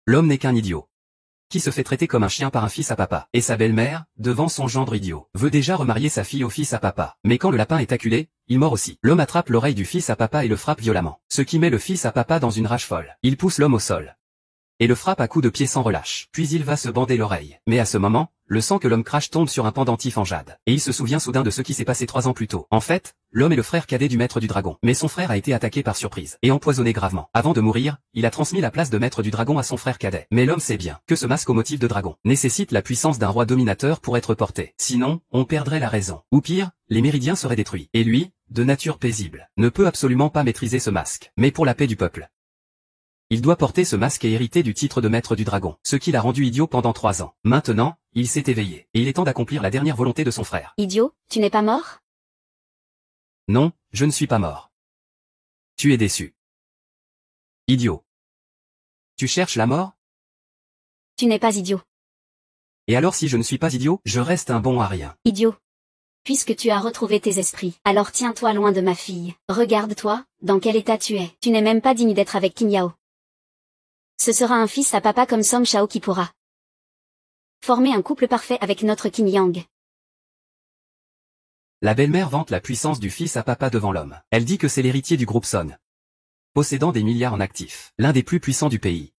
L'homme n'est qu'un idiot, qui se fait traiter comme un chien par un fils à papa. Et sa belle-mère, devant son gendre idiot, veut déjà remarier sa fille au fils à papa. Mais quand le lapin est acculé, il mord aussi. L'homme attrape l'oreille du fils à papa et le frappe violemment, ce qui met le fils à papa dans une rage folle. Il pousse l'homme au sol et le frappe à coups de pied sans relâche. Puis il va se bander l'oreille. Mais à ce moment, le sang que l'homme crache tombe sur un pendentif en jade. Et il se souvient soudain de ce qui s'est passé 3 ans plus tôt. En fait, l'homme est le frère cadet du maître du dragon. Mais son frère a été attaqué par surprise et empoisonné gravement. Avant de mourir, il a transmis la place de maître du dragon à son frère cadet. Mais l'homme sait bien que ce masque au motif de dragon nécessite la puissance d'un roi dominateur pour être porté. Sinon, on perdrait la raison. Ou pire, les méridiens seraient détruits. Et lui, de nature paisible, ne peut absolument pas maîtriser ce masque. Mais pour la paix du peuple, il doit porter ce masque et hériter du titre de maître du dragon, ce qui l'a rendu idiot pendant 3 ans. Maintenant, il s'est éveillé, et il est temps d'accomplir la dernière volonté de son frère. Idiot, tu n'es pas mort? Non, je ne suis pas mort. Tu es déçu. Idiot. Tu cherches la mort? Tu n'es pas idiot. Et alors si je ne suis pas idiot, je reste un bon à rien. Idiot. Puisque tu as retrouvé tes esprits, alors tiens-toi loin de ma fille. Regarde-toi, dans quel état tu es. Tu n'es même pas digne d'être avec Qin Yao. Ce sera un fils à papa comme Song Shao qui pourra former un couple parfait avec notre Qin Yang. La belle-mère vante la puissance du fils à papa devant l'homme. Elle dit que c'est l'héritier du groupe Son, possédant des milliards en actifs, l'un des plus puissants du pays.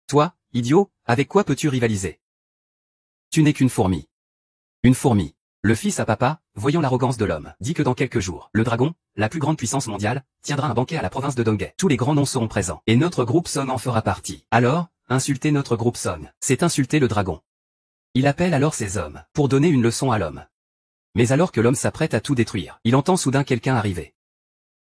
Toi, idiot, avec quoi peux-tu rivaliser? Tu n'es qu'une fourmi. Une fourmi. Le fils à papa, voyant l'arrogance de l'homme, dit que dans quelques jours, le dragon, la plus grande puissance mondiale, tiendra un banquet à la province de Donghae. Tous les grands noms seront présents, et notre groupe Son en fera partie. Alors, insulter notre groupe Son, c'est insulter le dragon. Il appelle alors ses hommes, pour donner une leçon à l'homme. Mais alors que l'homme s'apprête à tout détruire, il entend soudain quelqu'un arriver.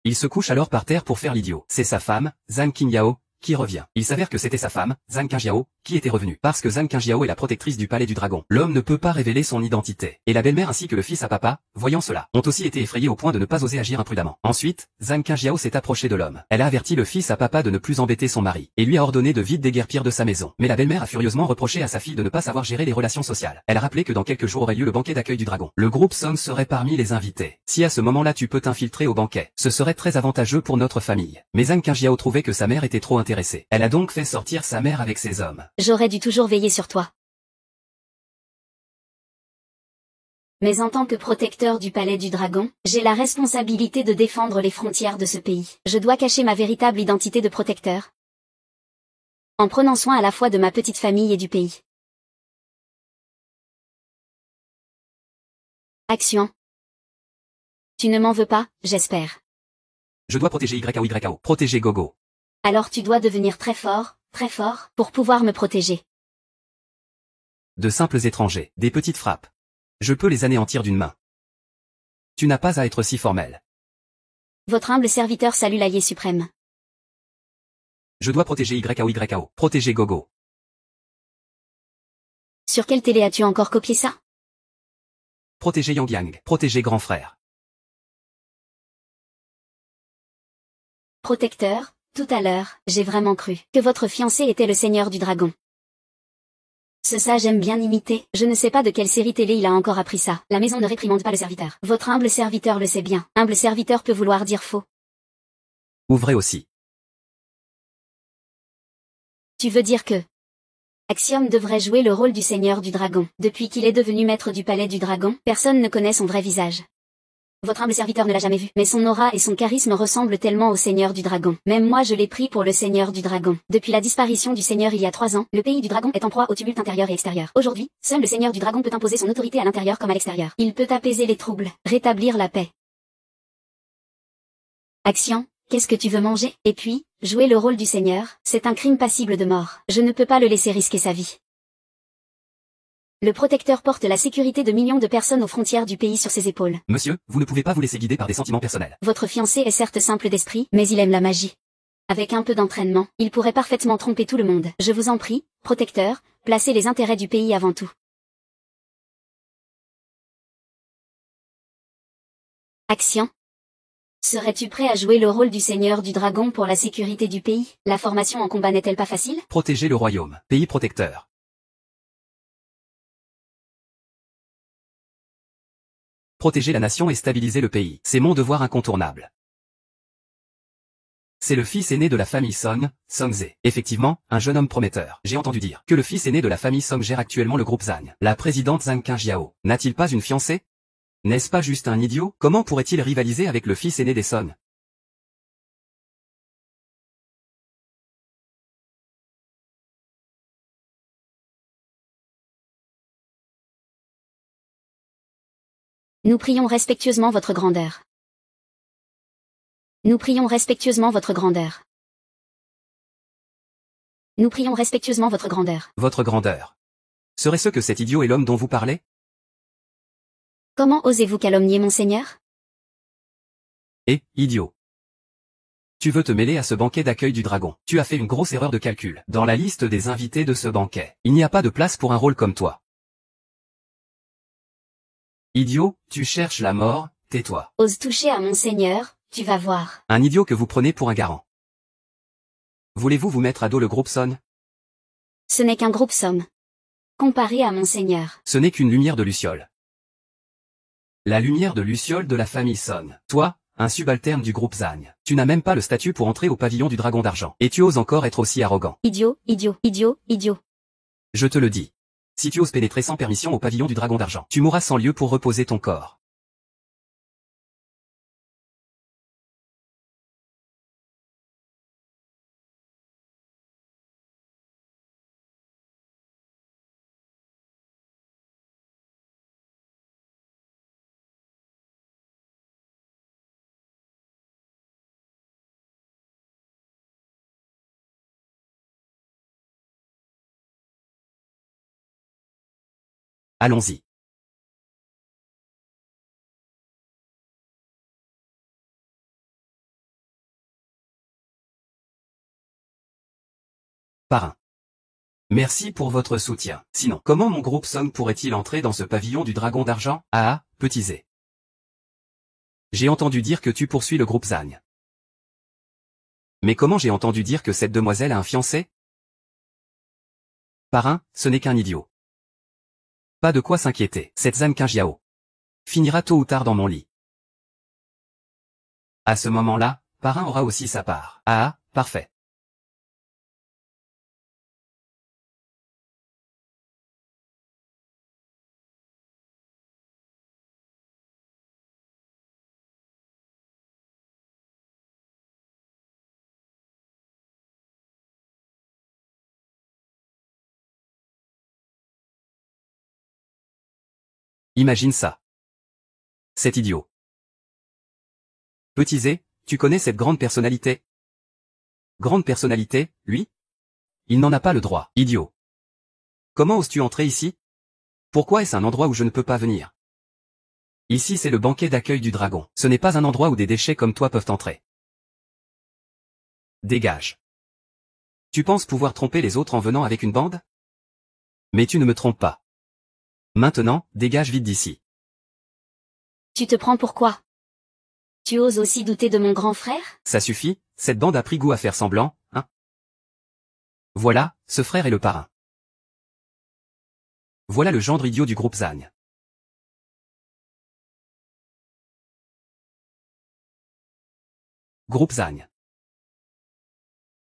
Il se couche alors par terre pour faire l'idiot. C'est sa femme, Zhang Qingyao, qui revient. Il s'avère que c'était sa femme, Zhang Qingyao, qui était revenue. Parce que Zhang Qingyao est la protectrice du palais du dragon. L'homme ne peut pas révéler son identité. Et la belle-mère ainsi que le fils à papa, voyant cela, ont aussi été effrayés au point de ne pas oser agir imprudemment. Ensuite, Zhang Qingyao s'est approchée de l'homme. Elle a averti le fils à papa de ne plus embêter son mari, et lui a ordonné de vite déguerpir de sa maison. Mais la belle-mère a furieusement reproché à sa fille de ne pas savoir gérer les relations sociales. Elle a rappelé que dans quelques jours aurait lieu le banquet d'accueil du dragon. Le groupe Son serait parmi les invités. Si à ce moment-là tu peux t'infiltrer au banquet, ce serait très avantageux pour notre famille. Mais Zhang Qingyao trouvait que sa mère était trop intéressée. Elle a donc fait sortir sa mère avec ses hommes. J'aurais dû toujours veiller sur toi. Mais en tant que protecteur du palais du dragon, j'ai la responsabilité de défendre les frontières de ce pays. Je dois cacher ma véritable identité de protecteur, en prenant soin à la fois de ma petite famille et du pays. Action. Tu ne m'en veux pas, j'espère. Je dois protéger YAO. Protéger Gogo. Alors tu dois devenir très fort, pour pouvoir me protéger. De simples étrangers, des petites frappes. Je peux les anéantir d'une main. Tu n'as pas à être si formel. Votre humble serviteur salue l'allié suprême. Je dois protéger YAO. Protéger Gogo. Sur quelle télé as-tu encore copié ça? Protéger Yang. Protéger grand frère. Protecteur, tout à l'heure, j'ai vraiment cru que votre fiancé était le seigneur du dragon. Ce sage aime bien imiter, je ne sais pas de quelle série télé il a encore appris ça. La maison ne réprimande pas le serviteur. Votre humble serviteur le sait bien. Humble serviteur peut vouloir dire faux. Ouvrez aussi. Tu veux dire que Axiom devrait jouer le rôle du seigneur du dragon. Depuis qu'il est devenu maître du palais du dragon, personne ne connaît son vrai visage. Votre humble serviteur ne l'a jamais vu, mais son aura et son charisme ressemblent tellement au seigneur du dragon. Même moi je l'ai pris pour le seigneur du dragon. Depuis la disparition du seigneur il y a 3 ans, le pays du dragon est en proie au tumulte intérieur et extérieur. Aujourd'hui, seul le seigneur du dragon peut imposer son autorité à l'intérieur comme à l'extérieur. Il peut apaiser les troubles, rétablir la paix. Action, qu'est-ce que tu veux manger? Et puis, jouer le rôle du seigneur, c'est un crime passible de mort. Je ne peux pas le laisser risquer sa vie. Le protecteur porte la sécurité de millions de personnes aux frontières du pays sur ses épaules. Monsieur, vous ne pouvez pas vous laisser guider par des sentiments personnels. Votre fiancé est certes simple d'esprit, mais il aime la magie. Avec un peu d'entraînement, il pourrait parfaitement tromper tout le monde. Je vous en prie, protecteur, placez les intérêts du pays avant tout. Action. Serais-tu prêt à jouer le rôle du seigneur du dragon pour la sécurité du pays? La formation en combat n'est-elle pas facile? Protéger le royaume. Pays protecteur. Protéger la nation et stabiliser le pays. C'est mon devoir incontournable. C'est le fils aîné de la famille Song, Songze. Effectivement, un jeune homme prometteur. J'ai entendu dire que le fils aîné de la famille Song gère actuellement le groupe Zhang. La présidente Zhang Qingjiao n'a-t-il pas une fiancée? N'est-ce pas juste un idiot? Comment pourrait-il rivaliser avec le fils aîné des Song? Nous prions respectueusement votre grandeur. Nous prions respectueusement votre grandeur. Nous prions respectueusement votre grandeur. Votre grandeur. Serait-ce que cet idiot est l'homme dont vous parlez? Comment osez-vous calomnier mon seigneur? Eh, idiot. Tu veux te mêler à ce banquet d'accueil du dragon. Tu as fait une grosse erreur de calcul. Dans la liste des invités de ce banquet, il n'y a pas de place pour un rôle comme toi. Idiot, tu cherches la mort, tais-toi. Ose toucher à mon seigneur, tu vas voir. Un idiot que vous prenez pour un garant. Voulez-vous vous mettre à dos le groupe Son? Ce n'est qu'un groupe somme. Comparé à mon seigneur. Ce n'est qu'une lumière de Luciole. La lumière de Luciole de la famille Son. Toi, un subalterne du groupe Zhang. Tu n'as même pas le statut pour entrer au pavillon du dragon d'argent. Et tu oses encore être aussi arrogant. Idiot, idiot, idiot, idiot. Je te le dis. Si tu oses pénétrer sans permission au pavillon du dragon d'argent, tu mourras sans lieu pour reposer ton corps. Allons-y. Parrain. Merci pour votre soutien. Sinon, comment mon groupe Song pourrait-il entrer dans ce pavillon du dragon d'argent? Ah, petit Zé. J'ai entendu dire que tu poursuis le groupe Zhang. Mais comment j'ai entendu dire que cette demoiselle a un fiancé? Parrain, ce n'est qu'un idiot. Pas de quoi s'inquiéter. Cette Zhang Qingjiao finira tôt ou tard dans mon lit. À ce moment-là, Parrain aura aussi sa part. Ah, parfait. Imagine ça. Cet idiot. Petit Zé, tu connais cette grande personnalité? Grande personnalité, lui? Il n'en a pas le droit. Idiot. Comment oses-tu entrer ici? Pourquoi est-ce un endroit où je ne peux pas venir? Ici c'est le banquet d'accueil du dragon. Ce n'est pas un endroit où des déchets comme toi peuvent entrer. Dégage. Tu penses pouvoir tromper les autres en venant avec une bande? Mais tu ne me trompes pas. Maintenant, dégage vite d'ici. Tu te prends pour quoi? Tu oses aussi douter de mon grand frère? Ça suffit, cette bande a pris goût à faire semblant, hein? Voilà, ce frère est le parrain. Voilà le gendre idiot du groupe Zhang. Groupe Zhang.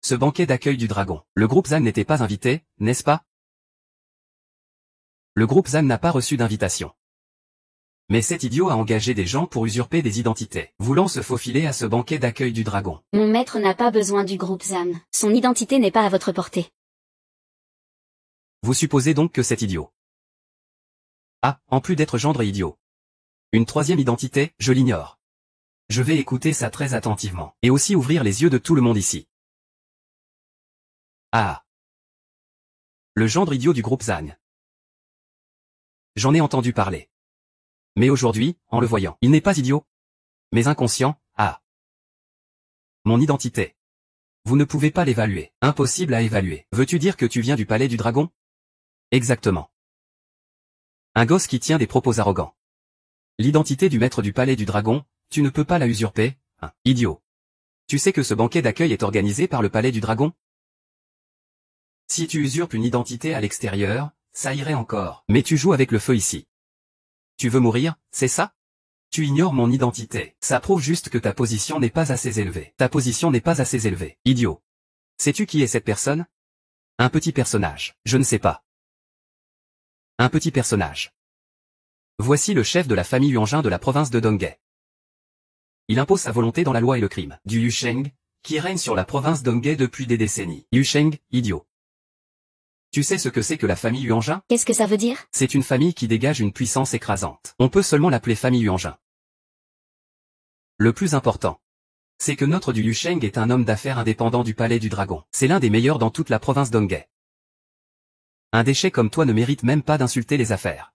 Ce banquet d'accueil du dragon. Le groupe Zhang n'était pas invité, n'est-ce pas? Le groupe Zhang n'a pas reçu d'invitation. Mais cet idiot a engagé des gens pour usurper des identités, voulant se faufiler à ce banquet d'accueil du dragon. Mon maître n'a pas besoin du groupe Zhang. Son identité n'est pas à votre portée. Vous supposez donc que cet idiot. Ah, en plus d'être gendre et idiot. Une troisième identité, je l'ignore. Je vais écouter ça très attentivement, et aussi ouvrir les yeux de tout le monde ici. Ah. Le gendre idiot du groupe Zhang. J'en ai entendu parler. Mais aujourd'hui, en le voyant, il n'est pas idiot. Mais inconscient, ah. Mon identité. Vous ne pouvez pas l'évaluer. Impossible à évaluer. Veux-tu dire que tu viens du palais du dragon? Exactement. Un gosse qui tient des propos arrogants. L'identité du maître du palais du dragon, tu ne peux pas la usurper, hein, idiot. Tu sais que ce banquet d'accueil est organisé par le palais du dragon? Si tu usurpes une identité à l'extérieur, ça irait encore. Mais tu joues avec le feu ici. Tu veux mourir, c'est ça? Tu ignores mon identité. Ça prouve juste que ta position n'est pas assez élevée. Ta position n'est pas assez élevée. Idiot. Sais-tu qui est cette personne? Un petit personnage. Je ne sais pas. Un petit personnage. Voici le chef de la famille Yuanjing de la province de Donghae. Il impose sa volonté dans la loi et le crime. Du Yusheng, qui règne sur la province Donghae depuis des décennies. Yusheng, idiot. Tu sais ce que c'est que la famille Yuanjing? Qu'est-ce que ça veut dire? C'est une famille qui dégage une puissance écrasante. On peut seulement l'appeler famille Yuanjing. Le plus important, c'est que notre du Yusheng est un homme d'affaires indépendant du palais du dragon. C'est l'un des meilleurs dans toute la province Donghae. Un déchet comme toi ne mérite même pas d'insulter les affaires.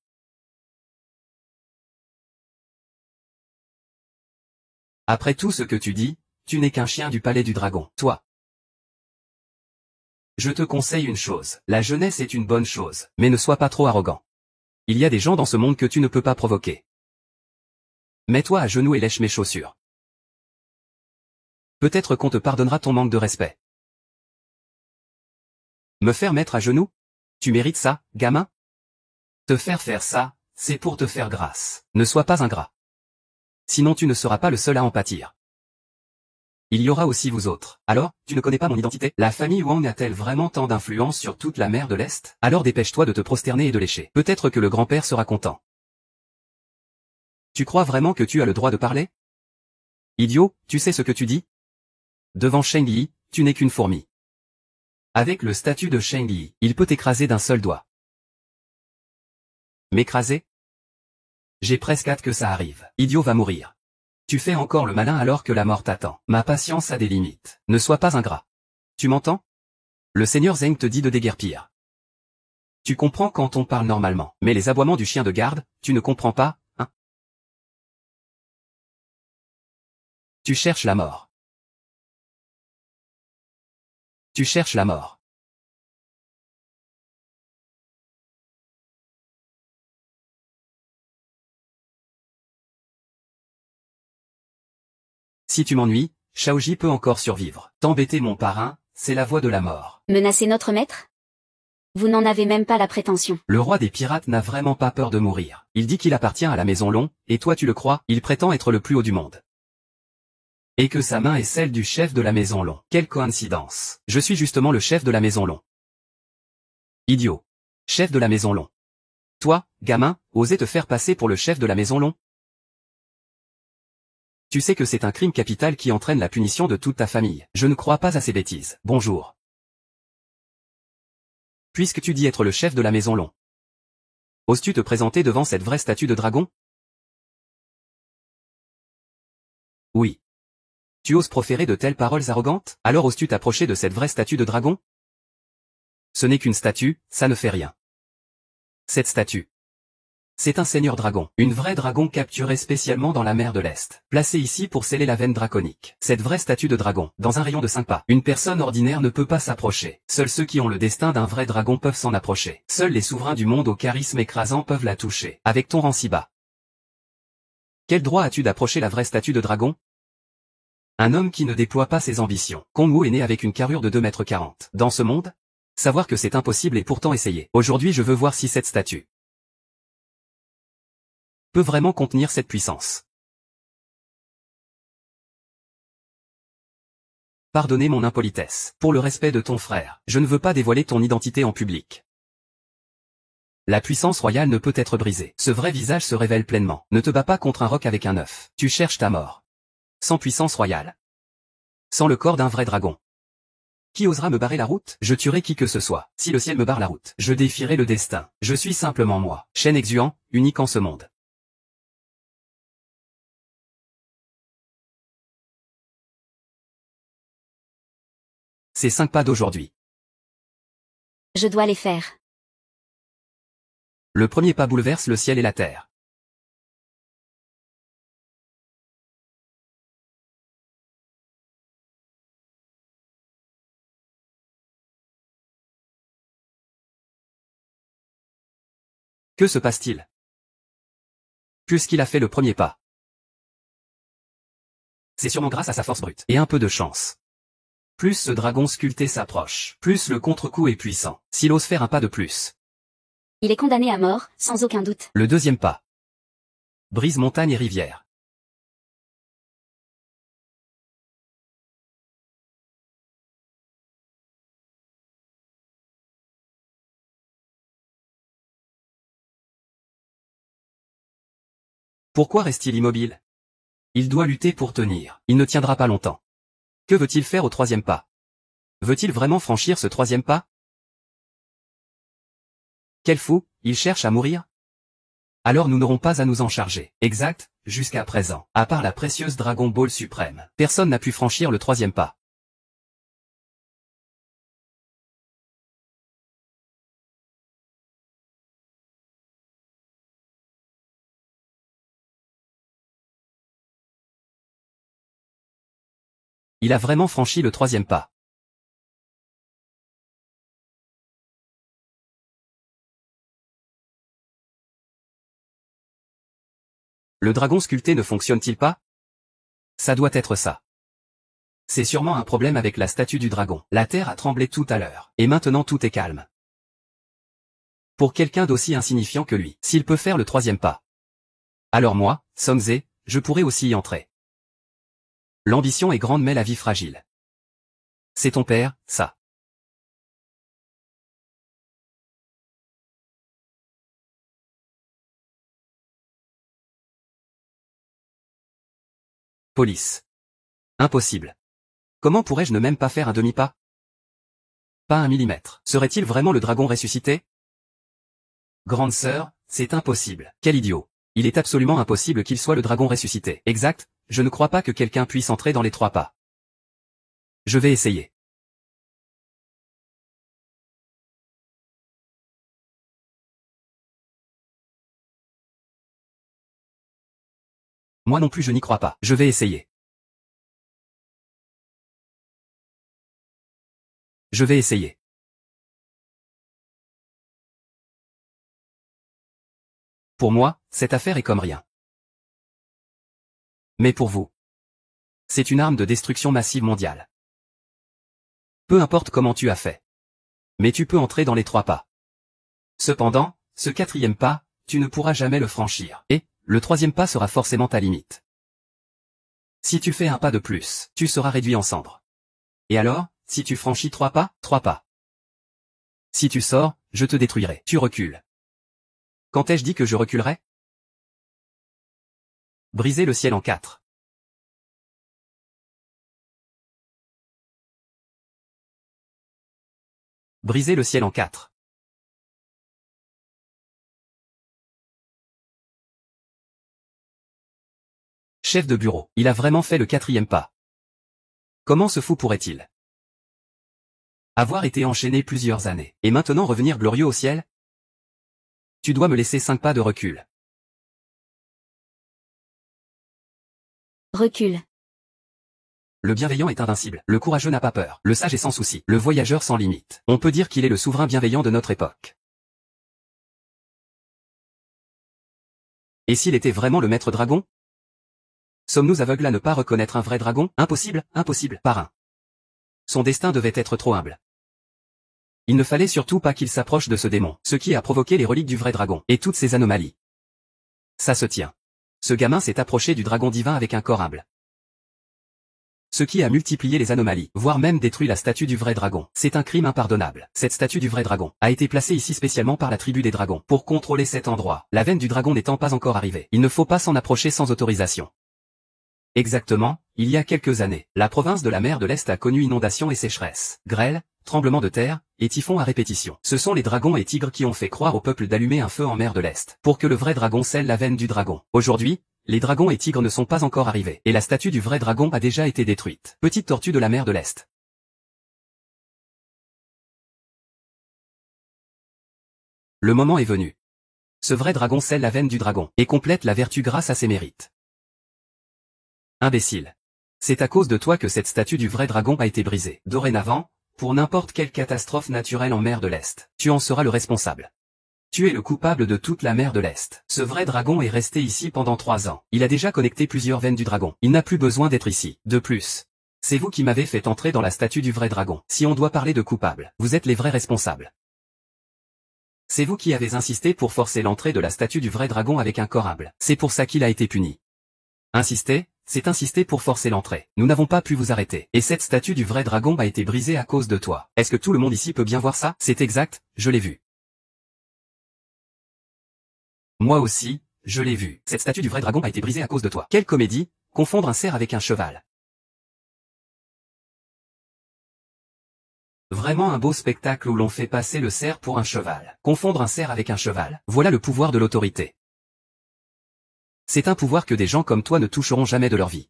Après tout ce que tu dis, tu n'es qu'un chien du palais du dragon. Toi. Je te conseille une chose, la jeunesse est une bonne chose, mais ne sois pas trop arrogant. Il y a des gens dans ce monde que tu ne peux pas provoquer. Mets-toi à genoux et lèche mes chaussures. Peut-être qu'on te pardonnera ton manque de respect. Me faire mettre à genoux? Tu mérites ça, gamin? Te faire ça, c'est pour te faire grâce. Ne sois pas ingrat. Sinon tu ne seras pas le seul à en pâtir. Il y aura aussi vous autres. Alors, tu ne connais pas mon identité? La famille Wang a-t-elle vraiment tant d'influence sur toute la mer de l'Est? Alors dépêche-toi de te prosterner et de lécher. Peut-être que le grand-père sera content. Tu crois vraiment que tu as le droit de parler? Idiot, tu sais ce que tu dis? Devant Sheng Yi, tu n'es qu'une fourmi. Avec le statut de Sheng Yi, il peut t'écraser d'un seul doigt. M'écraser? J'ai presque hâte que ça arrive. Idiot va mourir. Tu fais encore le malin alors que la mort t'attend. Ma patience a des limites. Ne sois pas ingrat. Tu m'entends? Le seigneur Zheng te dit de déguerpir. Tu comprends quand on parle normalement. Mais les aboiements du chien de garde, tu ne comprends pas, hein? Tu cherches la mort. Tu cherches la mort. Si tu m'ennuies, Shaoji peut encore survivre. T'embêter mon parrain, c'est la voie de la mort. Menacer notre maître? Vous n'en avez même pas la prétention. Le roi des pirates n'a vraiment pas peur de mourir. Il dit qu'il appartient à la maison Long, et toi tu le crois? Il prétend être le plus haut du monde. Et que sa main est celle du chef de la maison Long. Quelle coïncidence. Je suis justement le chef de la maison Long. Idiot. Chef de la maison Long. Toi, gamin, osais te faire passer pour le chef de la maison Long? Tu sais que c'est un crime capital qui entraîne la punition de toute ta famille. Je ne crois pas à ces bêtises. Bonjour. Puisque tu dis être le chef de la maison Long, oses-tu te présenter devant cette vraie statue de dragon? Oui. Tu oses proférer de telles paroles arrogantes? Alors oses-tu t'approcher de cette vraie statue de dragon? Ce n'est qu'une statue, ça ne fait rien. Cette statue. C'est un seigneur dragon, une vraie dragon capturée spécialement dans la mer de l'Est, placée ici pour sceller la veine draconique. Cette vraie statue de dragon, dans un rayon de 5 pas. Une personne ordinaire ne peut pas s'approcher. Seuls ceux qui ont le destin d'un vrai dragon peuvent s'en approcher. Seuls les souverains du monde au charisme écrasant peuvent la toucher. Avec ton rang si bas. Quel droit as-tu d'approcher la vraie statue de dragon? Un homme qui ne déploie pas ses ambitions. Kong Wu est né avec une carrure de 2,40 m. Dans ce monde? Savoir que c'est impossible et pourtant essayer. Aujourd'hui je veux voir si cette statue peut vraiment contenir cette puissance. Pardonnez mon impolitesse. Pour le respect de ton frère, je ne veux pas dévoiler ton identité en public. La puissance royale ne peut être brisée. Ce vrai visage se révèle pleinement. Ne te bats pas contre un roc avec un œuf. Tu cherches ta mort. Sans puissance royale. Sans le corps d'un vrai dragon. Qui osera me barrer la route? Je tuerai qui que ce soit. Si le ciel me barre la route, je défierai le destin. Je suis simplement moi. Shen Exuan, unique en ce monde. Ces 5 pas d'aujourd'hui. Je dois les faire. Le premier pas bouleverse le ciel et la terre. Que se passe-t-il? Puisqu'il a fait le premier pas. C'est sûrement grâce à sa force brute. Et un peu de chance. Plus ce dragon sculpté s'approche, plus le contre-coup est puissant. S'il ose faire un pas de plus. Il est condamné à mort, sans aucun doute. Le deuxième pas. Brise montagne et rivière. Pourquoi reste-t-il immobile? Il doit lutter pour tenir. Il ne tiendra pas longtemps. Que veut-il faire au troisième pas? Veut-il vraiment franchir ce troisième pas? Quel fou, il cherche à mourir? Alors nous n'aurons pas à nous en charger. Exact, jusqu'à présent, à part la précieuse Dragon Ball suprême, personne n'a pu franchir le troisième pas. Il a vraiment franchi le troisième pas. Le dragon sculpté ne fonctionne-t-il pas? Ça doit être ça. C'est sûrement un problème avec la statue du dragon. La terre a tremblé tout à l'heure, et maintenant tout est calme. Pour quelqu'un d'aussi insignifiant que lui, s'il peut faire le troisième pas. Alors moi, Songze, je pourrais aussi y entrer. L'ambition est grande mais la vie fragile. C'est ton père, ça. Police. Impossible. Comment pourrais-je ne même pas faire un demi-pas? Pas un millimètre. Serait-il vraiment le dragon ressuscité? Grande sœur, c'est impossible. Quel idiot. Il est absolument impossible qu'il soit le dragon ressuscité. Exact, je ne crois pas que quelqu'un puisse entrer dans les 3 pas. Je vais essayer. Moi non plus je n'y crois pas. Je vais essayer. Je vais essayer. Pour moi, cette affaire est comme rien. Mais pour vous, c'est une arme de destruction massive mondiale. Peu importe comment tu as fait. Mais tu peux entrer dans les 3 pas. Cependant, ce 4e pas, tu ne pourras jamais le franchir. Et, le 3e pas sera forcément ta limite. Si tu fais un pas de plus, tu seras réduit en cendres. Et alors, si tu franchis 3 pas, 3 pas. Si tu sors, je te détruirai. Tu recules. Quand ai-je dit que je reculerais? Briser le ciel en 4. Briser le ciel en 4. Chef de bureau, il a vraiment fait le 4e pas. Comment ce fou pourrait-il avoir été enchaîné plusieurs années, et maintenant revenir glorieux au ciel? Tu dois me laisser 5 pas de recul. Recule. Le bienveillant est invincible, le courageux n'a pas peur, le sage est sans souci, le voyageur sans limite. On peut dire qu'il est le souverain bienveillant de notre époque. Et s'il était vraiment le maître dragon? Sommes-nous aveugles à ne pas reconnaître un vrai dragon? Impossible, impossible, parrain. Son destin devait être trop humble. Il ne fallait surtout pas qu'il s'approche de ce démon, ce qui a provoqué les reliques du vrai dragon, et toutes ces anomalies. Ça se tient. Ce gamin s'est approché du dragon divin avec un corps humble. Ce qui a multiplié les anomalies, voire même détruit la statue du vrai dragon. C'est un crime impardonnable. Cette statue du vrai dragon a été placée ici spécialement par la tribu des dragons, pour contrôler cet endroit. La veine du dragon n'étant pas encore arrivée, il ne faut pas s'en approcher sans autorisation. Exactement, il y a quelques années, la province de la mer de l'Est a connu inondations et sécheresse, grêle, tremblements de terre, et typhons à répétition. Ce sont les dragons et tigres qui ont fait croire au peuple d'allumer un feu en mer de l'Est, pour que le vrai dragon scelle la veine du dragon. Aujourd'hui, les dragons et tigres ne sont pas encore arrivés, et la statue du vrai dragon a déjà été détruite. Petite tortue de la mer de l'Est. Le moment est venu. Ce vrai dragon scelle la veine du dragon, et complète la vertu grâce à ses mérites. Imbécile. C'est à cause de toi que cette statue du vrai dragon a été brisée. Dorénavant, pour n'importe quelle catastrophe naturelle en mer de l'Est, tu en seras le responsable. Tu es le coupable de toute la mer de l'Est. Ce vrai dragon est resté ici pendant 3 ans. Il a déjà connecté plusieurs veines du dragon. Il n'a plus besoin d'être ici. De plus, c'est vous qui m'avez fait entrer dans la statue du vrai dragon. Si on doit parler de coupable, vous êtes les vrais responsables. C'est vous qui avez insisté pour forcer l'entrée de la statue du vrai dragon avec un corps humble. C'est pour ça qu'il a été puni. Insister, c'est insister pour forcer l'entrée. Nous n'avons pas pu vous arrêter. Et cette statue du vrai dragon a été brisée à cause de toi. Est-ce que tout le monde ici peut bien voir ça? C'est exact, je l'ai vu. Moi aussi, je l'ai vu. Cette statue du vrai dragon a été brisée à cause de toi. Quelle comédie, confondre un cerf avec un cheval. Vraiment un beau spectacle où l'on fait passer le cerf pour un cheval. Confondre un cerf avec un cheval. Voilà le pouvoir de l'autorité. C'est un pouvoir que des gens comme toi ne toucheront jamais de leur vie.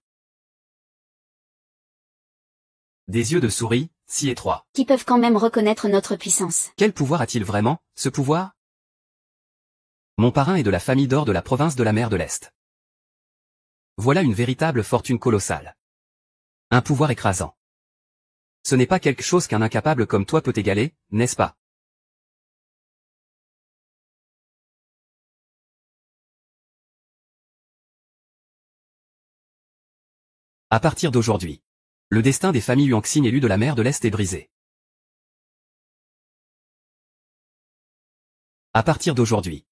Des yeux de souris, si étroits. Qui peuvent quand même reconnaître notre puissance. Quel pouvoir a-t-il vraiment, ce pouvoir? Mon parrain est de la famille d'or de la province de la mer de l'Est. Voilà une véritable fortune colossale. Un pouvoir écrasant. Ce n'est pas quelque chose qu'un incapable comme toi peut égaler, n'est-ce pas? À partir d'aujourd'hui, le destin des familles Huanxin élues de la mer de l'Est est brisé. À partir d'aujourd'hui,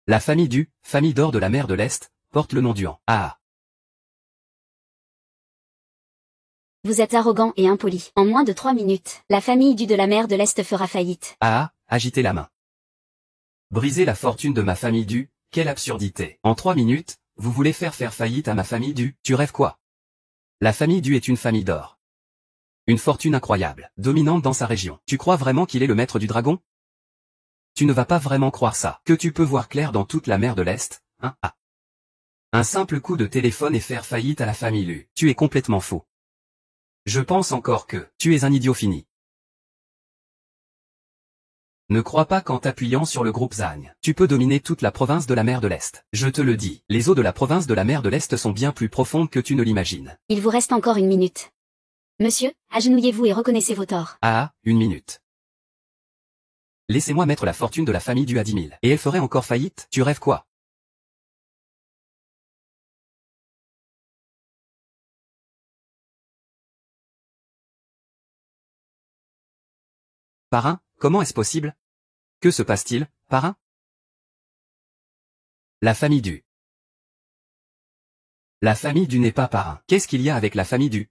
la famille d'or de la mer de l'Est, porte le nom d'Huan. Ah. Vous êtes arrogant et impoli. En moins de 3 minutes, la famille du de la mer de l'Est fera faillite. Ah, agitez la main. Briser la fortune de ma famille du, quelle absurdité. En 3 minutes, vous voulez faire faillite à ma famille du, tu rêves quoi? La famille du est une famille d'or. Une fortune incroyable, dominante dans sa région. Tu crois vraiment qu'il est le maître du dragon? Tu ne vas pas vraiment croire ça. Que tu peux voir clair dans toute la mer de l'Est, hein? Ah. Un simple coup de téléphone et faire faillite à la famille Lu. Tu es complètement fou. Je pense encore que tu es un idiot fini. Ne crois pas qu'en t'appuyant sur le groupe Zhang, tu peux dominer toute la province de la mer de l'Est. Je te le dis, les eaux de la province de la mer de l'Est sont bien plus profondes que tu ne l'imagines. Il vous reste encore 1 minute. Monsieur, agenouillez-vous et reconnaissez vos torts. Ah, 1 minute. Laissez-moi mettre la fortune de la famille du à 10 000. Et elle ferait encore faillite? Tu rêves quoi? Parrain, comment est-ce possible? Que se passe-t-il, parrain? La famille du. La famille du n'est pas parrain. Qu'est-ce qu'il y a avec la famille du?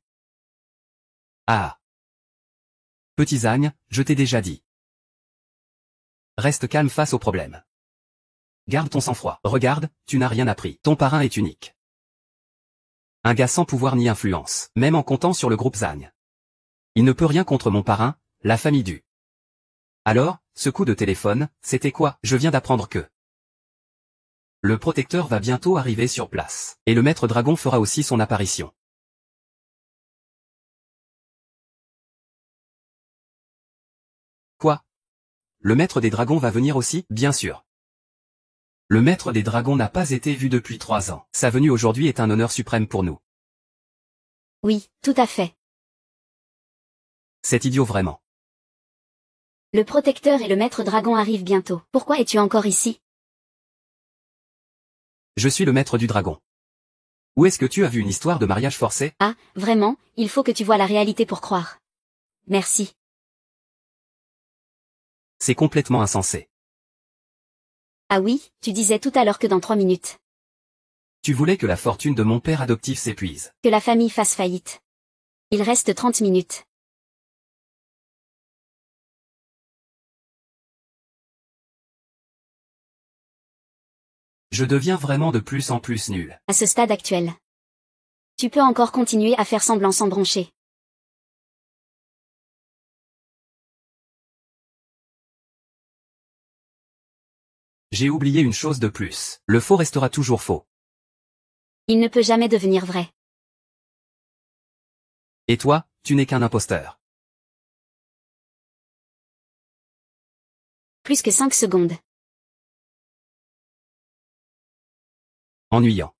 Ah. Petit Zhang, je t'ai déjà dit. Reste calme face au problème. Garde ton sang-froid. Regarde, tu n'as rien appris. Ton parrain est unique. Un gars sans pouvoir ni influence, même en comptant sur le groupe Zhang. Il ne peut rien contre mon parrain, la famille du. Alors, ce coup de téléphone, c'était quoi? Je viens d'apprendre que le protecteur va bientôt arriver sur place. Et le maître dragon fera aussi son apparition. Quoi? Le maître des dragons va venir aussi? Bien sûr. Le maître des dragons n'a pas été vu depuis 3 ans. Sa venue aujourd'hui est un honneur suprême pour nous. Oui, tout à fait. C'est idiot vraiment. Le protecteur et le maître dragon arrivent bientôt. Pourquoi es-tu encore ici? Je suis le maître du dragon. Où est-ce que tu as vu une histoire de mariage forcé? Ah, vraiment, il faut que tu vois la réalité pour croire. Merci. C'est complètement insensé. Ah oui, tu disais tout à l'heure que dans 3 minutes. Tu voulais que la fortune de mon père adoptif s'épuise. Que la famille fasse faillite. Il reste 30 minutes. Je deviens vraiment de plus en plus nul. À ce stade actuel. Tu peux encore continuer à faire semblant sans broncher. J'ai oublié une chose de plus. Le faux restera toujours faux. Il ne peut jamais devenir vrai. Et toi, tu n'es qu'un imposteur. Plus que 5 secondes. Ennuyant.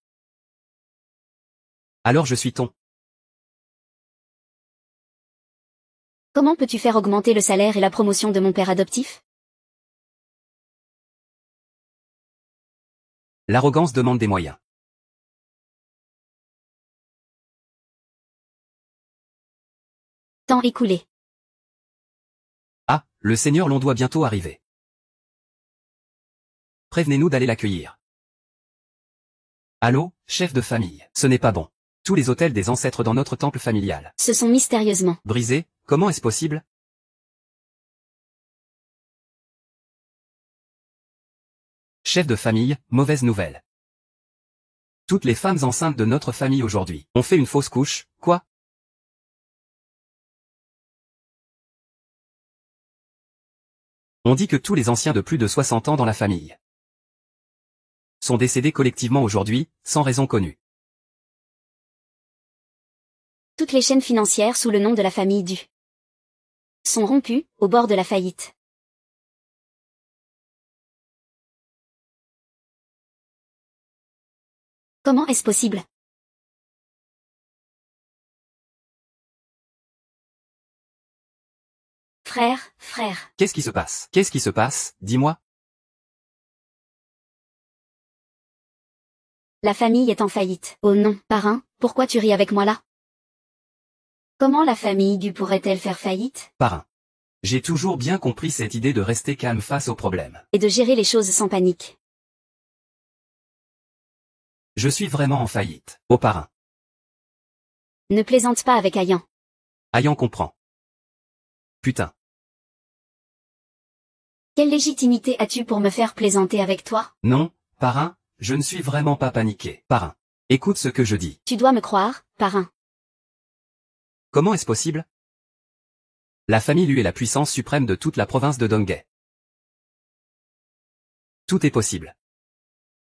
Alors je suis ton. Comment peux-tu faire augmenter le salaire et la promotion de mon père adoptif? L'arrogance demande des moyens. Temps écoulé. Ah, le Seigneur l'on doit bientôt arriver. Prévenez-nous d'aller l'accueillir. Allô, chef de famille, ce n'est pas bon. Tous les autels des ancêtres dans notre temple familial. Se sont mystérieusement Brisés, comment est-ce possible? Chef de famille, mauvaise nouvelle. Toutes les femmes enceintes de notre famille aujourd'hui ont fait une fausse couche, quoi? On dit que tous les anciens de plus de 60 ans dans la famille sont décédés collectivement aujourd'hui, sans raison connue. Toutes les chaînes financières sous le nom de la famille Du sont rompues, au bord de la faillite. Comment est-ce possible? Frère. Qu'est-ce qui se passe? Qu'est-ce qui se passe? Dis-moi. La famille est en faillite. Oh non, parrain, pourquoi tu ris avec moi là? Comment la famille Du pourrait-elle faire faillite? Parrain. J'ai toujours bien compris cette idée de rester calme face aux problèmes. Et de gérer les choses sans panique. Je suis vraiment en faillite. Ô parrain. Ne plaisante pas avec Ayan. Ayan comprend. Putain. Quelle légitimité as-tu pour me faire plaisanter avec toi? Non, parrain, je ne suis vraiment pas paniqué. Parrain. Écoute ce que je dis. Tu dois me croire, parrain. Comment est-ce possible? La famille Lu est la puissance suprême de toute la province de Donghae. Tout est possible.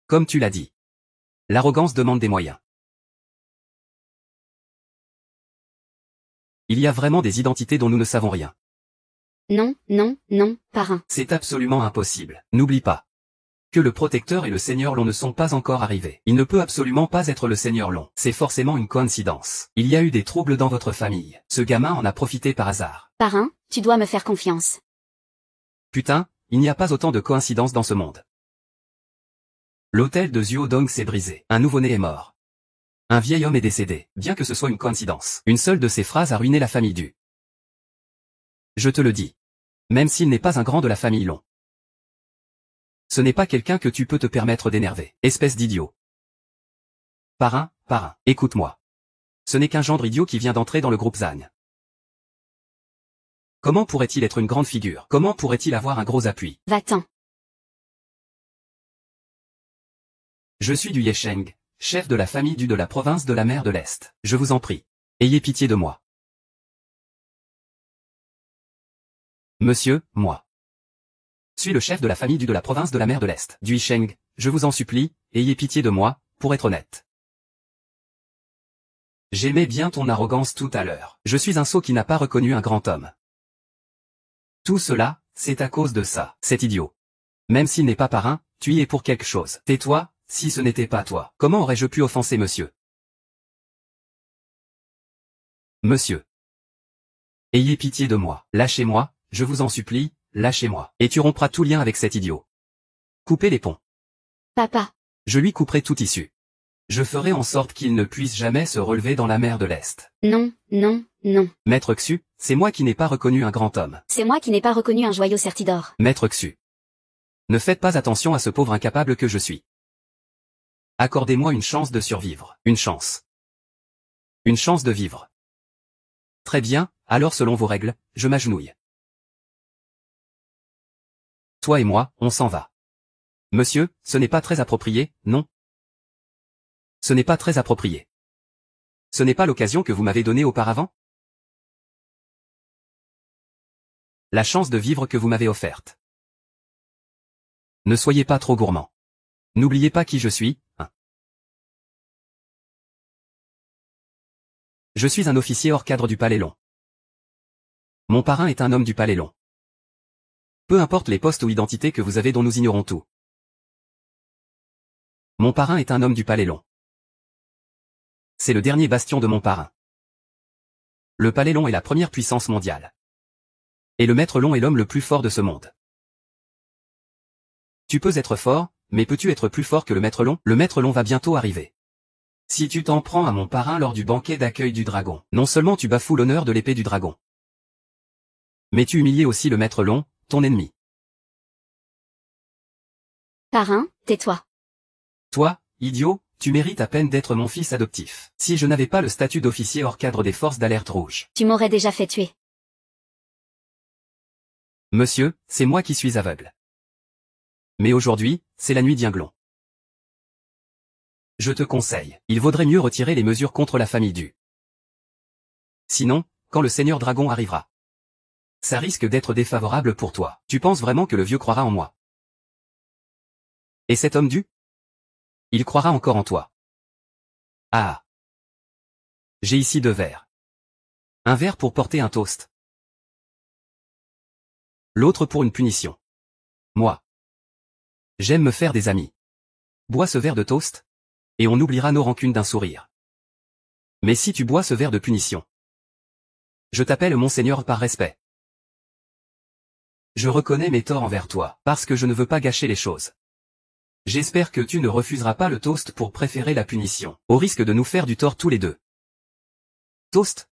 Comme tu l'as dit. L'arrogance demande des moyens. Il y a vraiment des identités dont nous ne savons rien. Non, parrain. C'est absolument impossible. N'oublie pas que le protecteur et le seigneur Long ne sont pas encore arrivés. Il ne peut absolument pas être le seigneur Long. C'est forcément une coïncidence. Il y a eu des troubles dans votre famille. Ce gamin en a profité par hasard. Parrain, tu dois me faire confiance. Putain, il n'y a pas autant de coïncidences dans ce monde. L'hôtel de Zuodong s'est brisé. Un nouveau-né est mort. Un vieil homme est décédé, bien que ce soit une coïncidence. Une seule de ces phrases a ruiné la famille Du. Je te le dis. Même s'il n'est pas un grand de la famille Long. Ce n'est pas quelqu'un que tu peux te permettre d'énerver. Espèce d'idiot. Parrain, écoute-moi. Ce n'est qu'un gendre idiot qui vient d'entrer dans le groupe Zan. Comment pourrait-il être une grande figure? Comment pourrait-il avoir un gros appui? Va-t'en. Je suis du Yesheng, chef de la famille Du de la province de la mer de l'Est. Je vous en prie. Ayez pitié de moi. Monsieur, moi. Suis le chef de la famille Du de la province de la mer de l'Est. Du Yesheng, je vous en supplie, ayez pitié de moi, pour être honnête. J'aimais bien ton arrogance tout à l'heure. Je suis un sot qui n'a pas reconnu un grand homme. Tout cela, c'est à cause de ça. Cet idiot. Même s'il n'est pas parrain, tu y es pour quelque chose. Tais-toi, si ce n'était pas toi. Comment aurais-je pu offenser monsieur? Monsieur. Ayez pitié de moi. Lâchez-moi, je vous en supplie, lâchez-moi. Et tu rompras tout lien avec cet idiot. Coupez les ponts. Papa. Je lui couperai toute issue. Je ferai en sorte qu'il ne puisse jamais se relever dans la mer de l'Est. Non. Maître Xu, c'est moi qui n'ai pas reconnu un grand homme. C'est moi qui n'ai pas reconnu un joyau Certidor. Maître Xu. Ne faites pas attention à ce pauvre incapable que je suis. Accordez-moi une chance de survivre. Une chance. Une chance de vivre. Très bien, alors selon vos règles, je m'agenouille. Toi et moi, on s'en va. Monsieur, ce n'est pas très approprié, non? Ce n'est pas très approprié. Ce n'est pas l'occasion que vous m'avez donnée auparavant? La chance de vivre que vous m'avez offerte. Ne soyez pas trop gourmand. N'oubliez pas qui je suis, hein. Je suis un officier hors cadre du Palais Long. Mon parrain est un homme du Palais Long. Peu importe les postes ou identités que vous avez dont nous ignorons tout. Mon parrain est un homme du Palais Long. C'est le dernier bastion de mon parrain. Le Palais Long est la première puissance mondiale. Et le Maître Long est l'homme le plus fort de ce monde. Tu peux être fort, mais peux-tu être plus fort que le Maître Long? Le Maître Long va bientôt arriver. Si tu t'en prends à mon parrain lors du banquet d'accueil du dragon, non seulement tu bafoues l'honneur de l'épée du dragon, mais tu humilies aussi le Maître Long, ton ennemi. Parrain, tais-toi. Toi, idiot, tu mérites à peine d'être mon fils adoptif. Si je n'avais pas le statut d'officier hors cadre des forces d'alerte rouge. Tu m'aurais déjà fait tuer. Monsieur, c'est moi qui suis aveugle. Mais aujourd'hui, c'est la nuit d'Yinglon. Je te conseille, il vaudrait mieux retirer les mesures contre la famille du. Sinon, quand le Seigneur Dragon arrivera, ça risque d'être défavorable pour toi. Tu penses vraiment que le vieux croira en moi? Et cet homme du? Il croira encore en toi. Ah. J'ai ici 2 verres. Un verre pour porter un toast. L'autre pour une punition. Moi. J'aime me faire des amis. Bois ce verre de toast, et on oubliera nos rancunes d'un sourire. Mais si tu bois ce verre de punition, je t'appelle Monseigneur par respect. Je reconnais mes torts envers toi, parce que je ne veux pas gâcher les choses. J'espère que tu ne refuseras pas le toast pour préférer la punition, au risque de nous faire du tort tous les deux. Toast.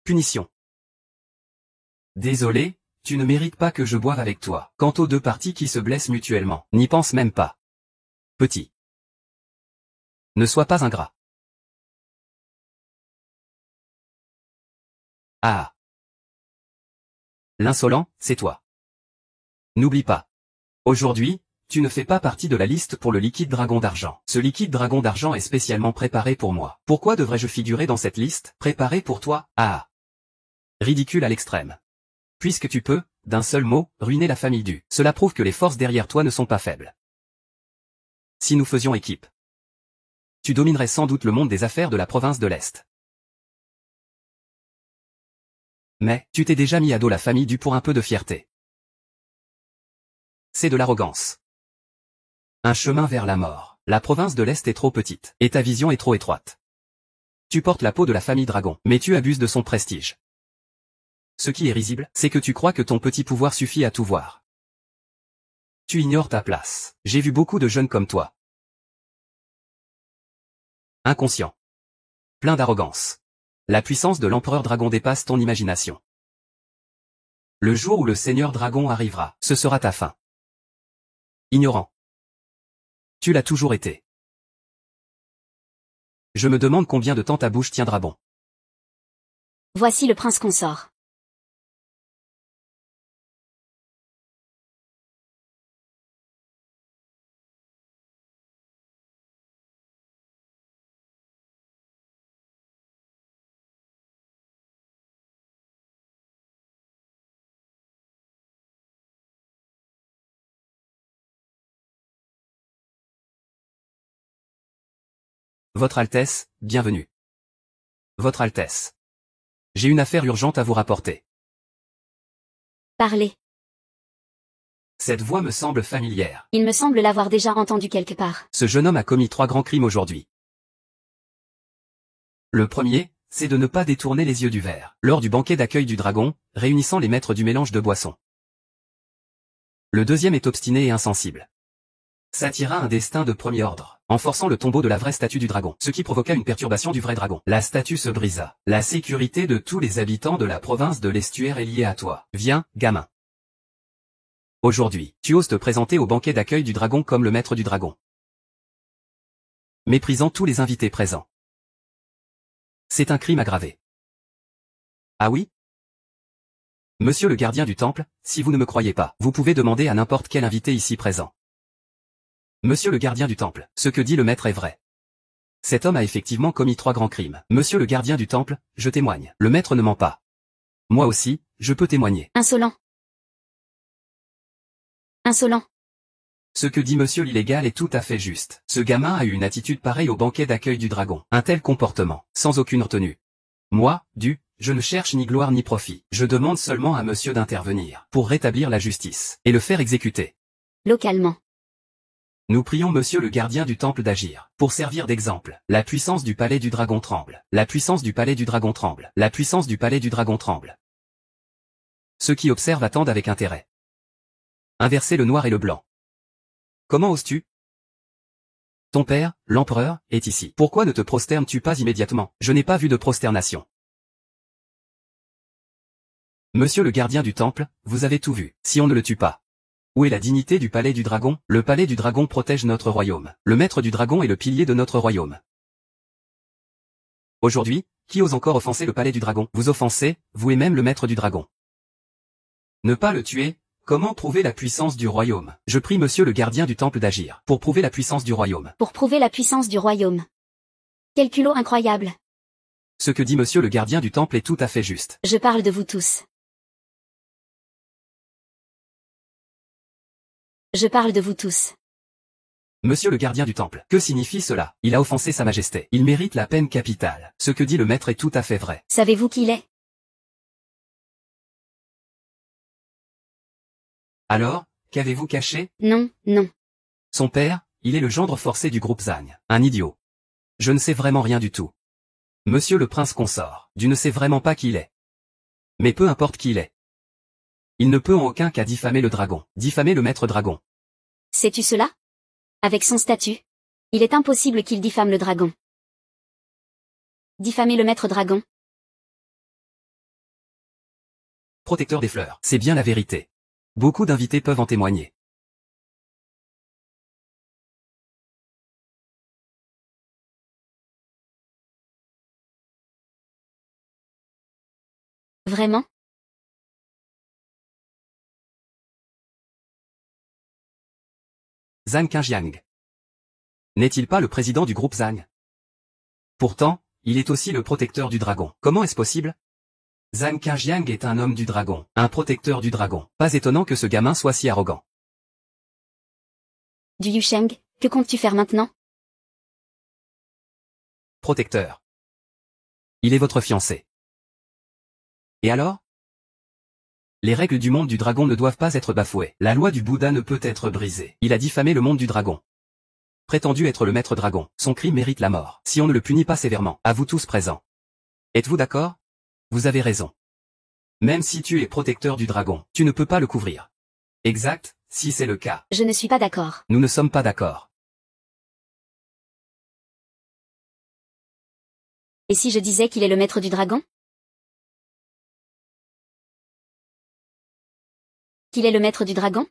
Punition. Désolé, tu ne mérites pas que je boive avec toi. Quant aux 2 parties qui se blessent mutuellement, n'y pense même pas. Petit. Ne sois pas ingrat. Ah. L'insolent, c'est toi. N'oublie pas. Aujourd'hui, tu ne fais pas partie de la liste pour le liquide dragon d'argent. Ce liquide dragon d'argent est spécialement préparé pour moi. Pourquoi devrais-je figurer dans cette liste, préparée pour toi? Ah. Ridicule à l'extrême. Puisque tu peux, d'un seul mot, ruiner la famille du. Cela prouve que les forces derrière toi ne sont pas faibles. Si nous faisions équipe, tu dominerais sans doute le monde des affaires de la province de l'Est. Mais, tu t'es déjà mis à dos la famille du pour un peu de fierté. C'est de l'arrogance. Un chemin vers la mort. La province de l'Est est trop petite, et ta vision est trop étroite. Tu portes la peau de la famille Dragon, mais tu abuses de son prestige. Ce qui est risible, c'est que tu crois que ton petit pouvoir suffit à tout voir. Tu ignores ta place. J'ai vu beaucoup de jeunes comme toi. Inconscient. Plein d'arrogance. La puissance de l'empereur dragon dépasse ton imagination. Le jour où le Seigneur Dragon arrivera, ce sera ta fin. Ignorant. Tu l'as toujours été. Je me demande combien de temps ta bouche tiendra bon. Voici le prince consort. Votre Altesse, bienvenue. Votre Altesse. J'ai une affaire urgente à vous rapporter. Parlez. Cette voix me semble familière. Il me semble l'avoir déjà entendu quelque part. Ce jeune homme a commis 3 grands crimes aujourd'hui. Le premier, c'est de ne pas détourner les yeux du verre, lors du banquet d'accueil du dragon, réunissant les maîtres du mélange de boissons. Le deuxième est obstiné et insensible. S'attira un destin de premier ordre, en forçant le tombeau de la vraie statue du dragon, ce qui provoqua une perturbation du vrai dragon. La statue se brisa. La sécurité de tous les habitants de la province de l'estuaire est liée à toi. Viens, gamin. Aujourd'hui, tu oses te présenter au banquet d'accueil du dragon comme le maître du dragon, méprisant tous les invités présents. C'est un crime aggravé. Ah oui? Monsieur le gardien du temple, si vous ne me croyez pas, vous pouvez demander à n'importe quel invité ici présent. Monsieur le gardien du temple, ce que dit le maître est vrai. Cet homme a effectivement commis 3 grands crimes. Monsieur le gardien du temple, je témoigne. Le maître ne ment pas. Moi aussi, je peux témoigner. Insolent. Insolent. Ce que dit monsieur l'illégal est tout à fait juste. Ce gamin a eu une attitude pareille au banquet d'accueil du dragon. Un tel comportement, sans aucune retenue. Moi, je ne cherche ni gloire ni profit. Je demande seulement à monsieur d'intervenir, pour rétablir la justice, et le faire exécuter. Localement. Nous prions monsieur le gardien du temple d'agir, pour servir d'exemple. La puissance du palais du dragon tremble. La puissance du palais du dragon tremble. La puissance du palais du dragon tremble. Ceux qui observent attendent avec intérêt. Inverser le noir et le blanc. Comment oses-tu? Ton père, l'empereur, est ici. Pourquoi ne te prosternes-tu pas immédiatement? Je n'ai pas vu de prosternation. Monsieur le gardien du temple, vous avez tout vu. Si on ne le tue pas. Où est la dignité du palais du dragon? Le palais du dragon protège notre royaume. Le maître du dragon est le pilier de notre royaume. Aujourd'hui, qui ose encore offenser le palais du dragon? Vous offensez, vous et même le maître du dragon. Ne pas le tuer, Comment prouver la puissance du royaume? Je prie monsieur le gardien du temple d'agir pour prouver la puissance du royaume. Pour prouver la puissance du royaume. Quel culot incroyable. Ce que dit monsieur le gardien du temple est tout à fait juste. Je parle de vous tous. Je parle de vous tous. Monsieur le gardien du temple, que signifie cela? Il a offensé sa majesté. Il mérite la peine capitale. Ce que dit le maître est tout à fait vrai. Savez-vous qui il est? Alors, qu'avez-vous caché? Non, non. Son père, il est le gendre forcé du groupe Zang. Un idiot. Je ne sais vraiment rien du tout. Monsieur le prince consort, tu ne sais vraiment pas qui il est. Mais peu importe qui il est. Il ne peut en aucun cas diffamer le dragon, diffamer le maître dragon. Sais-tu cela? Avec son statut, il est impossible qu'il diffame le dragon. Diffamer le maître dragon? Protecteur des fleurs, c'est bien la vérité. Beaucoup d'invités peuvent en témoigner. Vraiment? Zhang Qingjiang. N'est-il pas le président du groupe Zang? Pourtant, il est aussi le protecteur du dragon. Comment est-ce possible? Zhang Qingjiang est un homme du dragon, un protecteur du dragon. Pas étonnant que ce gamin soit si arrogant. Du Yusheng, que comptes-tu faire maintenant? Protecteur. Il est votre fiancé. Et alors? Les règles du monde du dragon ne doivent pas être bafouées. La loi du Bouddha ne peut être brisée. Il a diffamé le monde du dragon. Prétendu être le maître dragon, son crime mérite la mort, si on ne le punit pas sévèrement. À vous tous présents. Êtes-vous d'accord? Vous avez raison. Même si tu es protecteur du dragon, tu ne peux pas le couvrir. Exact, si c'est le cas. Je ne suis pas d'accord. Nous ne sommes pas d'accord. Et si je disais qu'il est le maître du dragon? Qu'il est le maître du dragon?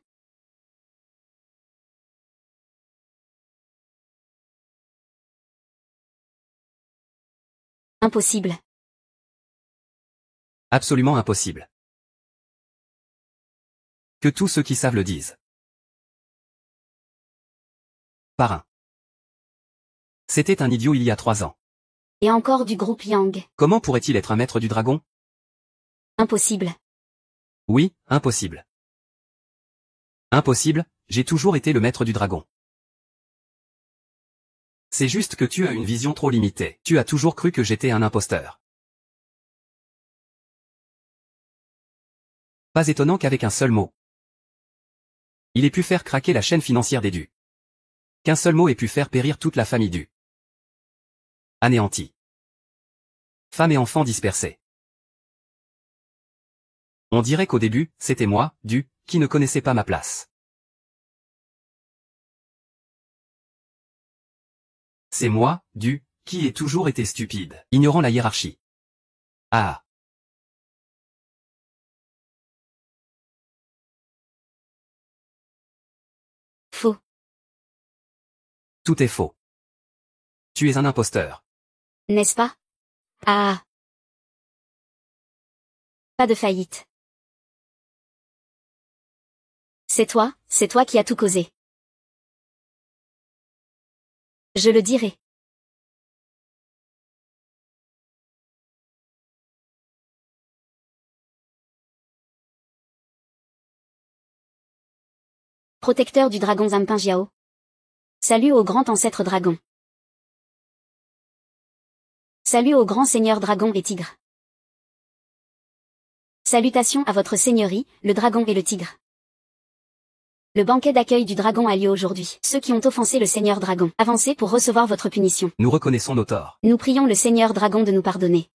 Impossible. Absolument impossible. Que tous ceux qui savent le disent. Parrain. C'était un idiot il y a 3 ans. Et encore du groupe Yang. Comment pourrait-il être un maître du dragon? Impossible. Oui, impossible. Impossible, j'ai toujours été le maître du dragon. C'est juste que tu as une vision trop limitée. Tu as toujours cru que j'étais un imposteur. Pas étonnant qu'avec un seul mot, il ait pu faire craquer la chaîne financière des Dus. Qu'un seul mot ait pu faire périr toute la famille Dus. Anéantie. Femmes et enfants dispersés. On dirait qu'au début, c'était moi, Dus, qui ne connaissais pas ma place. C'est moi, Dus, qui ai toujours été stupide, ignorant la hiérarchie. Ah. Faux. Tout est faux. Tu es un imposteur. N'est-ce pas? Ah. Pas de faillite. C'est toi qui as tout causé. Je le dirai. Protecteur du dragon Zampingjiao. Salut au grand ancêtre dragon. Salut au grand seigneur dragon et tigre. Salutations à votre seigneurie, le dragon et le tigre. Le banquet d'accueil du dragon a lieu aujourd'hui. Ceux qui ont offensé le seigneur dragon, avancez pour recevoir votre punition. Nous reconnaissons nos torts. Nous prions le seigneur dragon de nous pardonner.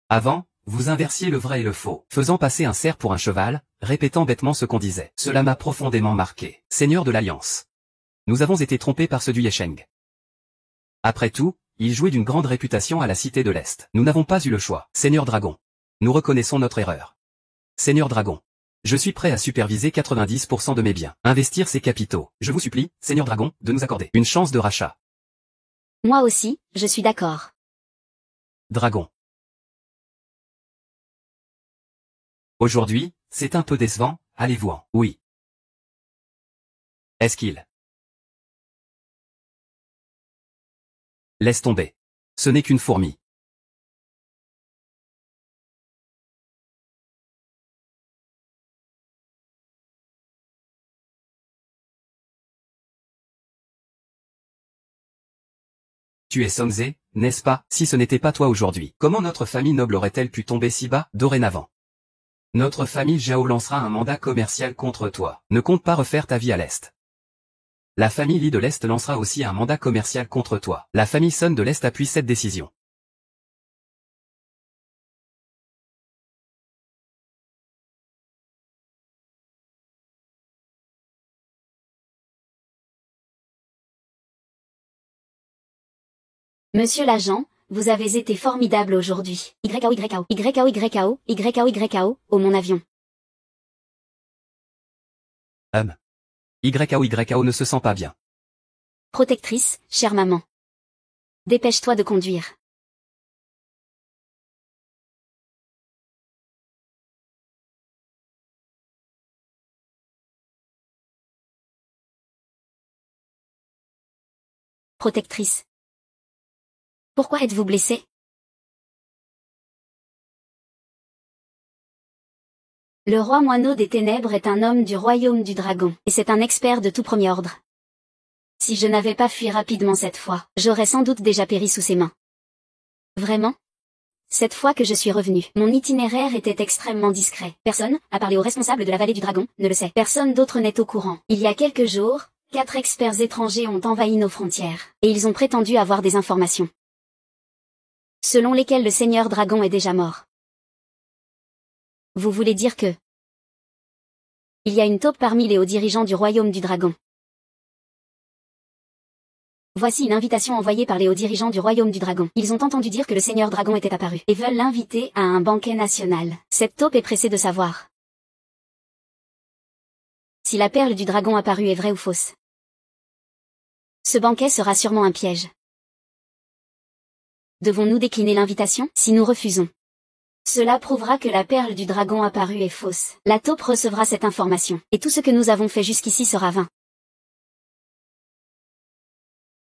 Avant, vous inversiez le vrai et le faux, faisant passer un cerf pour un cheval, répétant bêtement ce qu'on disait. Cela m'a profondément marqué. Seigneur de l'Alliance. Nous avons été trompés par ce du Yesheng. Après tout, il jouait d'une grande réputation à la cité de l'Est. Nous n'avons pas eu le choix. Seigneur Dragon. Nous reconnaissons notre erreur. Seigneur Dragon. Je suis prêt à superviser 90% de mes biens. Investir ces capitaux. Je vous supplie, Seigneur Dragon, de nous accorder une chance de rachat. Moi aussi, je suis d'accord. Dragon. Aujourd'hui, c'est un peu décevant, allez-vous-en. Oui. Est-ce qu'il... Laisse tomber. Ce n'est qu'une fourmi. Tu es Somzé, n'est-ce pas, si ce n'était pas toi aujourd'hui. Comment notre famille noble aurait-elle pu tomber si bas, dorénavant? Notre famille Zhao lancera un mandat commercial contre toi. Ne compte pas refaire ta vie à l'Est. La famille Li de l'Est lancera aussi un mandat commercial contre toi. La famille Sun de l'Est appuie cette décision. Monsieur l'agent, vous avez été formidable aujourd'hui. YAO, oh mon avion. YAO ne se sent pas bien. Protectrice, chère maman. Dépêche-toi de conduire. Protectrice. Pourquoi êtes-vous blessée? Le roi moineau des ténèbres est un homme du royaume du dragon, et c'est un expert de tout premier ordre. Si je n'avais pas fui rapidement cette fois, j'aurais sans doute déjà péri sous ses mains. Vraiment? Cette fois que je suis revenu, mon itinéraire était extrêmement discret. Personne, à parler aux responsables de la vallée du dragon, ne le sait. Personne d'autre n'est au courant. Il y a quelques jours, 4 experts étrangers ont envahi nos frontières, et ils ont prétendu avoir des informations, selon lesquelles le seigneur dragon est déjà mort. Vous voulez dire que... il y a une taupe parmi les hauts dirigeants du royaume du dragon. Voici une invitation envoyée par les hauts dirigeants du royaume du dragon. Ils ont entendu dire que le seigneur dragon était apparu, et veulent l'inviter à un banquet national. Cette taupe est pressée de savoir si la perle du dragon apparue est vraie ou fausse. Ce banquet sera sûrement un piège. Devons-nous décliner l'invitation? Si nous refusons, cela prouvera que la perle du dragon apparue est fausse. La taupe recevra cette information, et tout ce que nous avons fait jusqu'ici sera vain.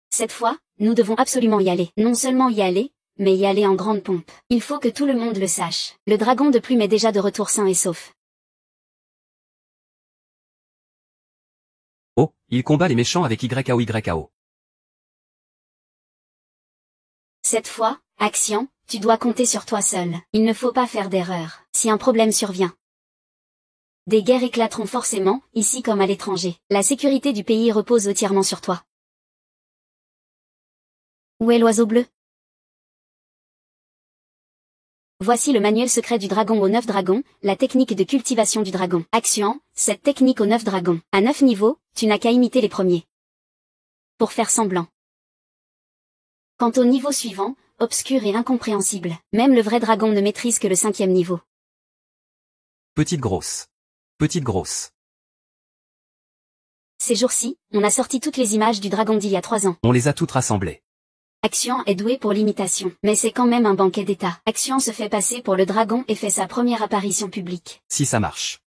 Cette fois, nous devons absolument y aller. Non seulement y aller, mais y aller en grande pompe. Il faut que tout le monde le sache. Le dragon de plume est déjà de retour sain et sauf. Oh, il combat les méchants avec YAO. Cette fois, Axian, tu dois compter sur toi seul. Il ne faut pas faire d'erreur. Si un problème survient, des guerres éclateront forcément, ici comme à l'étranger. La sécurité du pays repose entièrement sur toi. Où est l'oiseau bleu? Voici le manuel secret du dragon aux 9 dragons, la technique de cultivation du dragon. Axian, cette technique aux 9 dragons. À 9 niveaux, tu n'as qu'à imiter les premiers, pour faire semblant. Quant au niveau suivant, obscur et incompréhensible, même le vrai dragon ne maîtrise que le 5e niveau. Petite grosse. Petite grosse. Ces jours-ci, on a sorti toutes les images du dragon d'il y a 3 ans. On les a toutes rassemblées. Axian est doué pour l'imitation, mais c'est quand même un banquet d'état. Axian se fait passer pour le dragon et fait sa première apparition publique. Si ça marche.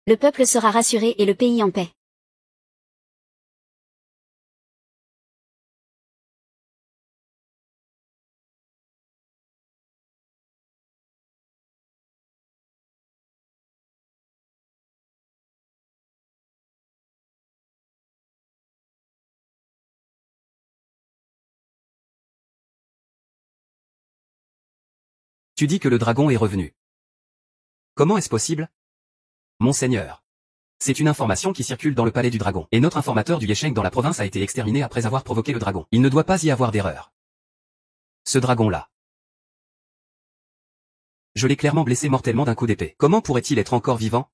Le peuple sera rassuré et le pays en paix. Tu dis que le dragon est revenu. Comment est-ce possible? Monseigneur. C'est une information qui circule dans le palais du dragon. Et notre informateur du Yesheng dans la province a été exterminé après avoir provoqué le dragon. Il ne doit pas y avoir d'erreur. Ce dragon-là. Je l'ai clairement blessé mortellement d'un coup d'épée. Comment pourrait-il être encore vivant?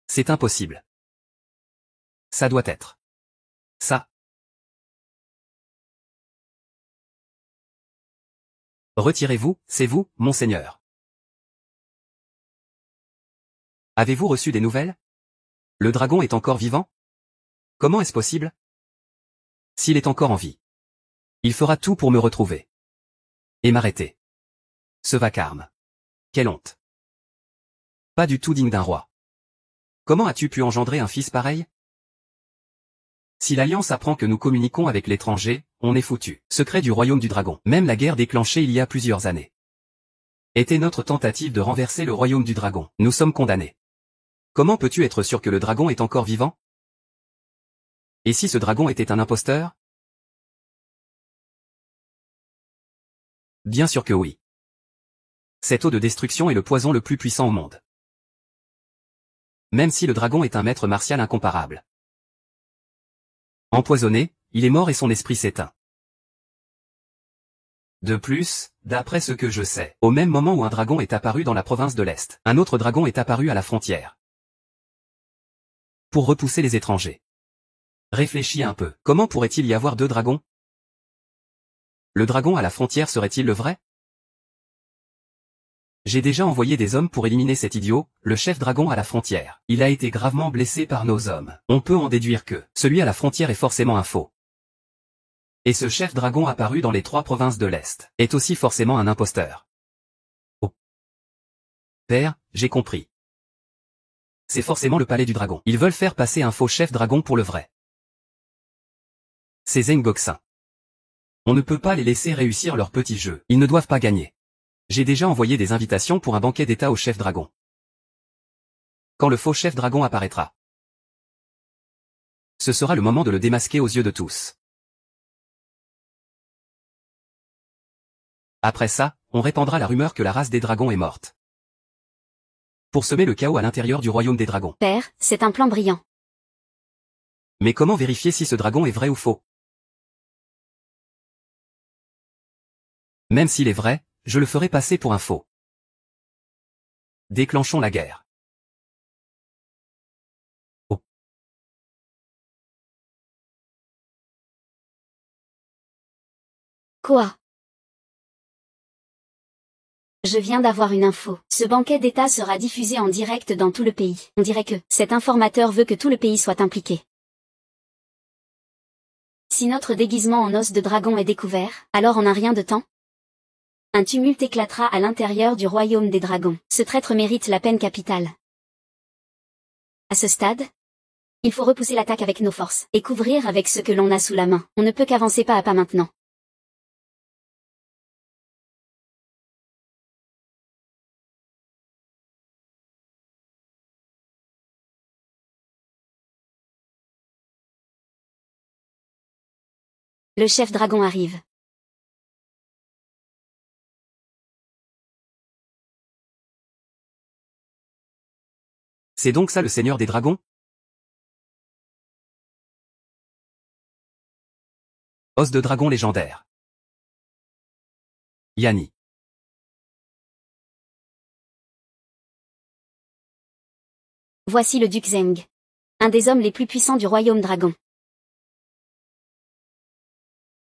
C'est impossible. Ça doit être. Ça. Retirez-vous, c'est vous, monseigneur. Avez-vous reçu des nouvelles? Le dragon est encore vivant? Comment est-ce possible? S'il est encore en vie, il fera tout pour me retrouver. Et m'arrêter. Ce vacarme. Quelle honte. Pas du tout digne d'un roi. Comment as-tu pu engendrer un fils pareil? Si l'Alliance apprend que nous communiquons avec l'étranger, on est foutu. Secret du royaume du dragon. Même la guerre déclenchée il y a plusieurs années était notre tentative de renverser le royaume du dragon. Nous sommes condamnés. Comment peux-tu être sûr que le dragon est encore vivant? Et si ce dragon était un imposteur? Bien sûr que oui. Cette eau de destruction est le poison le plus puissant au monde. Même si le dragon est un maître martial incomparable. Empoisonné, il est mort et son esprit s'éteint. De plus, d'après ce que je sais, au même moment où un dragon est apparu dans la province de l'Est, un autre dragon est apparu à la frontière. Pour repousser les étrangers. Réfléchis un peu, comment pourrait-il y avoir deux dragons? Le dragon à la frontière serait-il le vrai? J'ai déjà envoyé des hommes pour éliminer cet idiot, le chef dragon à la frontière. Il a été gravement blessé par nos hommes. On peut en déduire que celui à la frontière est forcément un faux. Et ce chef dragon apparu dans les 3 provinces de l'Est est aussi forcément un imposteur. Oh. Père, j'ai compris. C'est forcément le palais du dragon. Ils veulent faire passer un faux chef dragon pour le vrai. Ces Zengoksin. On ne peut pas les laisser réussir leur petit jeu. Ils ne doivent pas gagner. J'ai déjà envoyé des invitations pour un banquet d'État au chef dragon. Quand le faux chef dragon apparaîtra, ce sera le moment de le démasquer aux yeux de tous. Après ça, on répandra la rumeur que la race des dragons est morte. Pour semer le chaos à l'intérieur du royaume des dragons. Père, c'est un plan brillant. Mais comment vérifier si ce dragon est vrai ou faux? Même s'il est vrai, je le ferai passer pour un faux. Déclenchons la guerre. Oh. Quoi? Je viens d'avoir une info. Ce banquet d'État sera diffusé en direct dans tout le pays. On dirait que cet informateur veut que tout le pays soit impliqué. Si notre déguisement en os de dragon est découvert, alors en un rien de temps, un tumulte éclatera à l'intérieur du royaume des dragons. Ce traître mérite la peine capitale. À ce stade, il faut repousser l'attaque avec nos forces, et couvrir avec ce que l'on a sous la main. On ne peut qu'avancer pas à pas maintenant. Le chef dragon arrive. C'est donc ça le seigneur des dragons? Os de dragon légendaire. Yanni. Voici le duc Zeng. Un des hommes les plus puissants du royaume dragon.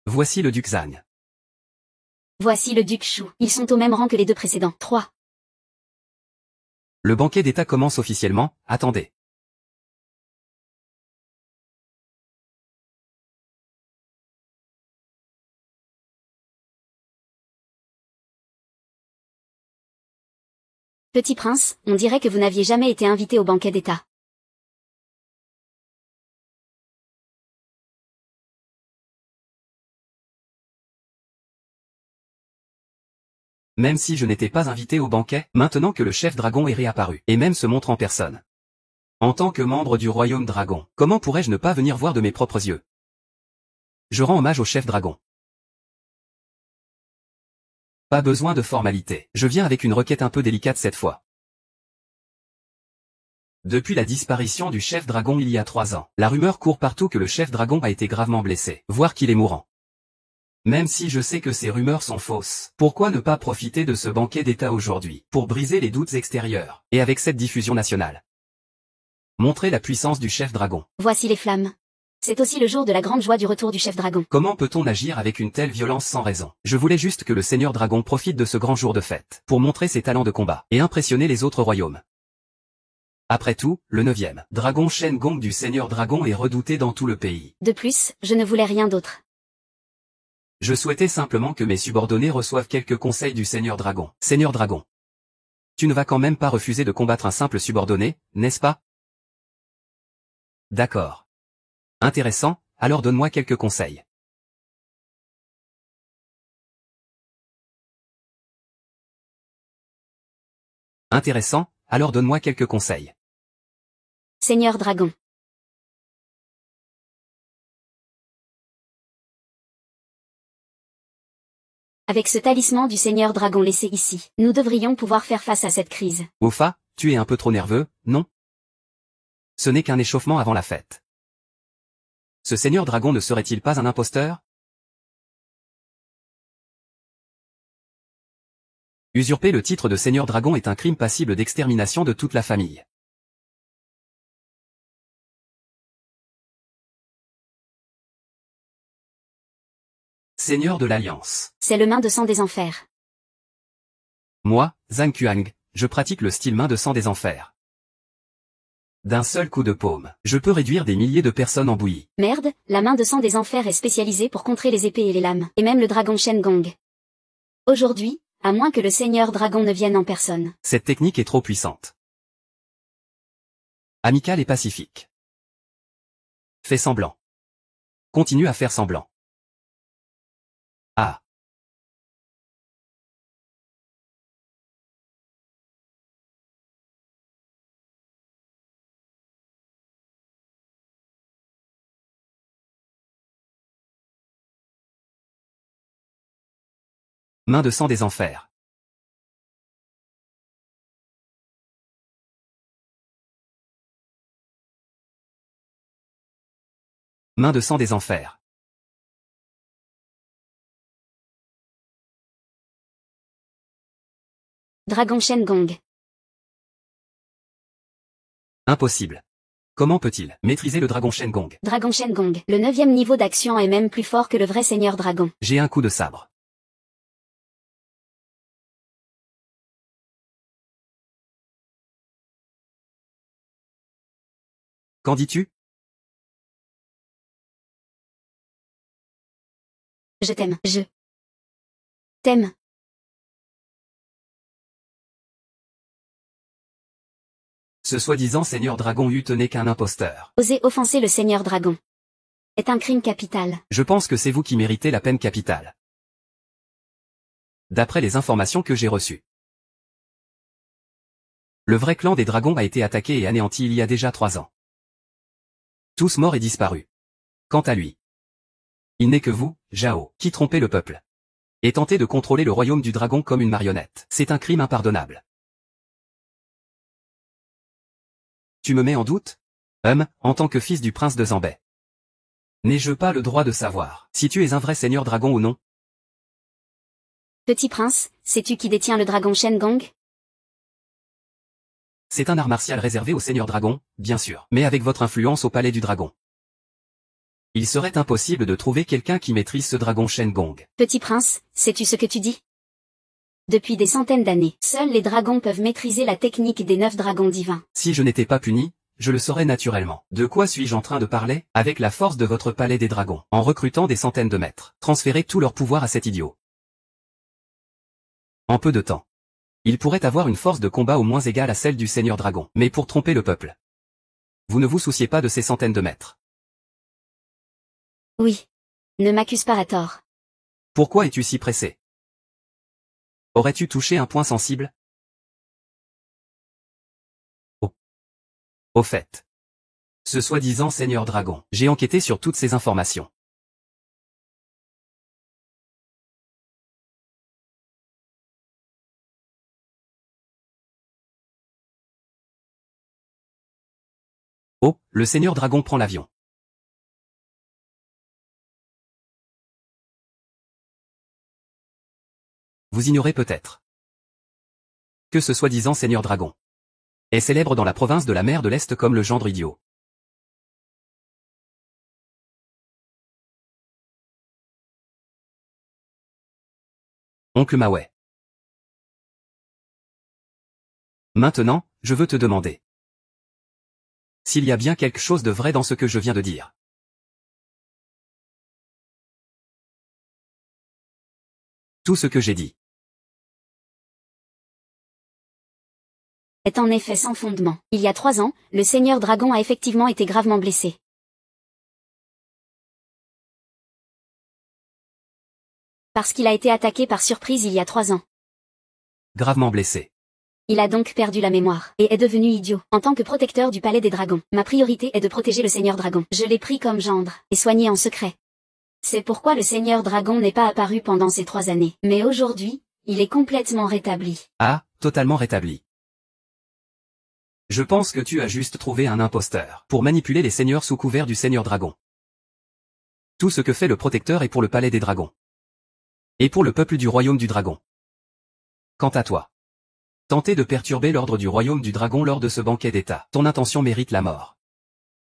Voici le duc Zhang. Voici le duc Shu. Ils sont au même rang que les deux précédents. 3. Le banquet d'État commence officiellement, attendez. Petit prince, on dirait que vous n'aviez jamais été invité au banquet d'État. Même si je n'étais pas invité au banquet, maintenant que le chef dragon est réapparu, et même se montre en personne. En tant que membre du royaume dragon, comment pourrais-je ne pas venir voir de mes propres yeux? Je rends hommage au chef dragon. Pas besoin de formalité. Je viens avec une requête un peu délicate cette fois. Depuis la disparition du chef dragon il y a 3 ans, la rumeur court partout que le chef dragon a été gravement blessé, voire qu'il est mourant. Même si je sais que ces rumeurs sont fausses, pourquoi ne pas profiter de ce banquet d'État aujourd'hui, pour briser les doutes extérieurs, et avec cette diffusion nationale, montrer la puissance du chef dragon. Voici les flammes. C'est aussi le jour de la grande joie du retour du chef dragon. Comment peut-on agir avec une telle violence sans raison? Je voulais juste que le seigneur dragon profite de ce grand jour de fête, pour montrer ses talents de combat, et impressionner les autres royaumes. Après tout, le 9e dragon Shen Gong du seigneur dragon est redouté dans tout le pays. De plus, je ne voulais rien d'autre. Je souhaitais simplement que mes subordonnés reçoivent quelques conseils du seigneur dragon. Seigneur dragon. Tu ne vas quand même pas refuser de combattre un simple subordonné, n'est-ce pas? D'accord. Intéressant, alors donne-moi quelques conseils. Intéressant, alors donne-moi quelques conseils. Seigneur Dragon. Avec ce talisman du Seigneur Dragon laissé ici, nous devrions pouvoir faire face à cette crise. Opha, tu es un peu trop nerveux, non? Ce n'est qu'un échauffement avant la fête. Ce Seigneur Dragon ne serait-il pas un imposteur? Usurper le titre de Seigneur Dragon est un crime passible d'extermination de toute la famille. Seigneur de l'Alliance. C'est le main de sang des enfers. Moi, Zhang Kuang, je pratique le style main de sang des enfers. D'un seul coup de paume, je peux réduire des milliers de personnes en bouillie. Merde, la main de sang des enfers est spécialisée pour contrer les épées et les lames, et même le dragon Shen Gong. Aujourd'hui, à moins que le Seigneur Dragon ne vienne en personne. Cette technique est trop puissante. Amical et pacifique. Fais semblant. Continue à faire semblant. Ah. Main de sang des enfers. Main de sang des enfers. Dragon Shen Gong. Impossible. Comment peut-il maîtriser le dragon Shen Gong? Dragon Shen Gong. Le 9e niveau d'action est même plus fort que le vrai Seigneur Dragon. J'ai un coup de sabre. Qu'en dis-tu? Je t'aime. Je t'aime. Ce soi-disant Seigneur Dragon Yu n'est qu'un imposteur. Oser offenser le Seigneur Dragon est un crime capital. Je pense que c'est vous qui méritez la peine capitale. D'après les informations que j'ai reçues. Le vrai clan des dragons a été attaqué et anéanti il y a déjà 3 ans. Tous morts et disparus. Quant à lui, il n'est que vous, Zhao, qui trompez le peuple. Et tentez de contrôler le royaume du dragon comme une marionnette. C'est un crime impardonnable. Tu me mets en doute? En tant que fils du prince de Zambay. N'ai-je pas le droit de savoir si tu es un vrai seigneur dragon ou non? Petit prince, sais-tu qui détient le dragon Shen Gong? C'est un art martial réservé aux seigneurs dragons, bien sûr, mais avec votre influence au palais du dragon. Il serait impossible de trouver quelqu'un qui maîtrise ce dragon Shen Gong. Petit prince, sais-tu ce que tu dis? Depuis des centaines d'années, seuls les dragons peuvent maîtriser la technique des 9 dragons divins. Si je n'étais pas puni, je le saurais naturellement. De quoi suis-je en train de parler? Avec la force de votre palais des dragons, en recrutant des centaines de maîtres. Transférez tout leur pouvoir à cet idiot. En peu de temps. Il pourrait avoir une force de combat au moins égale à celle du Seigneur Dragon, mais pour tromper le peuple. Vous ne vous souciez pas de ces centaines de maîtres. Oui. Ne m'accuse pas à tort. Pourquoi es-tu si pressé? Aurais-tu touché un point sensible? Oh. Au fait. Ce soi-disant Seigneur Dragon, j'ai enquêté sur toutes ces informations. Oh, le Seigneur Dragon prend l'avion. Vous ignorez peut-être que ce soi-disant Seigneur Dragon est célèbre dans la province de la mer de l'Est comme le gendre idiot. Oncle Maouais. Maintenant, je veux te demander s'il y a bien quelque chose de vrai dans ce que je viens de dire. Tout ce que j'ai dit est en effet sans fondement. Il y a 3 ans, le Seigneur Dragon a effectivement été gravement blessé. Parce qu'il a été attaqué par surprise il y a 3 ans. Gravement blessé. Il a donc perdu la mémoire, et est devenu idiot. En tant que protecteur du palais des dragons, ma priorité est de protéger le Seigneur Dragon. Je l'ai pris comme gendre, et soigné en secret. C'est pourquoi le Seigneur Dragon n'est pas apparu pendant ces 3 années. Mais aujourd'hui, il est complètement rétabli. Ah, totalement rétabli. Je pense que tu as juste trouvé un imposteur pour manipuler les seigneurs sous couvert du Seigneur Dragon. Tout ce que fait le protecteur est pour le palais des dragons. Et pour le peuple du royaume du dragon. Quant à toi, tenter de perturber l'ordre du royaume du dragon lors de ce banquet d'État, ton intention mérite la mort.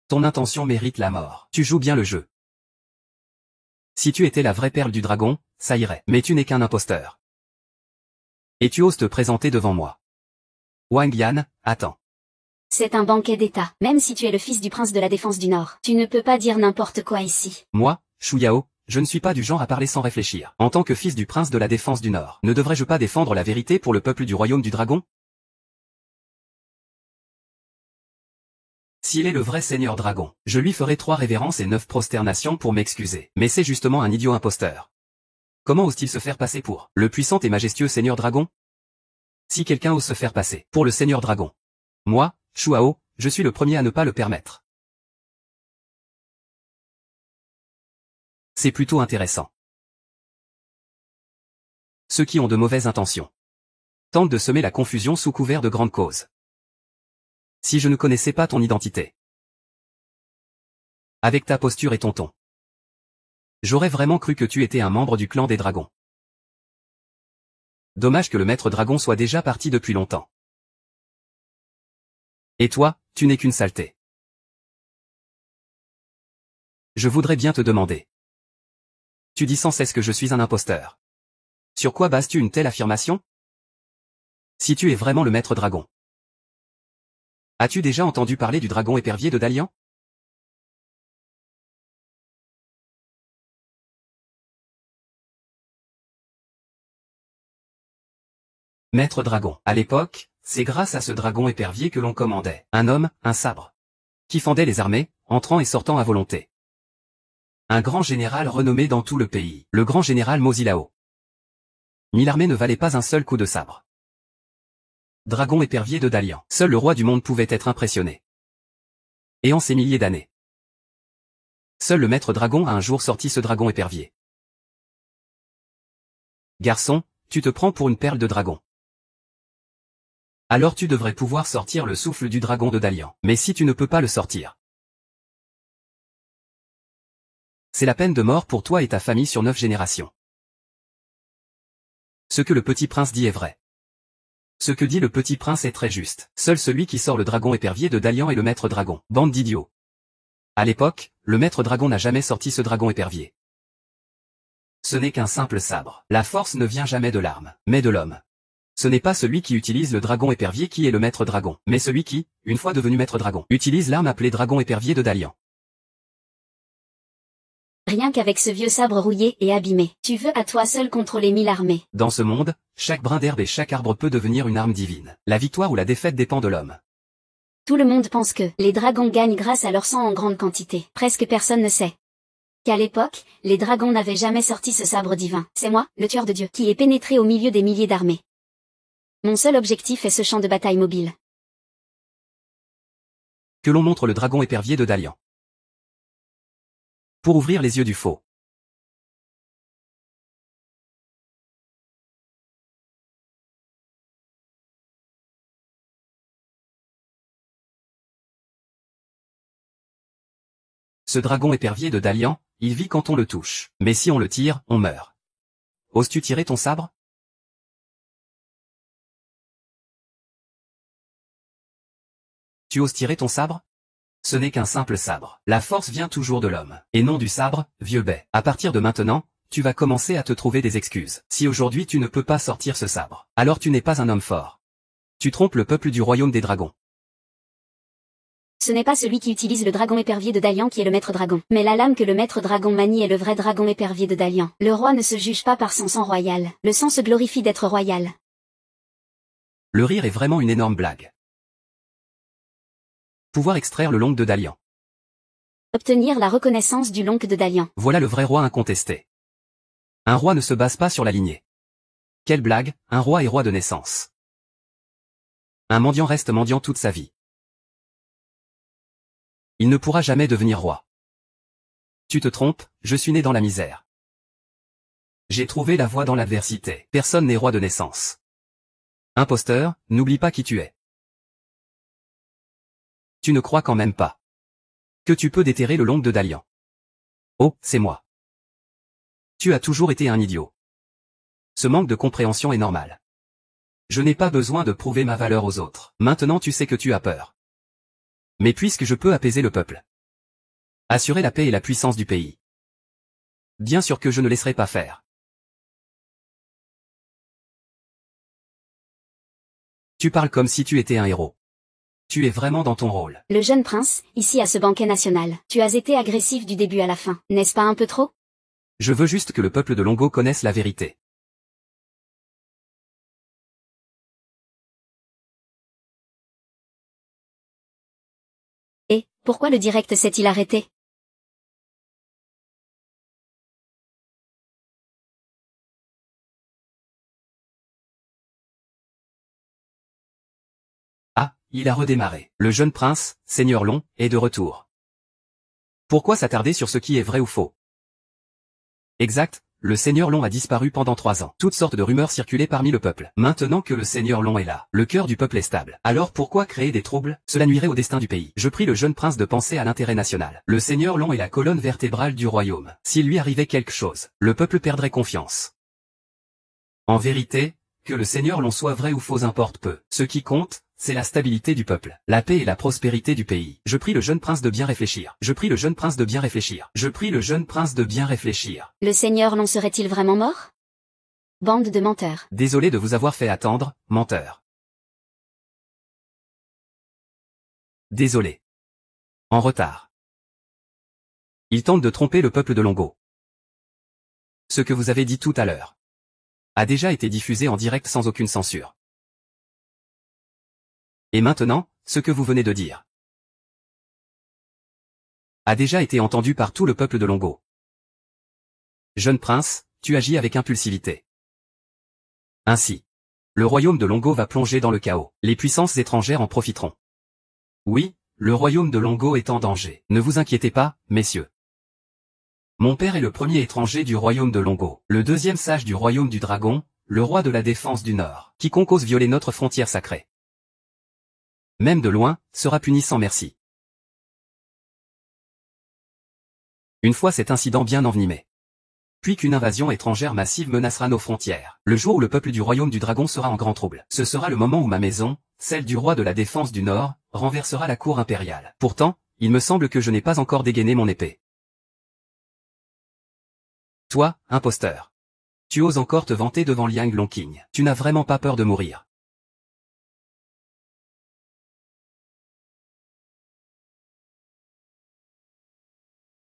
Ton intention mérite la mort. Tu joues bien le jeu. Si tu étais la vraie perle du dragon, ça irait. Mais tu n'es qu'un imposteur. Et tu oses te présenter devant moi. Wang Yan, attends. C'est un banquet d'État. Même si tu es le fils du prince de la défense du Nord, tu ne peux pas dire n'importe quoi ici. Moi, Shu Yao, je ne suis pas du genre à parler sans réfléchir. En tant que fils du prince de la défense du Nord, ne devrais-je pas défendre la vérité pour le peuple du royaume du dragon? S'il est le vrai Seigneur Dragon, je lui ferai 3 révérences et 9 prosternations pour m'excuser. Mais c'est justement un idiot imposteur. Comment ose-t-il se faire passer pour le puissant et majestueux Seigneur Dragon? Si quelqu'un ose se faire passer pour le Seigneur Dragon, moi, Shu Hao, je suis le premier à ne pas le permettre. C'est plutôt intéressant. Ceux qui ont de mauvaises intentions tentent de semer la confusion sous couvert de grandes causes. Si je ne connaissais pas ton identité, avec ta posture et ton ton, j'aurais vraiment cru que tu étais un membre du clan des dragons. Dommage que le maître dragon soit déjà parti depuis longtemps. Et toi, tu n'es qu'une saleté. Je voudrais bien te demander. Tu dis sans cesse que je suis un imposteur. Sur quoi bases-tu une telle affirmation? Si tu es vraiment le maître dragon. As-tu déjà entendu parler du dragon épervier de Dalian? Maître dragon. À l'époque, c'est grâce à ce dragon épervier que l'on commandait un homme, un sabre, qui fendait les armées, entrant et sortant à volonté. Un grand général renommé dans tout le pays, le grand général Mozilao. 1000 armées ne valaient pas un seul coup de sabre. Dragon épervier de Dalian. Seul le roi du monde pouvait être impressionné. Et en ces milliers d'années, seul le maître dragon a un jour sorti ce dragon épervier. Garçon, tu te prends pour une perle de dragon. Alors tu devrais pouvoir sortir le souffle du dragon de Dalian. Mais si tu ne peux pas le sortir, c'est la peine de mort pour toi et ta famille sur 9 générations. Ce que le petit prince dit est vrai. Ce que dit le petit prince est très juste. Seul celui qui sort le dragon épervier de Dalian est le maître dragon. Bande d'idiots. À l'époque, le maître dragon n'a jamais sorti ce dragon épervier. Ce n'est qu'un simple sabre. La force ne vient jamais de l'arme, mais de l'homme. Ce n'est pas celui qui utilise le dragon épervier qui est le maître dragon, mais celui qui, une fois devenu maître dragon, utilise l'arme appelée dragon épervier de Dalian. Rien qu'avec ce vieux sabre rouillé et abîmé, tu veux à toi seul contrôler 1000 armées. Dans ce monde, chaque brin d'herbe et chaque arbre peut devenir une arme divine. La victoire ou la défaite dépend de l'homme. Tout le monde pense que les dragons gagnent grâce à leur sang en grande quantité. Presque personne ne sait qu'à l'époque, les dragons n'avaient jamais sorti ce sabre divin. C'est moi, le tueur de Dieu, qui est pénétré au milieu des milliers d'armées. Mon seul objectif est ce champ de bataille mobile. Que l'on montre le dragon épervier de Dalian. Pour ouvrir les yeux du faux. Ce dragon épervier de Dalian, il vit quand on le touche. Mais si on le tire, on meurt. Oses-tu tirer ton sabre? Tu oses tirer ton sabre? Ce n'est qu'un simple sabre. La force vient toujours de l'homme, et non du sabre, vieux bai. À partir de maintenant, tu vas commencer à te trouver des excuses. Si aujourd'hui tu ne peux pas sortir ce sabre, alors tu n'es pas un homme fort. Tu trompes le peuple du royaume des dragons. Ce n'est pas celui qui utilise le dragon épervier de Dalian qui est le maître dragon, mais la lame que le maître dragon manie est le vrai dragon épervier de Dalian. Le roi ne se juge pas par son sang royal. Le sang se glorifie d'être royal. Le rire est vraiment une énorme blague. Pouvoir extraire le longue de Dalian. Obtenir la reconnaissance du longue de Dalian. Voilà le vrai roi incontesté. Un roi ne se base pas sur la lignée. Quelle blague, un roi est roi de naissance. Un mendiant reste mendiant toute sa vie. Il ne pourra jamais devenir roi. Tu te trompes, je suis né dans la misère. J'ai trouvé la voie dans l'adversité. Personne n'est roi de naissance. Imposteur, n'oublie pas qui tu es. Tu ne crois quand même pas que tu peux déterrer le longue de Dalian. Oh, c'est moi. Tu as toujours été un idiot. Ce manque de compréhension est normal. Je n'ai pas besoin de prouver ma valeur aux autres. Maintenant tu sais que tu as peur. Mais puisque je peux apaiser le peuple, assurer la paix et la puissance du pays, bien sûr que je ne laisserai pas faire. Tu parles comme si tu étais un héros. Tu es vraiment dans ton rôle. Le jeune prince, ici à ce banquet national. Tu as été agressif du début à la fin, n'est-ce pas un peu trop? Je veux juste que le peuple de Longo connaisse la vérité. Et, pourquoi le direct s'est-il arrêté? Ah, il a redémarré. Le jeune prince, Seigneur Long, est de retour. Pourquoi s'attarder sur ce qui est vrai ou faux? Exact, le Seigneur Long a disparu pendant 3 ans. Toutes sortes de rumeurs circulaient parmi le peuple. Maintenant que le Seigneur Long est là, le cœur du peuple est stable. Alors pourquoi créer des troubles? Cela nuirait au destin du pays. Je prie le jeune prince de penser à l'intérêt national. Le Seigneur Long est la colonne vertébrale du royaume. S'il lui arrivait quelque chose, le peuple perdrait confiance. En vérité, que le Seigneur Long soit vrai ou faux importe peu. Ce qui compte, c'est la stabilité du peuple, la paix et la prospérité du pays. Je prie le jeune prince de bien réfléchir. Je prie le jeune prince de bien réfléchir. Je prie le jeune prince de bien réfléchir. Le seigneur Long serait-il vraiment mort? Bande de menteurs. Désolé de vous avoir fait attendre, menteur. Désolé. En retard. Il tente de tromper le peuple de Longo. Ce que vous avez dit tout à l'heure a déjà été diffusé en direct sans aucune censure. Et maintenant, ce que vous venez de dire a déjà été entendu par tout le peuple de Longo. Jeune prince, tu agis avec impulsivité. Ainsi, le royaume de Longo va plonger dans le chaos. Les puissances étrangères en profiteront. Oui, le royaume de Longo est en danger. Ne vous inquiétez pas, messieurs. Mon père est le premier étranger du royaume de Longo, le deuxième sage du royaume du dragon, le roi de la défense du Nord. Quiconque ose violer notre frontière sacrée, même de loin, sera puni sans merci. Une fois cet incident bien envenimé, puis qu'une invasion étrangère massive menacera nos frontières, le jour où le peuple du royaume du dragon sera en grand trouble, ce sera le moment où ma maison, celle du roi de la défense du Nord, renversera la cour impériale. Pourtant, il me semble que je n'ai pas encore dégainé mon épée. Toi, imposteur. Tu oses encore te vanter devant Liang Longqing. Tu n'as vraiment pas peur de mourir.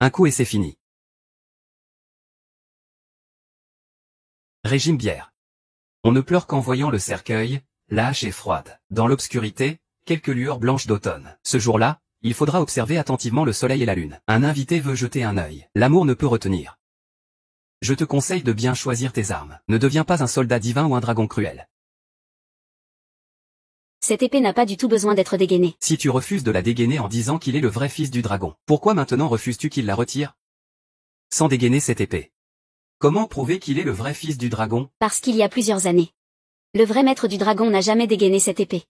Un coup et c'est fini. Régime bière. On ne pleure qu'en voyant le cercueil, la hache est froide. Dans l'obscurité, quelques lueurs blanches d'automne. Ce jour-là, il faudra observer attentivement le soleil et la lune. Un invité veut jeter un œil. L'amour ne peut retenir. Je te conseille de bien choisir tes armes. Ne deviens pas un soldat divin ou un dragon cruel. Cette épée n'a pas du tout besoin d'être dégainée. Si tu refuses de la dégainer en disant qu'il est le vrai fils du dragon, pourquoi maintenant refuses-tu qu'il la retire? Sans dégainer cette épée. Comment prouver qu'il est le vrai fils du dragon? Parce qu'il y a plusieurs années. Le vrai maître du dragon n'a jamais dégainé cette épée.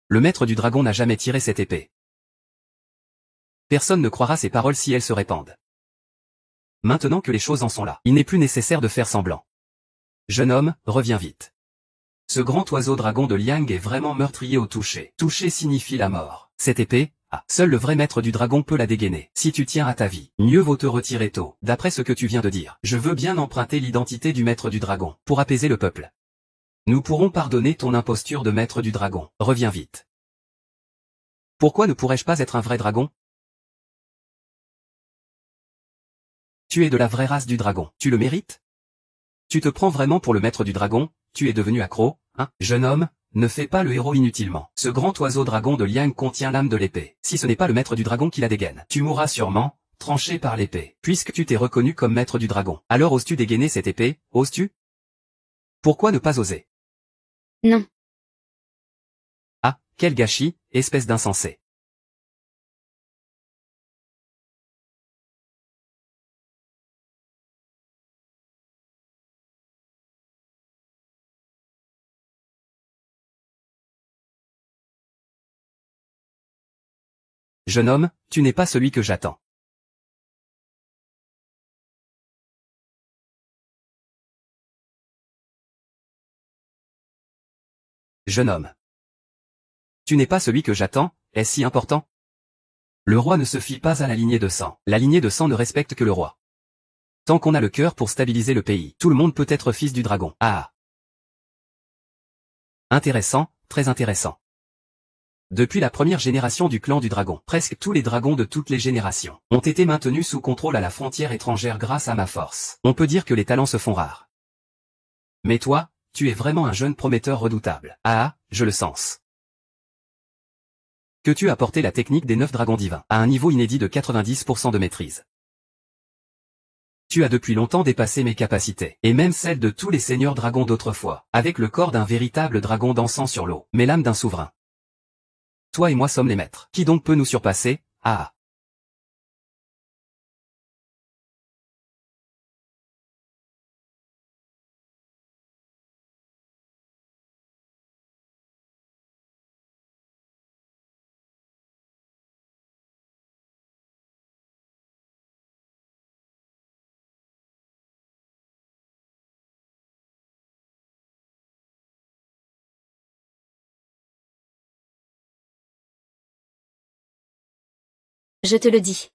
Le maître du dragon n'a jamais tiré cette épée. Personne ne croira ces paroles si elles se répandent. Maintenant que les choses en sont là, il n'est plus nécessaire de faire semblant. Jeune homme, reviens vite. Ce grand oiseau dragon de Liang est vraiment meurtrier au toucher. Toucher signifie la mort. Cette épée, seul le vrai maître du dragon peut la dégainer. Si tu tiens à ta vie, mieux vaut te retirer tôt. D'après ce que tu viens de dire, je veux bien emprunter l'identité du maître du dragon, pour apaiser le peuple. Nous pourrons pardonner ton imposture de maître du dragon. Reviens vite. Pourquoi ne pourrais-je pas être un vrai dragon? Tu es de la vraie race du dragon. Tu le mérites? Tu te prends vraiment pour le maître du dragon? Tu es devenu accro, hein? Jeune homme, ne fais pas le héros inutilement. Ce grand oiseau dragon de Liang contient l'âme de l'épée. Si ce n'est pas le maître du dragon qui la dégaine, tu mourras sûrement, tranché par l'épée. Puisque tu t'es reconnu comme maître du dragon, alors oses-tu dégainer cette épée, oses-tu? Pourquoi ne pas oser? Non. Ah, quel gâchis, espèce d'insensé. Jeune homme, tu n'es pas celui que j'attends. Jeune homme. Tu n'es pas celui que j'attends, est-ce si important? Le roi ne se fie pas à la lignée de sang. La lignée de sang ne respecte que le roi. Tant qu'on a le cœur pour stabiliser le pays, tout le monde peut être fils du dragon. Ah! Intéressant, très intéressant. Depuis la première génération du clan du dragon, presque tous les dragons de toutes les générations ont été maintenus sous contrôle à la frontière étrangère grâce à ma force. On peut dire que les talents se font rares. Mais toi, tu es vraiment un jeune prometteur redoutable. Ah, je le sens. Que tu as porté la technique des 9 dragons divins à un niveau inédit de 90% de maîtrise. Tu as depuis longtemps dépassé mes capacités, et même celles de tous les seigneurs dragons d'autrefois, avec le corps d'un véritable dragon dansant sur l'eau, mais l'âme d'un souverain. Toi et moi sommes les maîtres. Qui donc peut nous surpasser? Ah! Je te le dis.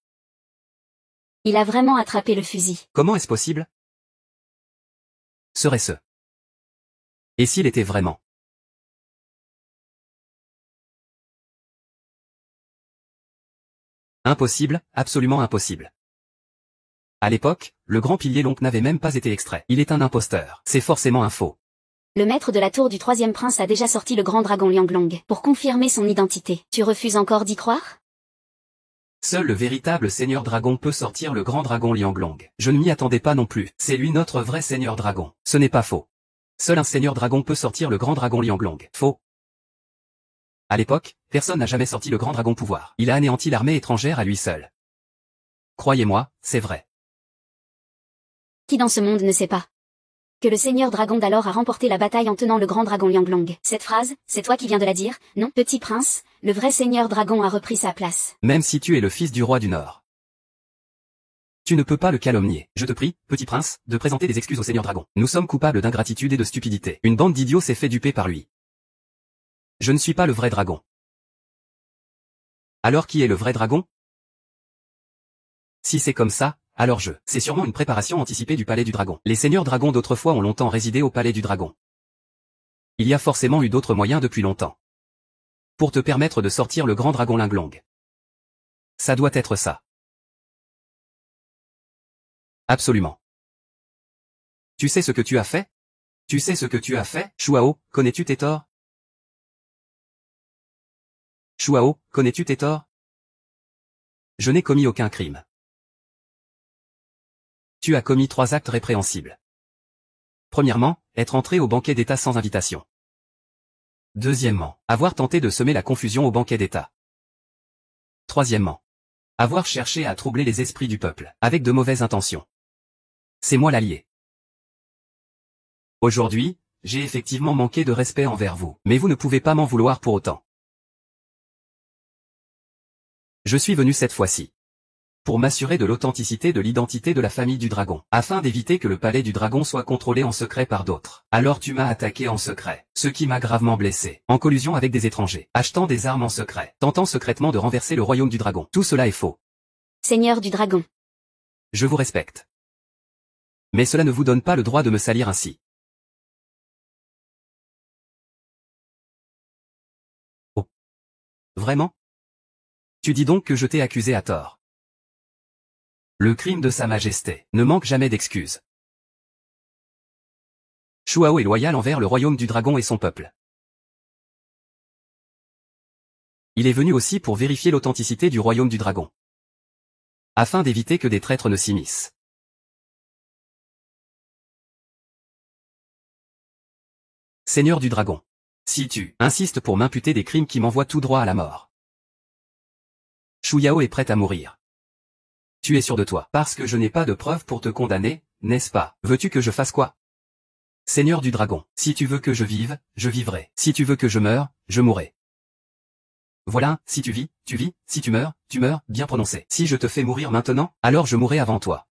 Il a vraiment attrapé le fusil. Comment est-ce possible? Serait-ce? Et s'il était vraiment? Impossible, absolument impossible. À l'époque, le grand pilier l'oncle n'avait même pas été extrait. Il est un imposteur. C'est forcément un faux. Le maître de la tour du troisième prince a déjà sorti le grand dragon Lianglong pour confirmer son identité. Tu refuses encore d'y croire? Seul le véritable seigneur dragon peut sortir le grand dragon Lianglong. Je ne m'y attendais pas non plus. C'est lui notre vrai seigneur dragon. Ce n'est pas faux. Seul un seigneur dragon peut sortir le grand dragon Lianglong. Faux. À l'époque, personne n'a jamais sorti le grand dragon pouvoir. Il a anéanti l'armée étrangère à lui seul. Croyez-moi, c'est vrai. Qui dans ce monde ne sait pas que le seigneur dragon d'alors a remporté la bataille en tenant le grand dragon Lianglong? Cette phrase, c'est toi qui viens de la dire, non? Petit prince, le vrai seigneur dragon a repris sa place. Même si tu es le fils du roi du Nord. Tu ne peux pas le calomnier. Je te prie, petit prince, de présenter des excuses au seigneur dragon. Nous sommes coupables d'ingratitude et de stupidité. Une bande d'idiots s'est fait duper par lui. Je ne suis pas le vrai dragon. Alors qui est le vrai dragon? Si c'est comme ça, alors c'est sûrement une préparation anticipée du palais du dragon. Les seigneurs dragons d'autrefois ont longtemps résidé au palais du dragon. Il y a forcément eu d'autres moyens depuis longtemps. Pour te permettre de sortir le grand dragon Lianglong. Ça doit être ça. Absolument. Tu sais ce que tu as fait? Tu sais ce que tu as fait? Shuao, connais-tu tes torts? Shuao, connais-tu tes torts? Je n'ai commis aucun crime. Tu as commis 3 actes répréhensibles. Premièrement, être entré au banquet d'État sans invitation. Deuxièmement, avoir tenté de semer la confusion au banquet d'État. Troisièmement, avoir cherché à troubler les esprits du peuple, avec de mauvaises intentions. C'est moi l'allié. Aujourd'hui, j'ai effectivement manqué de respect envers vous, mais vous ne pouvez pas m'en vouloir pour autant. Je suis venu cette fois-ci pour m'assurer de l'authenticité de l'identité de la famille du dragon, afin d'éviter que le palais du dragon soit contrôlé en secret par d'autres. Alors tu m'as attaqué en secret, ce qui m'a gravement blessé, en collusion avec des étrangers, achetant des armes en secret, tentant secrètement de renverser le royaume du dragon. Tout cela est faux. Seigneur du dragon. Je vous respecte. Mais cela ne vous donne pas le droit de me salir ainsi. Oh. Vraiment? Tu dis donc que je t'ai accusé à tort. Le crime de Sa Majesté ne manque jamais d'excuses. Shuao est loyal envers le royaume du dragon et son peuple. Il est venu aussi pour vérifier l'authenticité du royaume du dragon. Afin d'éviter que des traîtres ne s'immiscent. Seigneur du dragon. Si tu insistes pour m'imputer des crimes qui m'envoient tout droit à la mort. Shu Yao est prête à mourir. Tu es sûr de toi. Parce que je n'ai pas de preuves pour te condamner, n'est-ce pas? Veux-tu que je fasse quoi? Seigneur du dragon, si tu veux que je vive, je vivrai. Si tu veux que je meure, je mourrai. Voilà, si tu vis, si tu meurs, bien prononcé. Si je te fais mourir maintenant, alors je mourrai avant toi.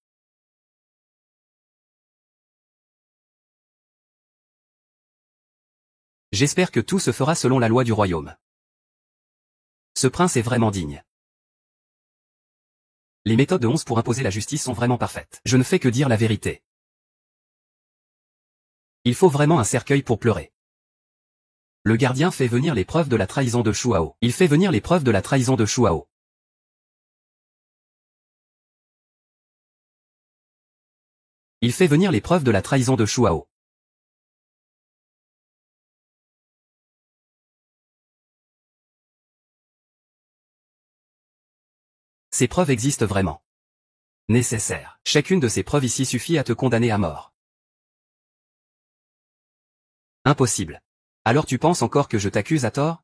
J'espère que tout se fera selon la loi du royaume. Ce prince est vraiment digne. Les méthodes de 11 pour imposer la justice sont vraiment parfaites. Je ne fais que dire la vérité. Il faut vraiment un cercueil pour pleurer. Le gardien fait venir les preuves de la trahison de Shu Hao. Il fait venir les preuves de la trahison de Shu Hao. Il fait venir les preuves de la trahison de Shu Hao. Ces preuves existent vraiment. Nécessaires. Chacune de ces preuves ici suffit à te condamner à mort. Impossible. Alors tu penses encore que je t'accuse à tort?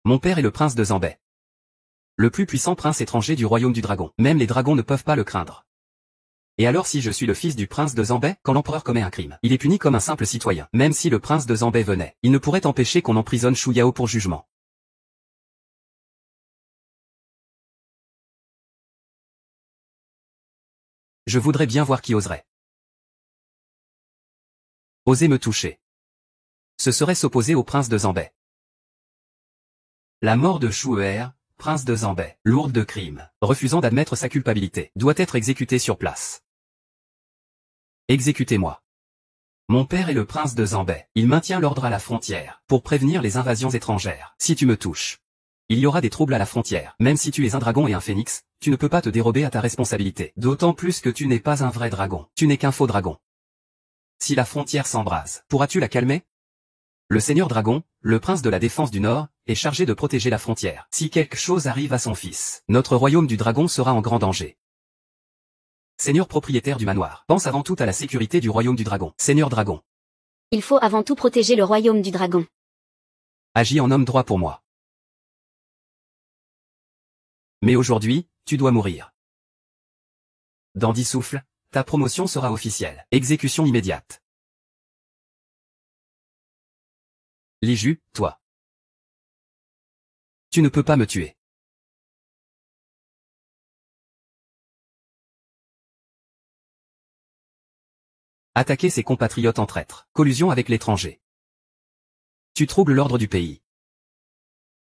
Mon père est le prince de Zanbei. Le plus puissant prince étranger du royaume du dragon. Même les dragons ne peuvent pas le craindre. Et alors si je suis le fils du prince de Zanbei, quand l'empereur commet un crime, il est puni comme un simple citoyen. Même si le prince de Zanbei venait, il ne pourrait empêcher qu'on emprisonne Shu Yao pour jugement. Je voudrais bien voir qui oserait. Oser me toucher. Ce serait s'opposer au prince de Zanbei. La mort de Shu Er, prince de Zanbei, lourde de crimes, refusant d'admettre sa culpabilité, doit être exécuté sur place. Exécutez-moi. Mon père est le prince de Zanbei. Il maintient l'ordre à la frontière, pour prévenir les invasions étrangères. Si tu me touches, il y aura des troubles à la frontière. Même si tu es un dragon et un phénix, tu ne peux pas te dérober à ta responsabilité. D'autant plus que tu n'es pas un vrai dragon. Tu n'es qu'un faux dragon. Si la frontière s'embrase, pourras-tu la calmer? Le seigneur dragon, le prince de la défense du Nord, est chargé de protéger la frontière. Si quelque chose arrive à son fils, notre royaume du dragon sera en grand danger. Seigneur propriétaire du manoir, pense avant tout à la sécurité du royaume du dragon. Seigneur dragon. Il faut avant tout protéger le royaume du dragon. Agis en homme droit pour moi. Mais aujourd'hui, tu dois mourir. Dans 10 souffles, ta promotion sera officielle. Exécution immédiate. Li Ju, toi. Tu ne peux pas me tuer. Attaquer ses compatriotes en traître. Collusion avec l'étranger. Tu troubles l'ordre du pays.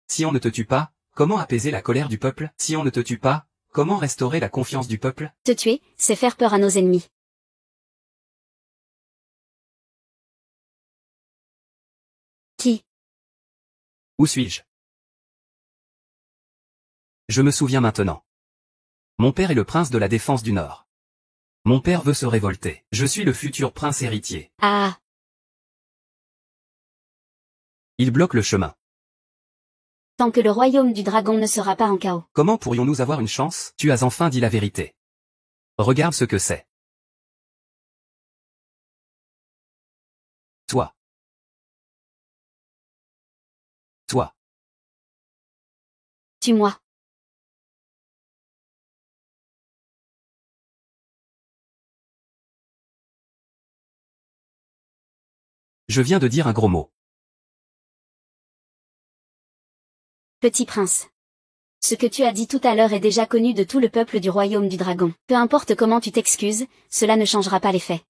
Si on ne te tue pas, comment apaiser la colère du peuple? Si on ne te tue pas, comment restaurer la confiance du peuple? Te tuer, c'est faire peur à nos ennemis. Qui? Où suis-je? Je me souviens maintenant. Mon père est le prince de la défense du Nord. Mon père veut se révolter. Je suis le futur prince héritier. Ah! Il bloque le chemin. Tant que le royaume du dragon ne sera pas en chaos. Comment pourrions-nous avoir une chance? Tu as enfin dit la vérité. Regarde ce que c'est. Toi. Toi. Tue-moi. Je viens de dire un gros mot. Petit prince. Ce que tu as dit tout à l'heure est déjà connu de tout le peuple du royaume du dragon. Peu importe comment tu t'excuses, cela ne changera pas les faits.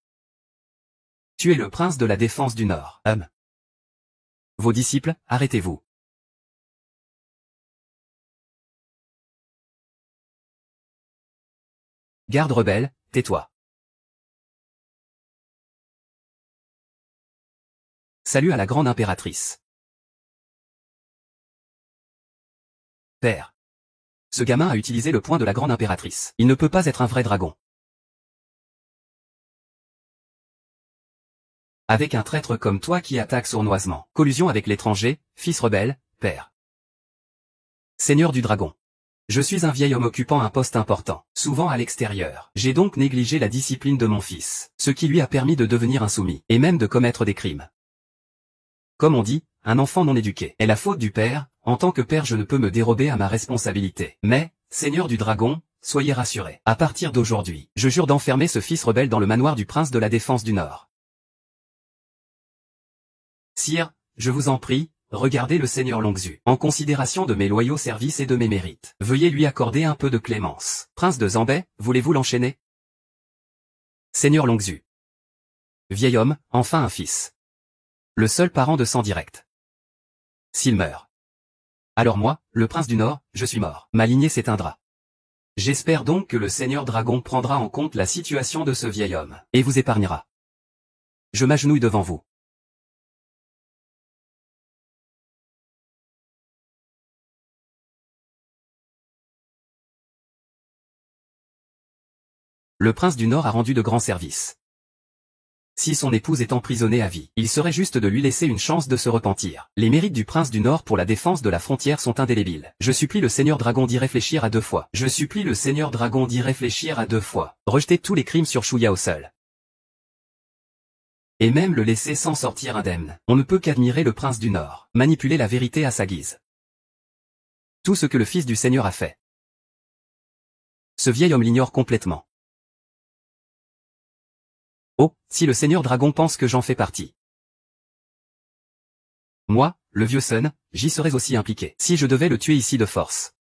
Tu es le prince de la défense du Nord. Vos disciples, arrêtez-vous. Garde rebelle, tais-toi. Salut à la grande impératrice. Père. Ce gamin a utilisé le point de la grande impératrice. Il ne peut pas être un vrai dragon. Avec un traître comme toi qui attaque sournoisement. Collusion avec l'étranger, fils rebelle, père. Seigneur du dragon. Je suis un vieil homme occupant un poste important, souvent à l'extérieur. J'ai donc négligé la discipline de mon fils, ce qui lui a permis de devenir insoumis, et même de commettre des crimes. Comme on dit, un enfant non éduqué est la faute du père. En tant que père, je ne peux me dérober à ma responsabilité. Mais, Seigneur du dragon, soyez rassurés. À partir d'aujourd'hui, je jure d'enfermer ce fils rebelle dans le manoir du prince de la Défense du Nord. Sire, je vous en prie, regardez le seigneur Longzhu. En considération de mes loyaux services et de mes mérites, veuillez lui accorder un peu de clémence. Prince de Zambay, voulez-vous l'enchaîner? Seigneur Longzhu. Vieil homme, enfin un fils. Le seul parent de sang direct. S'il meurt. Alors moi, le prince du Nord, je suis mort. Ma lignée s'éteindra. J'espère donc que le seigneur dragon prendra en compte la situation de ce vieil homme, et vous épargnera. Je m'agenouille devant vous. Le prince du Nord a rendu de grands services. Si son épouse est emprisonnée à vie, il serait juste de lui laisser une chance de se repentir. Les mérites du prince du Nord pour la défense de la frontière sont indélébiles. Je supplie le seigneur dragon d'y réfléchir à 2 fois. Je supplie le seigneur dragon d'y réfléchir à 2 fois. Rejeter tous les crimes sur Shu Yao seul. Et même le laisser s'en sortir indemne. On ne peut qu'admirer le prince du Nord, manipuler la vérité à sa guise. Tout ce que le fils du seigneur a fait. Ce vieil homme l'ignore complètement. Oh, si le seigneur dragon pense que j'en fais partie. Moi, le vieux Sun, j'y serais aussi impliqué, si je devais le tuer ici de force.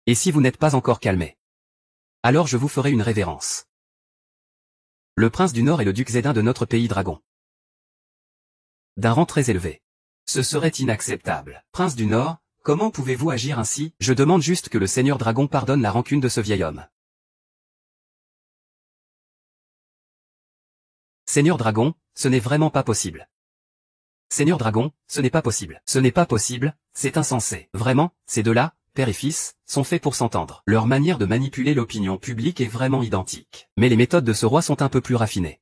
Et si vous n'êtes pas encore calmé, alors je vous ferai une révérence. Le prince du Nord est le duc Zedin de notre pays dragon. D'un rang très élevé. Ce serait inacceptable. Prince du Nord, comment pouvez-vous agir ainsi? Je demande juste que le seigneur dragon pardonne la rancune de ce vieil homme. Seigneur dragon, ce n'est vraiment pas possible. Seigneur dragon, ce n'est pas possible. Ce n'est pas possible, c'est insensé. Vraiment, ces deux-là, père et fils, sont faits pour s'entendre. Leur manière de manipuler l'opinion publique est vraiment identique. Mais les méthodes de ce roi sont un peu plus raffinées.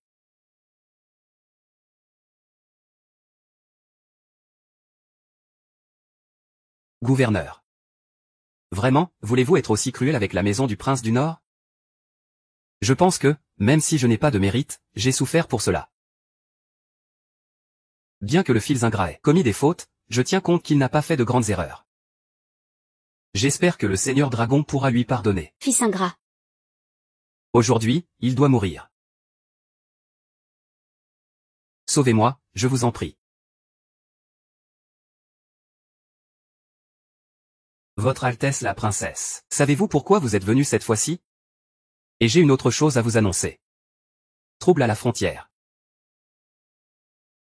Gouverneur. Vraiment, voulez-vous être aussi cruel avec la maison du prince du Nord? Je pense que, même si je n'ai pas de mérite, j'ai souffert pour cela. Bien que le fils ingrat ait commis des fautes, je tiens compte qu'il n'a pas fait de grandes erreurs. J'espère que le seigneur dragon pourra lui pardonner. Fils ingrat. Aujourd'hui, il doit mourir. Sauvez-moi, je vous en prie. Votre Altesse la princesse, savez-vous pourquoi vous êtes venue cette fois-ci? Et j'ai une autre chose à vous annoncer. Trouble à la frontière.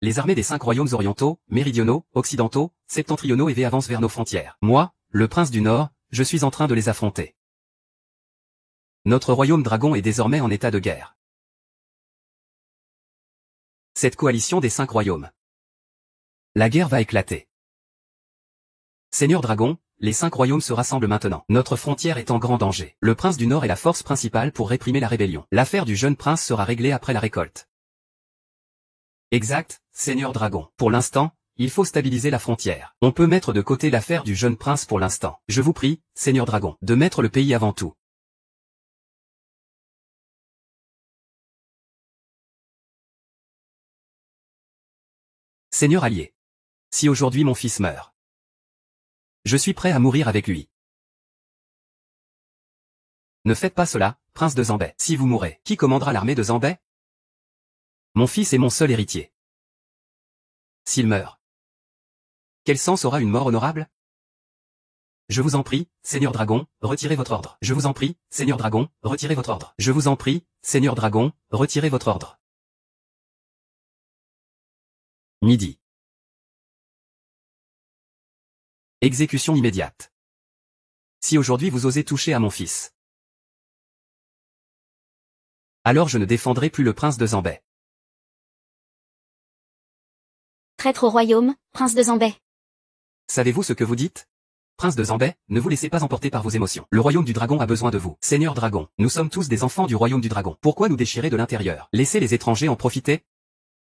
Les armées des 5 royaumes orientaux, méridionaux, occidentaux, septentrionaux et avancent vers nos frontières. Moi, le prince du Nord, je suis en train de les affronter. Notre royaume dragon est désormais en état de guerre. Cette coalition des 5 royaumes. La guerre va éclater. Seigneur dragon, les 5 royaumes se rassemblent maintenant. Notre frontière est en grand danger. Le prince du Nord est la force principale pour réprimer la rébellion. L'affaire du jeune prince sera réglée après la récolte. Exact, Seigneur dragon. Pour l'instant, il faut stabiliser la frontière. On peut mettre de côté l'affaire du jeune prince pour l'instant. Je vous prie, Seigneur dragon, de mettre le pays avant tout. Seigneur allié. Si aujourd'hui mon fils meurt, je suis prêt à mourir avec lui. Ne faites pas cela, prince de Zambay. Si vous mourrez, qui commandera l'armée de Zambay? Mon fils est mon seul héritier. S'il meurt, quel sens aura une mort honorable? Je vous en prie, Seigneur Dragon, retirez votre ordre. Je vous en prie, Seigneur Dragon, retirez votre ordre. Je vous en prie, Seigneur Dragon, retirez votre ordre. Midi. Exécution immédiate. Si aujourd'hui vous osez toucher à mon fils, alors je ne défendrai plus le prince de Zambay. Traître au royaume, prince de Zambay. Savez-vous ce que vous dites? Prince de Zambay, ne vous laissez pas emporter par vos émotions. Le royaume du dragon a besoin de vous. Seigneur Dragon, nous sommes tous des enfants du royaume du dragon. Pourquoi nous déchirer de l'intérieur? Laissez les étrangers en profiter?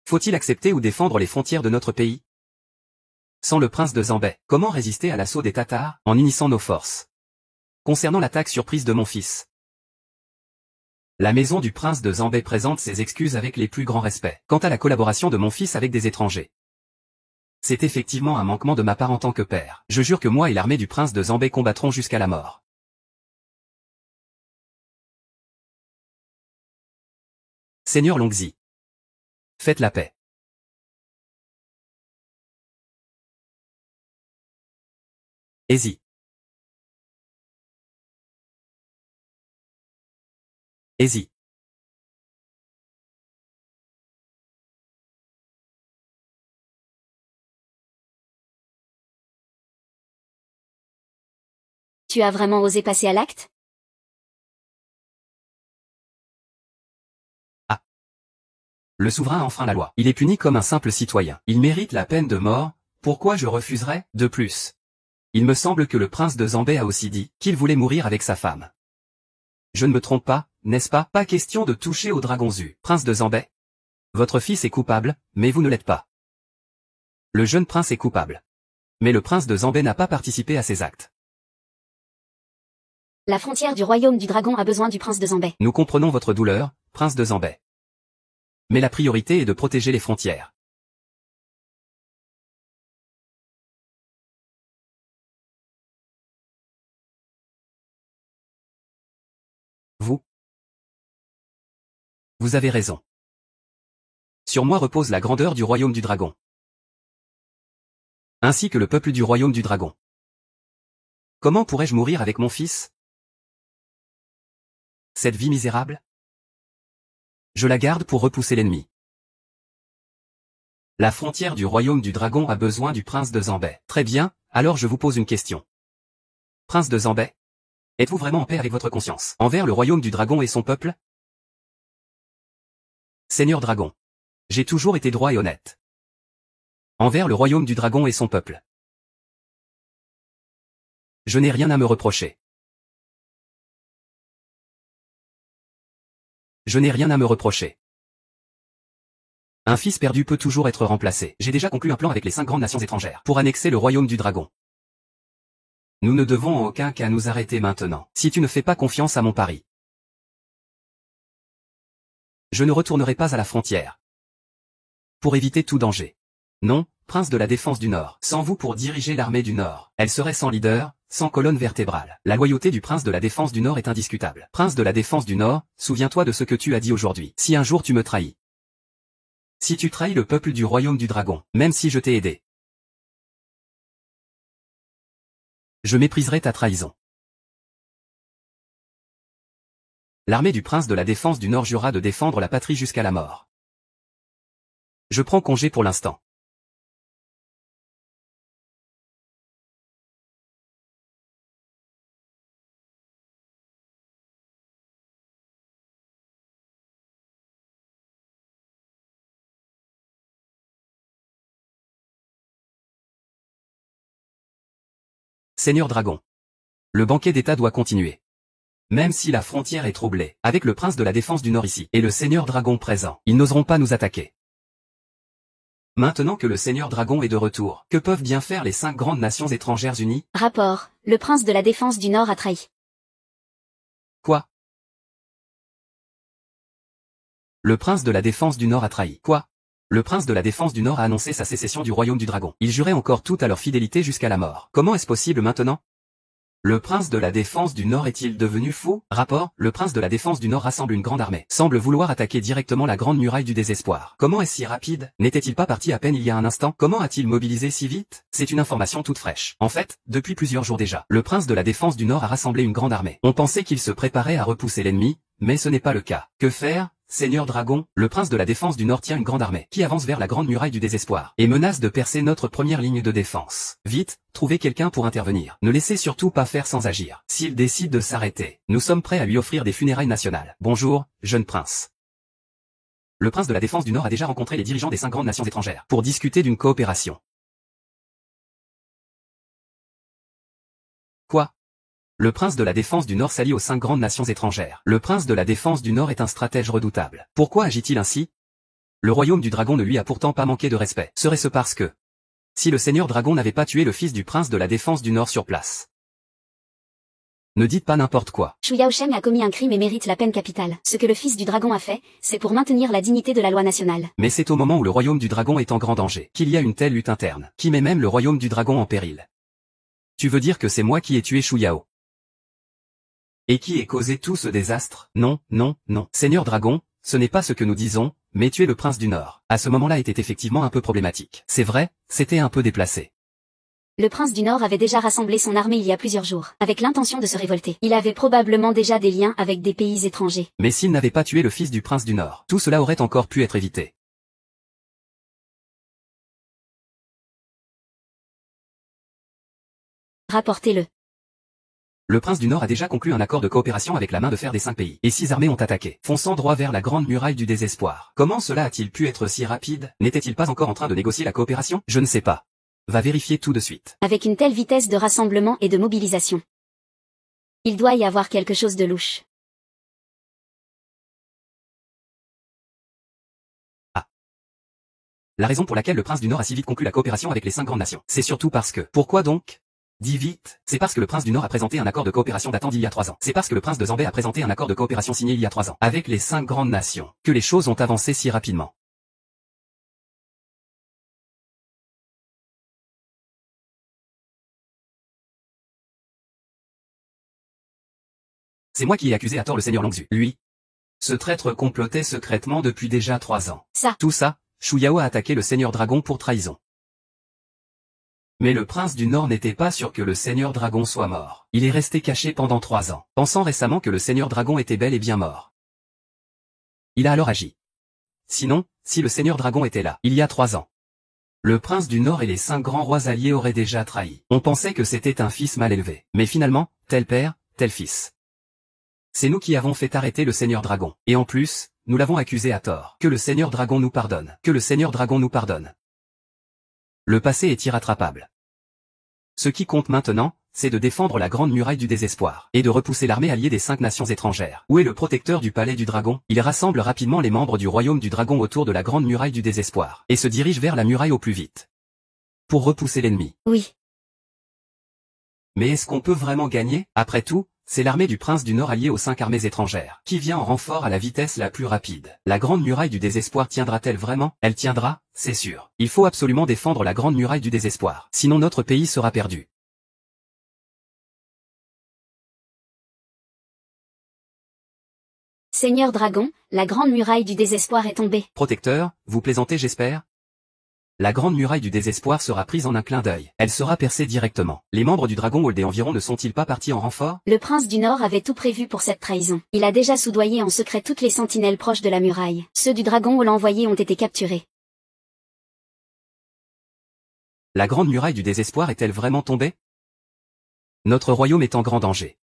Faut-il accepter ou défendre les frontières de notre pays? Sans le prince de Zambay, comment résister à l'assaut des Tatars? En unissant nos forces. Concernant l'attaque surprise de mon fils. La maison du prince de Zambay présente ses excuses avec les plus grands respects. Quant à la collaboration de mon fils avec des étrangers, c'est effectivement un manquement de ma part en tant que père. Je jure que moi et l'armée du prince de Zambay combattrons jusqu'à la mort. Seigneur Longzi, faites la paix. Ezi. Ezi. Tu as vraiment osé passer à l'acte? Ah. Le souverain a enfreint la loi. Il est puni comme un simple citoyen. Il mérite la peine de mort. Pourquoi je refuserais? De plus, il me semble que le prince de Zambay a aussi dit qu'il voulait mourir avec sa femme. Je ne me trompe pas, n'est-ce pas? Pas question de toucher au dragon Zu. Prince de Zambay, votre fils est coupable, mais vous ne l'êtes pas. Le jeune prince est coupable. Mais le prince de Zambay n'a pas participé à ces actes. La frontière du royaume du dragon a besoin du prince de Zambay. Nous comprenons votre douleur, prince de Zambay. Mais la priorité est de protéger les frontières. Vous avez raison. Sur moi repose la grandeur du royaume du dragon. Ainsi que le peuple du royaume du dragon. Comment pourrais-je mourir avec mon fils? Cette vie misérable? Je la garde pour repousser l'ennemi. La frontière du royaume du dragon a besoin du prince de Zambay. Très bien, alors je vous pose une question. Prince de Zambay, êtes-vous vraiment en paix avec votre conscience envers le royaume du dragon et son peuple? Seigneur Dragon, j'ai toujours été droit et honnête. Envers le royaume du dragon et son peuple. Je n'ai rien à me reprocher. Je n'ai rien à me reprocher. Un fils perdu peut toujours être remplacé. J'ai déjà conclu un plan avec les 5 grandes nations étrangères pour annexer le royaume du dragon. Nous ne devons en aucun cas nous arrêter maintenant. Si tu ne fais pas confiance à mon pari, je ne retournerai pas à la frontière. Pour éviter tout danger. Non, prince de la défense du Nord. Sans vous pour diriger l'armée du Nord, elle serait sans leader, sans colonne vertébrale. La loyauté du prince de la défense du Nord est indiscutable. Prince de la défense du Nord, souviens-toi de ce que tu as dit aujourd'hui. Si un jour tu me trahis, si tu trahis le peuple du royaume du dragon, même si je t'ai aidé, je mépriserai ta trahison. L'armée du prince de la défense du Nord jura de défendre la patrie jusqu'à la mort. Je prends congé pour l'instant. Seigneur Dragon. Le banquet d'État doit continuer. Même si la frontière est troublée, avec le prince de la défense du Nord ici, et le Seigneur Dragon présent, ils n'oseront pas nous attaquer. Maintenant que le Seigneur Dragon est de retour, que peuvent bien faire les 5 grandes nations étrangères unies? Rapport, le prince de la défense du Nord a trahi. Quoi? Le prince de la défense du Nord a trahi. Quoi? Le prince de la défense du Nord a annoncé sa sécession du royaume du dragon. Ils juraient encore tout à leur fidélité jusqu'à la mort. Comment est-ce possible maintenant? Le prince de la défense du Nord est-il devenu fou? Rapport, le prince de la défense du Nord rassemble une grande armée. Semble vouloir attaquer directement la grande muraille du désespoir. Comment est-ce si rapide? N'était-il pas parti à peine il y a un instant? Comment a-t-il mobilisé si vite? C'est une information toute fraîche. En fait, depuis plusieurs jours déjà, le prince de la défense du Nord a rassemblé une grande armée. On pensait qu'il se préparait à repousser l'ennemi, mais ce n'est pas le cas. Que faire? Seigneur Dragon, le prince de la défense du Nord tient une grande armée, qui avance vers la grande muraille du désespoir, et menace de percer notre première ligne de défense. Vite, trouvez quelqu'un pour intervenir. Ne laissez surtout pas faire sans agir. S'il décide de s'arrêter, nous sommes prêts à lui offrir des funérailles nationales. Bonjour, jeune prince. Le prince de la défense du Nord a déjà rencontré les dirigeants des 5 grandes nations étrangères, pour discuter d'une coopération. Quoi? Le prince de la défense du Nord s'allie aux 5 grandes nations étrangères. Le prince de la défense du Nord est un stratège redoutable. Pourquoi agit-il ainsi? Le royaume du dragon ne lui a pourtant pas manqué de respect. Serait-ce parce que si le seigneur dragon n'avait pas tué le fils du prince de la défense du Nord sur place? Ne dites pas n'importe quoi. Shu Yaosheng a commis un crime et mérite la peine capitale. Ce que le fils du dragon a fait, c'est pour maintenir la dignité de la loi nationale. Mais c'est au moment où le royaume du dragon est en grand danger qu'il y a une telle lutte interne, qui met même le royaume du dragon en péril. Tu veux dire que c'est moi qui ai tué Shu Yao? Et qui ai causé tout ce désastre? Non, non, non. Seigneur dragon, ce n'est pas ce que nous disons, mais tuer le prince du Nord, à ce moment-là était effectivement un peu problématique. C'est vrai, c'était un peu déplacé. Le prince du Nord avait déjà rassemblé son armée il y a plusieurs jours, avec l'intention de se révolter. Il avait probablement déjà des liens avec des pays étrangers. Mais s'il n'avait pas tué le fils du prince du Nord, tout cela aurait encore pu être évité. Rapportez-le. Le prince du Nord a déjà conclu un accord de coopération avec la main de fer des 5 pays, et 6 armées ont attaqué, fonçant droit vers la grande muraille du désespoir. Comment cela a-t-il pu être si rapide? N'était-il pas encore en train de négocier la coopération? Je ne sais pas. Va vérifier tout de suite. Avec une telle vitesse de rassemblement et de mobilisation, il doit y avoir quelque chose de louche. Ah. La raison pour laquelle le prince du Nord a si vite conclu la coopération avec les 5 grandes nations, c'est surtout parce que... Pourquoi donc? Dis vite. C'est parce que le prince du Nord a présenté un accord de coopération datant d'il y a 3 ans. C'est parce que le prince de Zambé a présenté un accord de coopération signé il y a 3 ans, avec les 5 grandes nations, que les choses ont avancé si rapidement. C'est moi qui ai accusé à tort le seigneur Longzhu. Lui. Ce traître complotait secrètement depuis déjà 3 ans. Tout ça, Shu Yao a attaqué le seigneur dragon pour trahison. Mais le prince du Nord n'était pas sûr que le seigneur dragon soit mort. Il est resté caché pendant 3 ans, pensant récemment que le seigneur dragon était bel et bien mort. Il a alors agi. Sinon, si le seigneur dragon était là, il y a 3 ans, le prince du Nord et les 5 grands rois alliés auraient déjà trahi. On pensait que c'était un fils mal élevé. Mais finalement, tel père, tel fils. C'est nous qui avons fait arrêter le seigneur dragon. Et en plus, nous l'avons accusé à tort. Que le seigneur dragon nous pardonne. Que le seigneur dragon nous pardonne. Le passé est irrattrapable. Ce qui compte maintenant, c'est de défendre la grande muraille du désespoir, et de repousser l'armée alliée des 5 nations étrangères. Où est le protecteur du palais du dragon? Il rassemble rapidement les membres du royaume du dragon autour de la grande muraille du désespoir, et se dirige vers la muraille au plus vite. Pour repousser l'ennemi. Oui. Mais est-ce qu'on peut vraiment gagner? Après tout, c'est l'armée du prince du Nord alliée aux 5 armées étrangères, qui vient en renfort à la vitesse la plus rapide. La grande muraille du désespoir tiendra-t-elle vraiment? Elle tiendra, c'est sûr. Il faut absolument défendre la grande muraille du désespoir, sinon notre pays sera perdu. Seigneur dragon, la grande muraille du désespoir est tombée. Protecteur, vous plaisantez j'espère? La grande muraille du désespoir sera prise en un clin d'œil. Elle sera percée directement. Les membres du Dragon Hall et environ ne sont-ils pas partis en renfort? Le prince du Nord avait tout prévu pour cette trahison. Il a déjà soudoyé en secret toutes les sentinelles proches de la muraille. Ceux du Dragon Hall envoyés ont été capturés. La grande muraille du désespoir est-elle vraiment tombée? Notre royaume est en grand danger.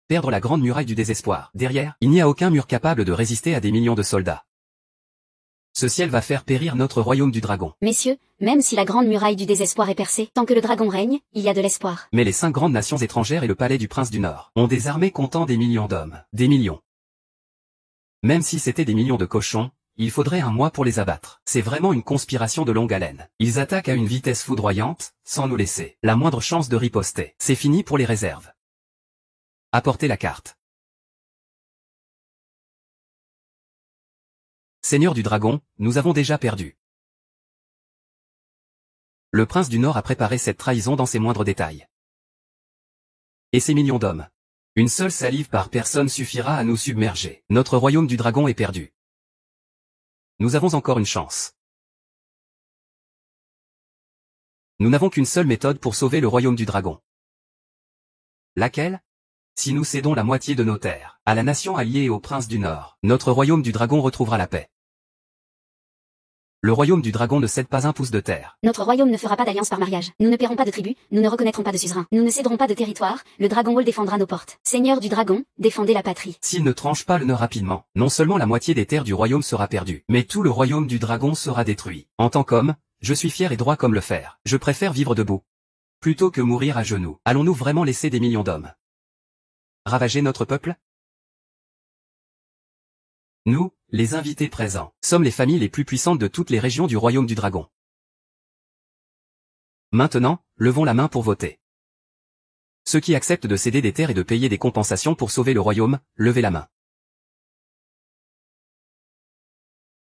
Perdre la grande muraille du désespoir. Derrière, il n'y a aucun mur capable de résister à des millions de soldats. Ce ciel va faire périr notre royaume du dragon. Messieurs, même si la grande muraille du désespoir est percée, tant que le dragon règne, il y a de l'espoir. Mais les 5 grandes nations étrangères et le palais du prince du Nord ont des armées comptant des millions d'hommes. Des millions. Même si c'était des millions de cochons, il faudrait un mois pour les abattre. C'est vraiment une conspiration de longue haleine. Ils attaquent à une vitesse foudroyante, sans nous laisser la moindre chance de riposter. C'est fini pour les réserves. Apportez la carte. Seigneur du dragon, nous avons déjà perdu. Le prince du Nord a préparé cette trahison dans ses moindres détails. Et ces millions d'hommes. Une seule salive par personne suffira à nous submerger. Notre royaume du dragon est perdu. Nous avons encore une chance. Nous n'avons qu'une seule méthode pour sauver le royaume du dragon. Laquelle? Si nous cédons la moitié de nos terres à la nation alliée et au prince du Nord, notre royaume du dragon retrouvera la paix. Le royaume du dragon ne cède pas un pouce de terre. Notre royaume ne fera pas d'alliance par mariage. Nous ne paierons pas de tribut, nous ne reconnaîtrons pas de suzerain. Nous ne céderons pas de territoire, le Dragon Hall défendra nos portes. Seigneur du dragon, défendez la patrie. S'il ne tranche pas le nœud rapidement, non seulement la moitié des terres du royaume sera perdue, mais tout le royaume du dragon sera détruit. En tant qu'homme, je suis fier et droit comme le fer. Je préfère vivre debout, plutôt que mourir à genoux. Allons-nous vraiment laisser des millions d'hommes ravager notre peuple? Nous, les invités présents, sommes les familles les plus puissantes de toutes les régions du royaume du dragon. Maintenant, levons la main pour voter. Ceux qui acceptent de céder des terres et de payer des compensations pour sauver le royaume, levez la main.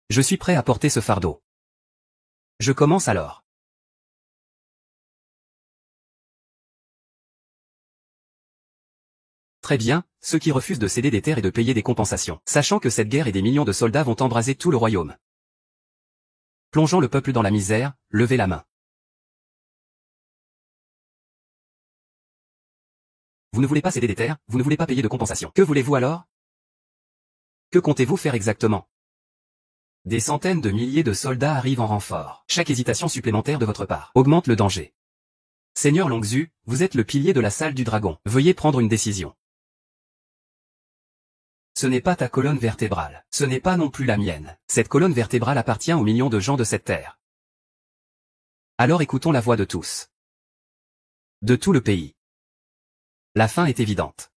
Je suis prêt à porter ce fardeau. Je commence alors. Très bien, ceux qui refusent de céder des terres et de payer des compensations, sachant que cette guerre et des millions de soldats vont embraser tout le royaume. Plongeant le peuple dans la misère, levez la main. Vous ne voulez pas céder des terres, vous ne voulez pas payer de compensation. Que voulez-vous alors? Que comptez-vous faire exactement? Des centaines de milliers de soldats arrivent en renfort. Chaque hésitation supplémentaire de votre part augmente le danger. Seigneur Longzhu, vous êtes le pilier de la salle du dragon. Veuillez prendre une décision. Ce n'est pas ta colonne vertébrale. Ce n'est pas non plus la mienne. Cette colonne vertébrale appartient aux millions de gens de cette terre. Alors écoutons la voix de tous. De tout le pays. La fin est évidente.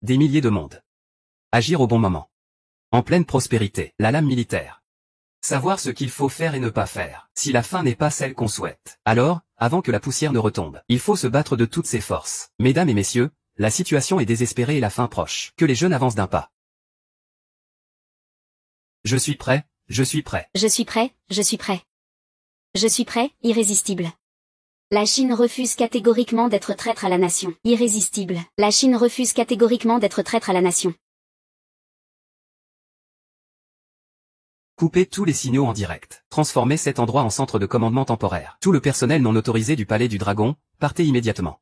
Des milliers de mondes. Agir au bon moment. En pleine prospérité, la lame militaire. Savoir ce qu'il faut faire et ne pas faire. Si la fin n'est pas celle qu'on souhaite, alors, avant que la poussière ne retombe, il faut se battre de toutes ses forces. Mesdames et messieurs, la situation est désespérée et la fin proche. Que les jeunes avancent d'un pas. Je suis prêt, je suis prêt. Je suis prêt, je suis prêt. Je suis prêt, irrésistible. La Chine refuse catégoriquement d'être traître à la nation. Irrésistible. La Chine refuse catégoriquement d'être traître à la nation. Coupez tous les signaux en direct. Transformez cet endroit en centre de commandement temporaire. Tout le personnel non autorisé du palais du dragon, partez immédiatement.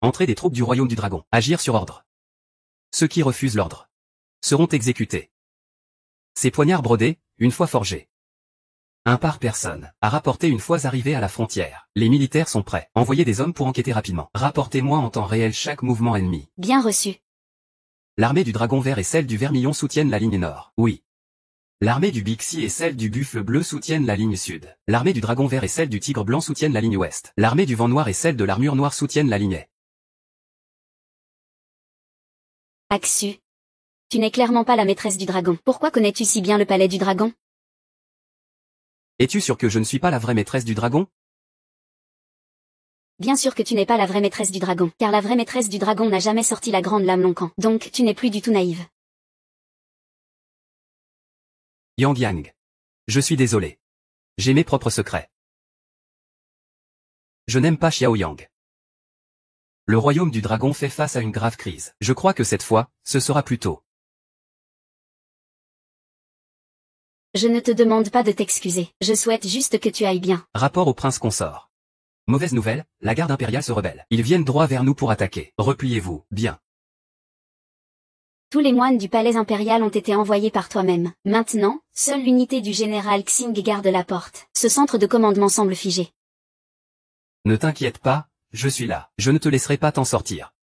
Entrée des troupes du royaume du dragon. Agir sur ordre. Ceux qui refusent l'ordre seront exécutés. Ces poignards brodés, une fois forgés. Un par personne, à rapporter une fois arrivés à la frontière. Les militaires sont prêts. Envoyez des hommes pour enquêter rapidement. Rapportez-moi en temps réel chaque mouvement ennemi. Bien reçu. L'armée du dragon vert et celle du vermillon soutiennent la ligne nord. Oui. L'armée du Bixi et celle du buffle bleu soutiennent la ligne sud. L'armée du dragon vert et celle du tigre blanc soutiennent la ligne ouest. L'armée du vent noir et celle de l'armure noire soutiennent la ligne est. Axu. Tu n'es clairement pas la maîtresse du dragon. Pourquoi connais-tu si bien le palais du dragon? Es-tu sûr que je ne suis pas la vraie maîtresse du dragon? Bien sûr que tu n'es pas la vraie maîtresse du dragon, car la vraie maîtresse du dragon n'a jamais sorti la grande lame Lonkan. Donc tu n'es plus du tout naïve. Yang Yang. Je suis désolé. J'ai mes propres secrets. Je n'aime pas Xiao Yang. Le royaume du dragon fait face à une grave crise. Je crois que cette fois, ce sera plus tôt. Je ne te demande pas de t'excuser. Je souhaite juste que tu ailles bien. Rapport au prince consort. Mauvaise nouvelle, la garde impériale se rebelle. Ils viennent droit vers nous pour attaquer. Repliez-vous, bien. Tous les moines du palais impérial ont été envoyés par toi-même. Maintenant, seule l'unité du général Xing garde la porte. Ce centre de commandement semble figé. Ne t'inquiète pas, je suis là. Je ne te laisserai pas t'en sortir.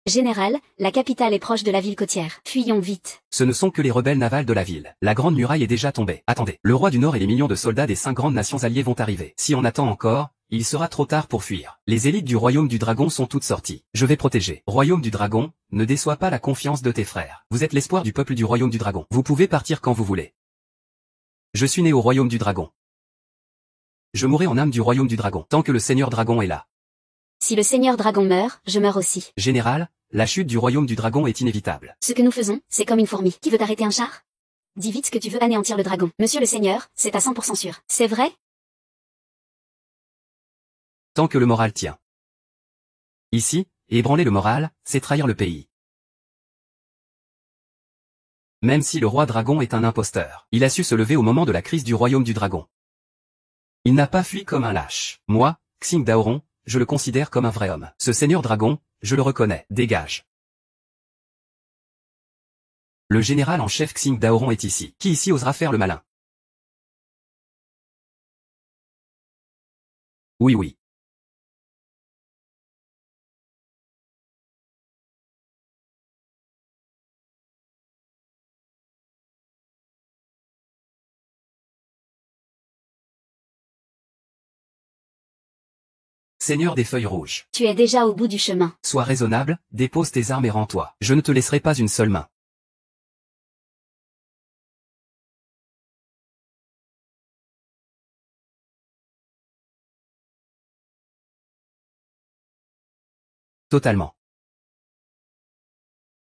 Général, la capitale est proche de la ville côtière. Fuyons vite. Ce ne sont que les rebelles navals de la ville. La grande muraille est déjà tombée. Attendez, le roi du Nord et les millions de soldats des 5 grandes nations alliées vont arriver. Si on attend encore, il sera trop tard pour fuir. Les élites du royaume du dragon sont toutes sorties. Je vais protéger. Royaume du dragon, ne déçois pas la confiance de tes frères. Vous êtes l'espoir du peuple du royaume du dragon. Vous pouvez partir quand vous voulez. Je suis né au royaume du dragon. Je mourrai en âme du royaume du dragon, tant que le seigneur dragon est là. Si le seigneur dragon meurt, je meurs aussi. Général, la chute du royaume du dragon est inévitable. Ce que nous faisons, c'est comme une fourmi. Qui veut arrêter un char? Dis vite que tu veux anéantir le dragon. Monsieur le seigneur, c'est à 100% sûr. C'est vrai? Tant que le moral tient. Ici, ébranler le moral, c'est trahir le pays. Même si le roi dragon est un imposteur, il a su se lever au moment de la crise du royaume du dragon. Il n'a pas fui comme un lâche. Moi, Xing Daoron, je le considère comme un vrai homme. Ce seigneur dragon, je le reconnais. Dégage. Le général en chef Xing Daoron est ici. Qui ici osera faire le malin? Oui oui. Seigneur des feuilles rouges. Tu es déjà au bout du chemin. Sois raisonnable, dépose tes armes et rends-toi. Je ne te laisserai pas une seule main. Totalement.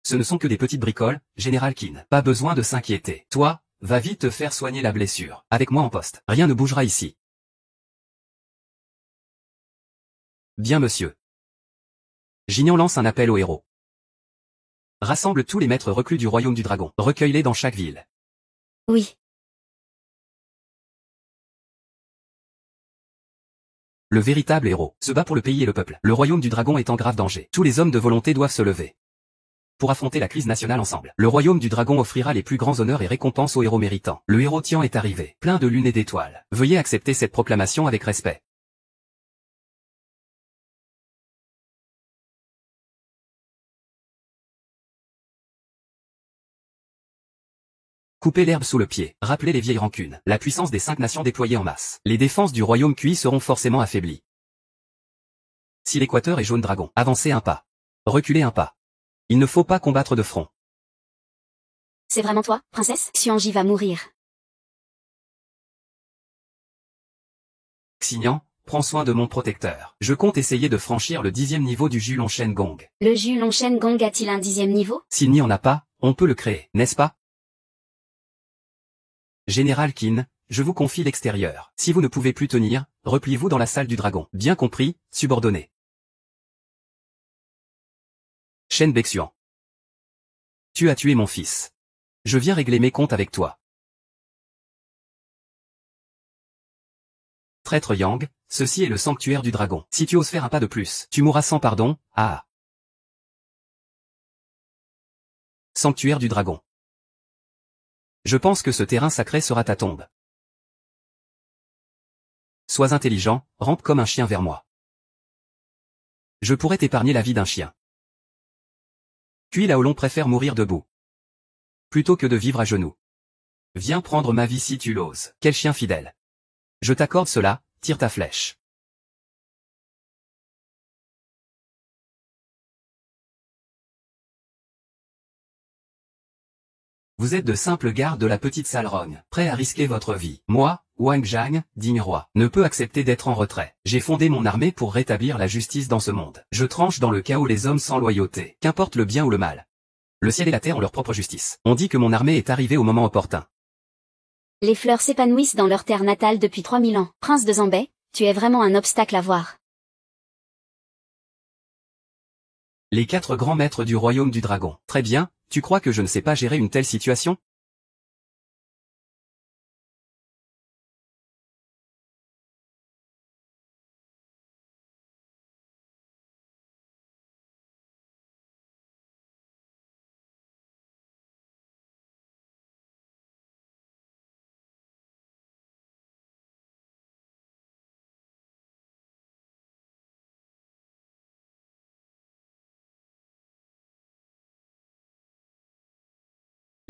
Ce ne sont que des petites bricoles, Général Qin. Pas besoin de s'inquiéter. Toi, va vite te faire soigner la blessure. Avec moi en poste. Rien ne bougera ici. Bien monsieur. Gignan lance un appel aux héros. Rassemble tous les maîtres reclus du royaume du dragon. Recueille-les dans chaque ville. Oui. Le véritable héros se bat pour le pays et le peuple. Le royaume du dragon est en grave danger. Tous les hommes de volonté doivent se lever pour affronter la crise nationale ensemble. Le royaume du dragon offrira les plus grands honneurs et récompenses aux héros méritants. Le héros Tian est arrivé, plein de lunes et d'étoiles. Veuillez accepter cette proclamation avec respect. Coupez l'herbe sous le pied, rappelez les vieilles rancunes, la puissance des 5 nations déployées en masse. Les défenses du royaume cuit seront forcément affaiblies. Si l'équateur est jaune dragon, avancez un pas. Reculez un pas. Il ne faut pas combattre de front. C'est vraiment toi, princesse? Xuanji va mourir. Xignan, prends soin de mon protecteur. Je compte essayer de franchir le 10e niveau du Julong Shen Gong. Le Julong Shen Gong a-t-il un 10e niveau? S'il n'y en a pas, on peut le créer, n'est-ce pas? Général Qin, je vous confie l'extérieur. Si vous ne pouvez plus tenir, repliez-vous dans la salle du dragon. Bien compris, subordonné. Shen Bexuan. Tu as tué mon fils. Je viens régler mes comptes avec toi. Traître Yang, ceci est le sanctuaire du dragon. Si tu oses faire un pas de plus, tu mourras sans pardon. Ah. Sanctuaire du dragon. Je pense que ce terrain sacré sera ta tombe. Sois intelligent, rampe comme un chien vers moi. Je pourrais t'épargner la vie d'un chien. Puis là où l'on préfère mourir debout, plutôt que de vivre à genoux. Viens prendre ma vie si tu l'oses. Quel chien fidèle. Je t'accorde cela, tire ta flèche. Vous êtes de simples gardes de la petite salle rogne, prêts à risquer votre vie. Moi, Wang Zhang, digne roi, ne peux accepter d'être en retrait. J'ai fondé mon armée pour rétablir la justice dans ce monde. Je tranche dans le chaos les hommes sans loyauté, qu'importe le bien ou le mal. Le ciel et la terre ont leur propre justice. On dit que mon armée est arrivée au moment opportun. Les fleurs s'épanouissent dans leur terre natale depuis 3000 ans. Prince de Zambay, tu es vraiment un obstacle à voir. Les 4 grands maîtres du royaume du dragon. Très bien, tu crois que je ne sais pas gérer une telle situation?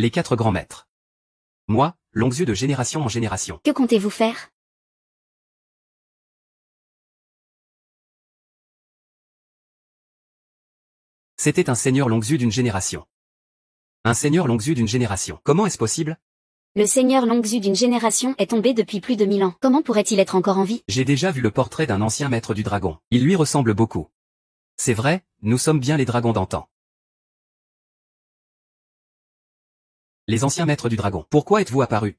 Les 4 grands maîtres. Moi, longs yeux de génération en génération. Que comptez-vous faire? C'était un seigneur longs yeux d'une génération. Un seigneur longs yeux d'une génération. Comment est-ce possible? Le seigneur Longzhu d'une génération est tombé depuis plus de 1000 ans. Comment pourrait-il être encore en vie? J'ai déjà vu le portrait d'un ancien maître du dragon. Il lui ressemble beaucoup. C'est vrai, nous sommes bien les dragons d'antan. Les anciens maîtres du dragon. Pourquoi êtes-vous apparus?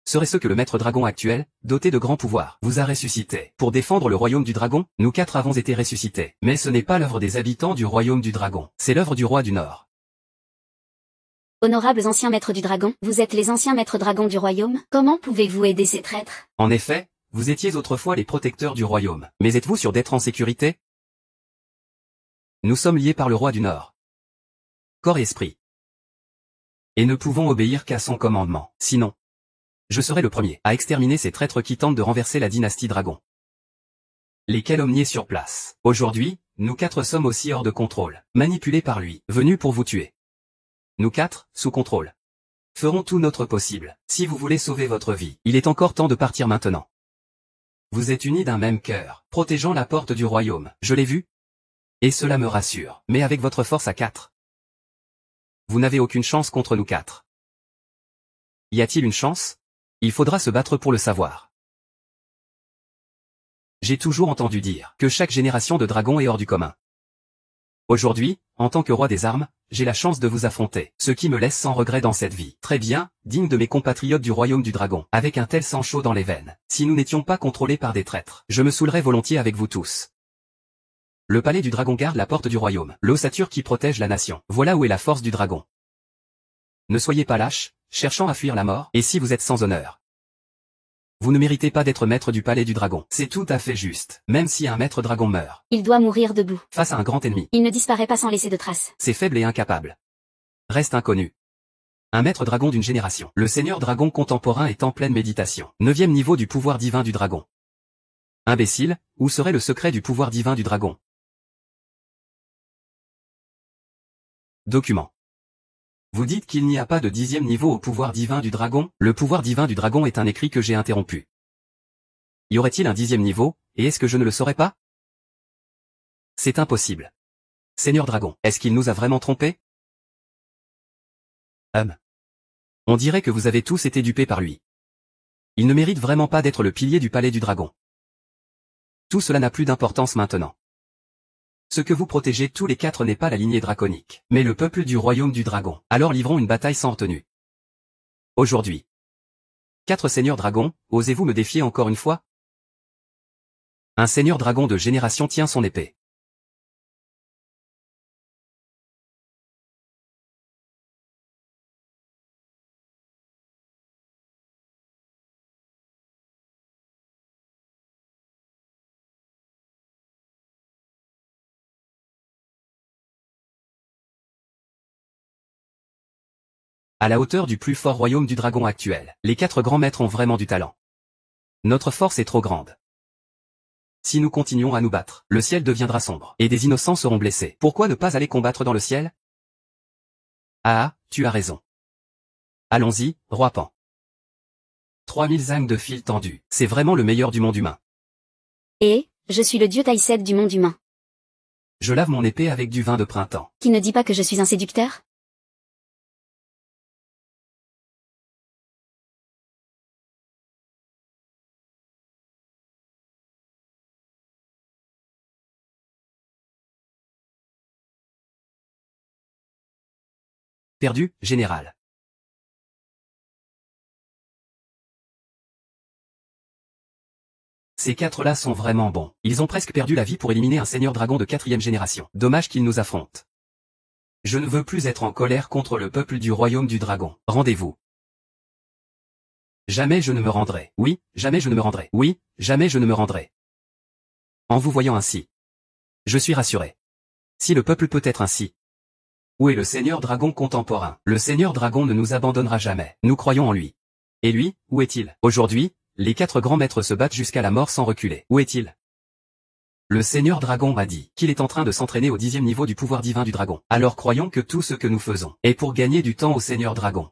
Serait-ce que le maître dragon actuel, doté de grands pouvoirs, vous a ressuscité? Pour défendre le royaume du dragon, nous 4 avons été ressuscités. Mais ce n'est pas l'œuvre des habitants du royaume du dragon. C'est l'œuvre du roi du Nord. Honorables anciens maîtres du dragon, vous êtes les anciens maîtres dragons du royaume. Comment pouvez-vous aider ces traîtres? En effet, vous étiez autrefois les protecteurs du royaume. Mais êtes-vous sûr d'être en sécurité? Nous sommes liés par le roi du Nord. Corps et esprit. et ne pouvons obéir qu'à son commandement. Sinon, je serai le premier à exterminer ces traîtres qui tentent de renverser la dynastie Dragon. Les calomnier sur place. Aujourd'hui, nous 4 sommes aussi hors de contrôle, manipulés par lui, venus pour vous tuer. Nous 4, sous contrôle, ferons tout notre possible. Si vous voulez sauver votre vie, il est encore temps de partir maintenant. Vous êtes unis d'un même cœur, protégeant la porte du royaume, je l'ai vu. Et cela me rassure, mais avec votre force à 4. Vous n'avez aucune chance contre nous 4. Y a-t-il une chance? Il faudra se battre pour le savoir. J'ai toujours entendu dire que chaque génération de dragons est hors du commun. Aujourd'hui, en tant que roi des armes, j'ai la chance de vous affronter, ce qui me laisse sans regret dans cette vie. Très bien, digne de mes compatriotes du royaume du dragon, avec un tel sang chaud dans les veines. Si nous n'étions pas contrôlés par des traîtres, je me saoulerais volontiers avec vous tous. Le palais du dragon garde la porte du royaume, l'ossature qui protège la nation. Voilà où est la force du dragon. Ne soyez pas lâches, cherchant à fuir la mort, et si vous êtes sans honneur. Vous ne méritez pas d'être maître du palais du dragon. C'est tout à fait juste. Même si un maître dragon meurt, Il doit mourir debout. face à un grand ennemi, Il ne disparaît pas sans laisser de traces. c'est faible et incapable. Reste inconnu. Un maître dragon d'une génération. Le seigneur dragon contemporain est en pleine méditation. 9e niveau du pouvoir divin du dragon. Imbécile, où serait le secret du pouvoir divin du dragon? Document. Vous dites qu'il n'y a pas de 10e niveau au pouvoir divin du dragon? Le pouvoir divin du dragon est un écrit que j'ai interrompu. Y aurait-il un 10e niveau, et est-ce que je ne le saurais pas? C'est impossible. Seigneur dragon, est-ce qu'il nous a vraiment trompés? On dirait que vous avez tous été dupés par lui. Il ne mérite vraiment pas d'être le pilier du palais du dragon. Tout cela n'a plus d'importance maintenant. Ce que vous protégez tous les 4 n'est pas la lignée draconique, mais le peuple du royaume du dragon. Alors livrons une bataille sans retenue. Aujourd'hui. 4 seigneurs dragons, osez-vous me défier encore une fois? Un seigneur dragon de génération tient son épée. À la hauteur du plus fort royaume du dragon actuel, les 4 grands maîtres ont vraiment du talent. Notre force est trop grande. Si nous continuons à nous battre, le ciel deviendra sombre, et des innocents seront blessés. Pourquoi ne pas aller combattre dans le ciel? Ah, tu as raison. Allons-y, roi Pan. 3000 zangs de fil tendu, c'est vraiment le meilleur du monde humain. Et, je suis le dieu Taïsed du monde humain. Je lave mon épée avec du vin de printemps. Qui ne dit pas que je suis un séducteur? Perdu, général. Ces 4-là sont vraiment bons. Ils ont presque perdu la vie pour éliminer un seigneur dragon de 4e génération. Dommage qu'ils nous affrontent. Je ne veux plus être en colère contre le peuple du royaume du dragon. Rendez-vous. Jamais je ne me rendrai. Oui, jamais je ne me rendrai. Oui, jamais je ne me rendrai. En vous voyant ainsi, je suis rassuré. Si le peuple peut être ainsi, où est le seigneur dragon contemporain? Le seigneur dragon ne nous abandonnera jamais. Nous croyons en lui. Et lui, où est-il? Aujourd'hui, les 4 grands maîtres se battent jusqu'à la mort sans reculer. Où est-il? Le seigneur dragon a dit qu'il est en train de s'entraîner au 10e niveau du pouvoir divin du dragon. Alors croyons que tout ce que nous faisons est pour gagner du temps au seigneur dragon.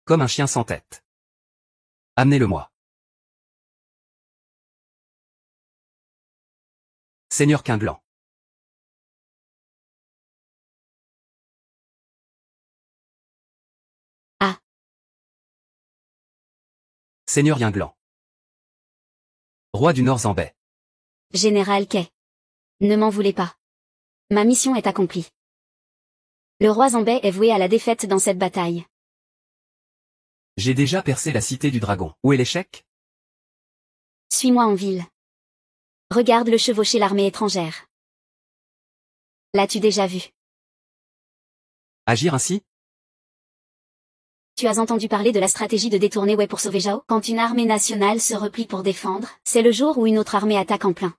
Comme un chien sans tête. Amenez-le-moi. Seigneur Quinglan. Ah. Seigneur Yinglan. Roi du Nord Zambais. Général Kay. Ne m'en voulez pas. Ma mission est accomplie. Le roi Zambais est voué à la défaite dans cette bataille. J'ai déjà percé la cité du dragon. Où est l'échec? Suis-moi en ville. Regarde le chevaucher l'armée étrangère. L'as-tu déjà vu? Agir ainsi? Tu as entendu parler de la stratégie de détourner Wei pour sauver Zhao? Quand une armée nationale se replie pour défendre, c'est le jour où une autre armée attaque en plein.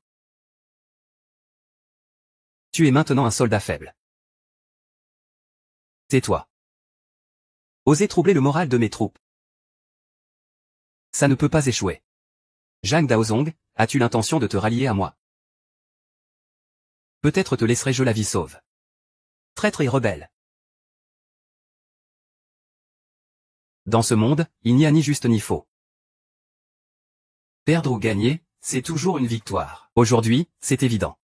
Tu es maintenant un soldat faible. Tais-toi. Oser troubler le moral de mes troupes. Ça ne peut pas échouer. Zhang Daozong, as-tu l'intention de te rallier à moi? Peut-être te laisserai-je la vie sauve. Traître et rebelle. Dans ce monde, il n'y a ni juste ni faux. Perdre ou gagner, c'est toujours une victoire. Aujourd'hui, c'est évident.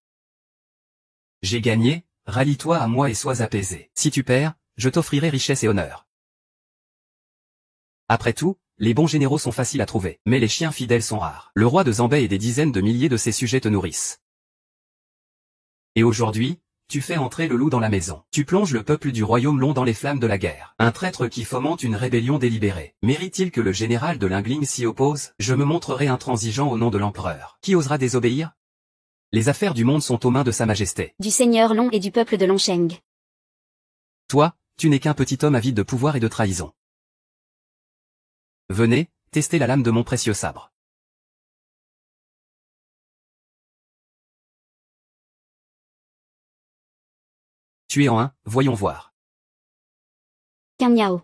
J'ai gagné, rallie-toi à moi et sois apaisé. Si tu perds, je t'offrirai richesse et honneur. Après tout, les bons généraux sont faciles à trouver, mais les chiens fidèles sont rares. Le roi de Zambay et des dizaines de milliers de ses sujets te nourrissent. Et aujourd'hui, tu fais entrer le loup dans la maison. Tu plonges le peuple du royaume long dans les flammes de la guerre. Un traître qui fomente une rébellion délibérée. Mérite-t-il que le général de Lingling s'y oppose? Je me montrerai intransigeant au nom de l'empereur. Qui osera désobéir? Les affaires du monde sont aux mains de sa majesté. Du seigneur Long et du peuple de Longsheng. Toi, tu n'es qu'un petit homme avide de pouvoir et de trahison. Venez, testez la lame de mon précieux sabre. Tu es en un, voyons voir. Qin Yao.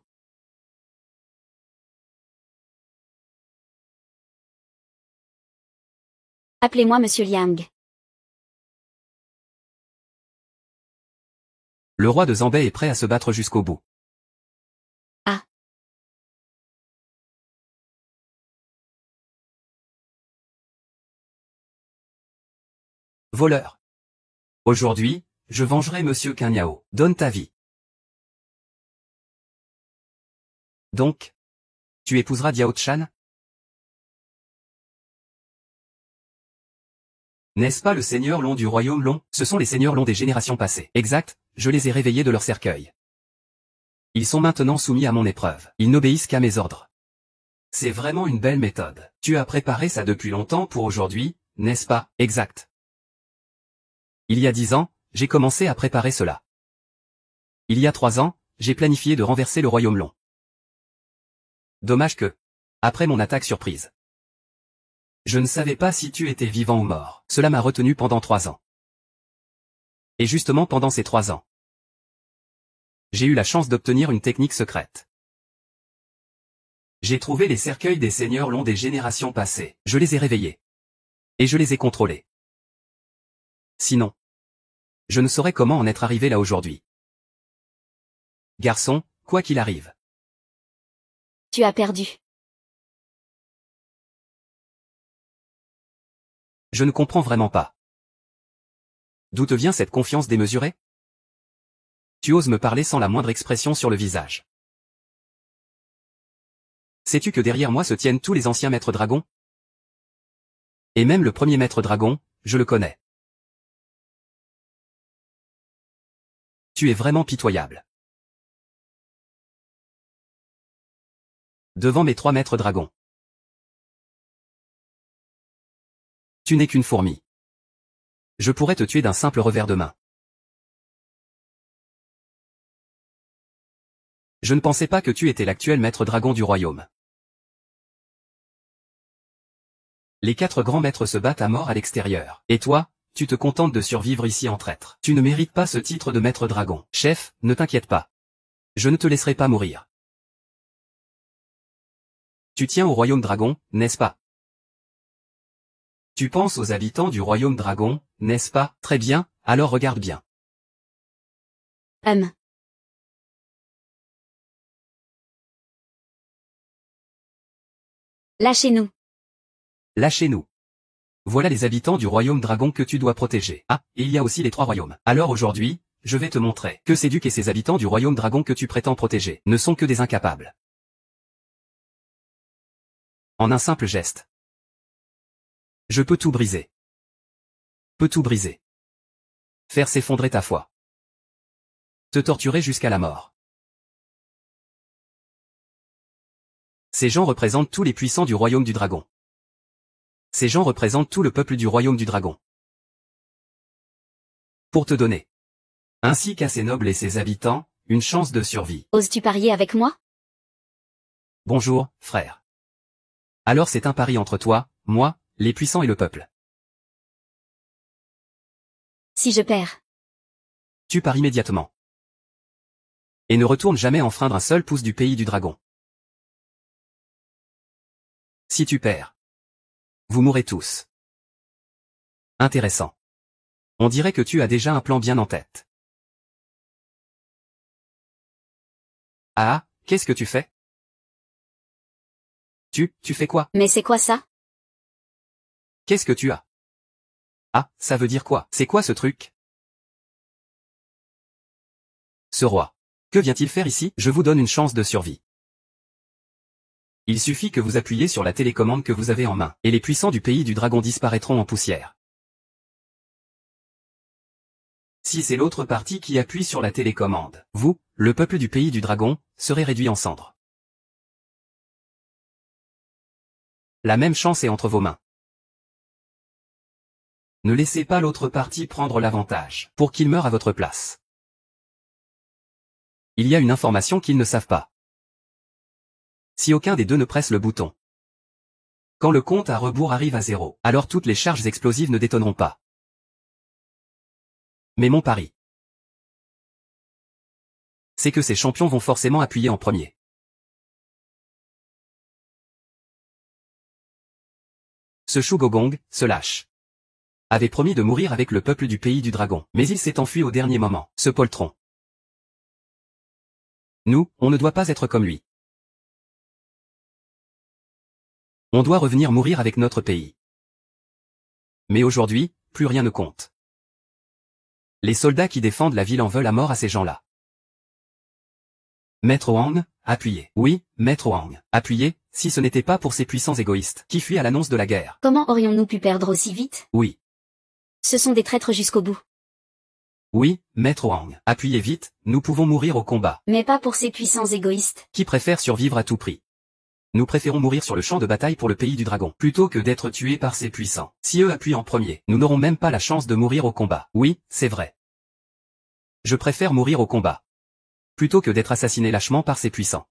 Appelez-moi Monsieur Liang. Le roi de Zambay est prêt à se battre jusqu'au bout. Ah. Voleur. Aujourd'hui, je vengerai Monsieur Qin Yao. Donne ta vie. Donc, tu épouseras Diao Chan? N'est-ce pas le seigneur Long du royaume Long? Ce sont les seigneurs Long des générations passées. Exact, je les ai réveillés de leur cercueil. Ils sont maintenant soumis à mon épreuve. Ils n'obéissent qu'à mes ordres. C'est vraiment une belle méthode. Tu as préparé ça depuis longtemps pour aujourd'hui, n'est-ce pas? Exact. Il y a 10 ans, j'ai commencé à préparer cela. Il y a 3 ans, j'ai planifié de renverser le royaume Long. Dommage que, après mon attaque surprise, je ne savais pas si tu étais vivant ou mort. Cela m'a retenu pendant 3 ans. Et justement pendant ces 3 ans, j'ai eu la chance d'obtenir une technique secrète. J'ai trouvé les cercueils des seigneurs Long des générations passées. Je les ai réveillés. Et je les ai contrôlés. Sinon, je ne saurais comment en être arrivé là aujourd'hui. Garçon, quoi qu'il arrive. Tu as perdu. Je ne comprends vraiment pas. D'où te vient cette confiance démesurée? Tu oses me parler sans la moindre expression sur le visage. Sais-tu que derrière moi se tiennent tous les anciens maîtres dragons? Et même le premier maître dragon, je le connais. Tu es vraiment pitoyable. Devant mes 3 maîtres dragons. Tu n'es qu'une fourmi. Je pourrais te tuer d'un simple revers de main. Je ne pensais pas que tu étais l'actuel maître dragon du royaume. Les 4 grands maîtres se battent à mort à l'extérieur. Et toi, tu te contentes de survivre ici en traître. Tu ne mérites pas ce titre de maître dragon. Chef, ne t'inquiète pas. Je ne te laisserai pas mourir. Tu tiens au royaume dragon, n'est-ce pas? Tu penses aux habitants du royaume dragon, n'est-ce pas? Très bien, alors regarde bien. Lâchez-nous. Lâchez-nous. Voilà les habitants du royaume dragon que tu dois protéger. Ah, et il y a aussi les 3 royaumes. Alors aujourd'hui, je vais te montrer que ces ducs et ces habitants du royaume dragon que tu prétends protéger ne sont que des incapables. En un simple geste. Je peux tout briser. Peux tout briser. Faire s'effondrer ta foi. Te torturer jusqu'à la mort. Ces gens représentent tous les puissants du royaume du dragon. Ces gens représentent tout le peuple du royaume du dragon. Pour te donner, ainsi qu'à ses nobles et ses habitants, une chance de survie. Oses-tu parier avec moi? Bonjour, frère. Alors c'est un pari entre toi, moi, les puissants et le peuple. Si je perds. Tu pars immédiatement. Et ne retourne jamais enfreindre un seul pouce du pays du dragon. Si tu perds, vous mourrez tous. Intéressant. On dirait que tu as déjà un plan bien en tête. Ah, qu'est-ce que tu fais? Tu fais quoi? Mais c'est quoi ça? Qu'est-ce que tu as? Ah, ça veut dire quoi? C'est quoi ce truc? Ce roi. Que vient-il faire ici? Je vous donne une chance de survie. Il suffit que vous appuyiez sur la télécommande que vous avez en main, et les puissants du pays du dragon disparaîtront en poussière. Si c'est l'autre partie qui appuie sur la télécommande, vous, le peuple du pays du dragon, serez réduit en cendres. La même chance est entre vos mains. Ne laissez pas l'autre partie prendre l'avantage, pour qu'il meure à votre place. Il y a une information qu'ils ne savent pas. Si aucun des deux ne presse le bouton, quand le compte à rebours arrive à 0, alors toutes les charges explosives ne détonneront pas. Mais mon pari, c'est que ces champions vont forcément appuyer en premier. Ce Shugogong se lâche. Avait promis de mourir avec le peuple du pays du dragon, mais il s'est enfui au dernier moment, ce poltron. Nous, on ne doit pas être comme lui. On doit revenir mourir avec notre pays. Mais aujourd'hui, plus rien ne compte. Les soldats qui défendent la ville en veulent à mort à ces gens-là. Maître Wang, appuyez. Oui, Maître Wang, appuyez, si ce n'était pas pour ces puissants égoïstes qui fuient à l'annonce de la guerre. Comment aurions-nous pu perdre aussi vite? Oui. Ce sont des traîtres jusqu'au bout. Oui, Maître Wang, appuyez vite, nous pouvons mourir au combat. Mais pas pour ces puissants égoïstes. Qui préfèrent survivre à tout prix. Nous préférons mourir sur le champ de bataille pour le pays du dragon, plutôt que d'être tués par ces puissants. Si eux appuient en premier, nous n'aurons même pas la chance de mourir au combat. Oui, c'est vrai. Je préfère mourir au combat, plutôt que d'être assassiné lâchement par ces puissants.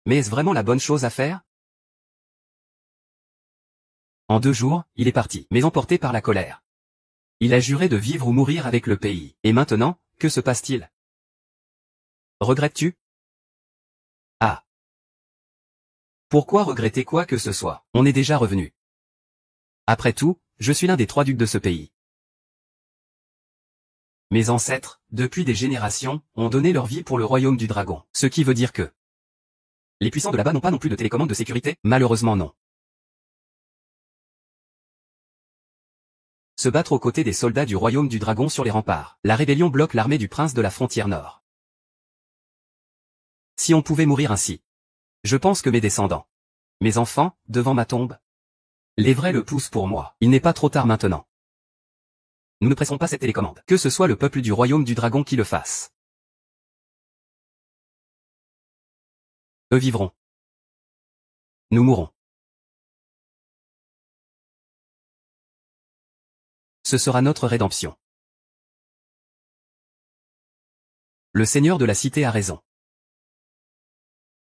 Mais est-ce vraiment la bonne chose à faire? En 2 jours, il est parti, mais emporté par la colère. Il a juré de vivre ou mourir avec le pays. Et maintenant, que se passe-t-il? Regrettes-tu? Ah. Pourquoi regretter quoi que ce soit? On est déjà revenu. Après tout, je suis l'un des 3 ducs de ce pays. Mes ancêtres, depuis des générations, ont donné leur vie pour le royaume du dragon. Ce qui veut dire que les puissants de là-bas n'ont pas non plus de télécommande de sécurité? Malheureusement non. Se battre aux côtés des soldats du royaume du dragon sur les remparts. La rébellion bloque l'armée du prince de la frontière nord. Si on pouvait mourir ainsi. Je pense que mes descendants, mes enfants, devant ma tombe, lèveraient le pouce pour moi. Il n'est pas trop tard maintenant. Nous ne presserons pas cette télécommande. Que ce soit le peuple du royaume du dragon qui le fasse. Eux vivront. Nous mourrons. Ce sera notre rédemption. Le seigneur de la cité a raison.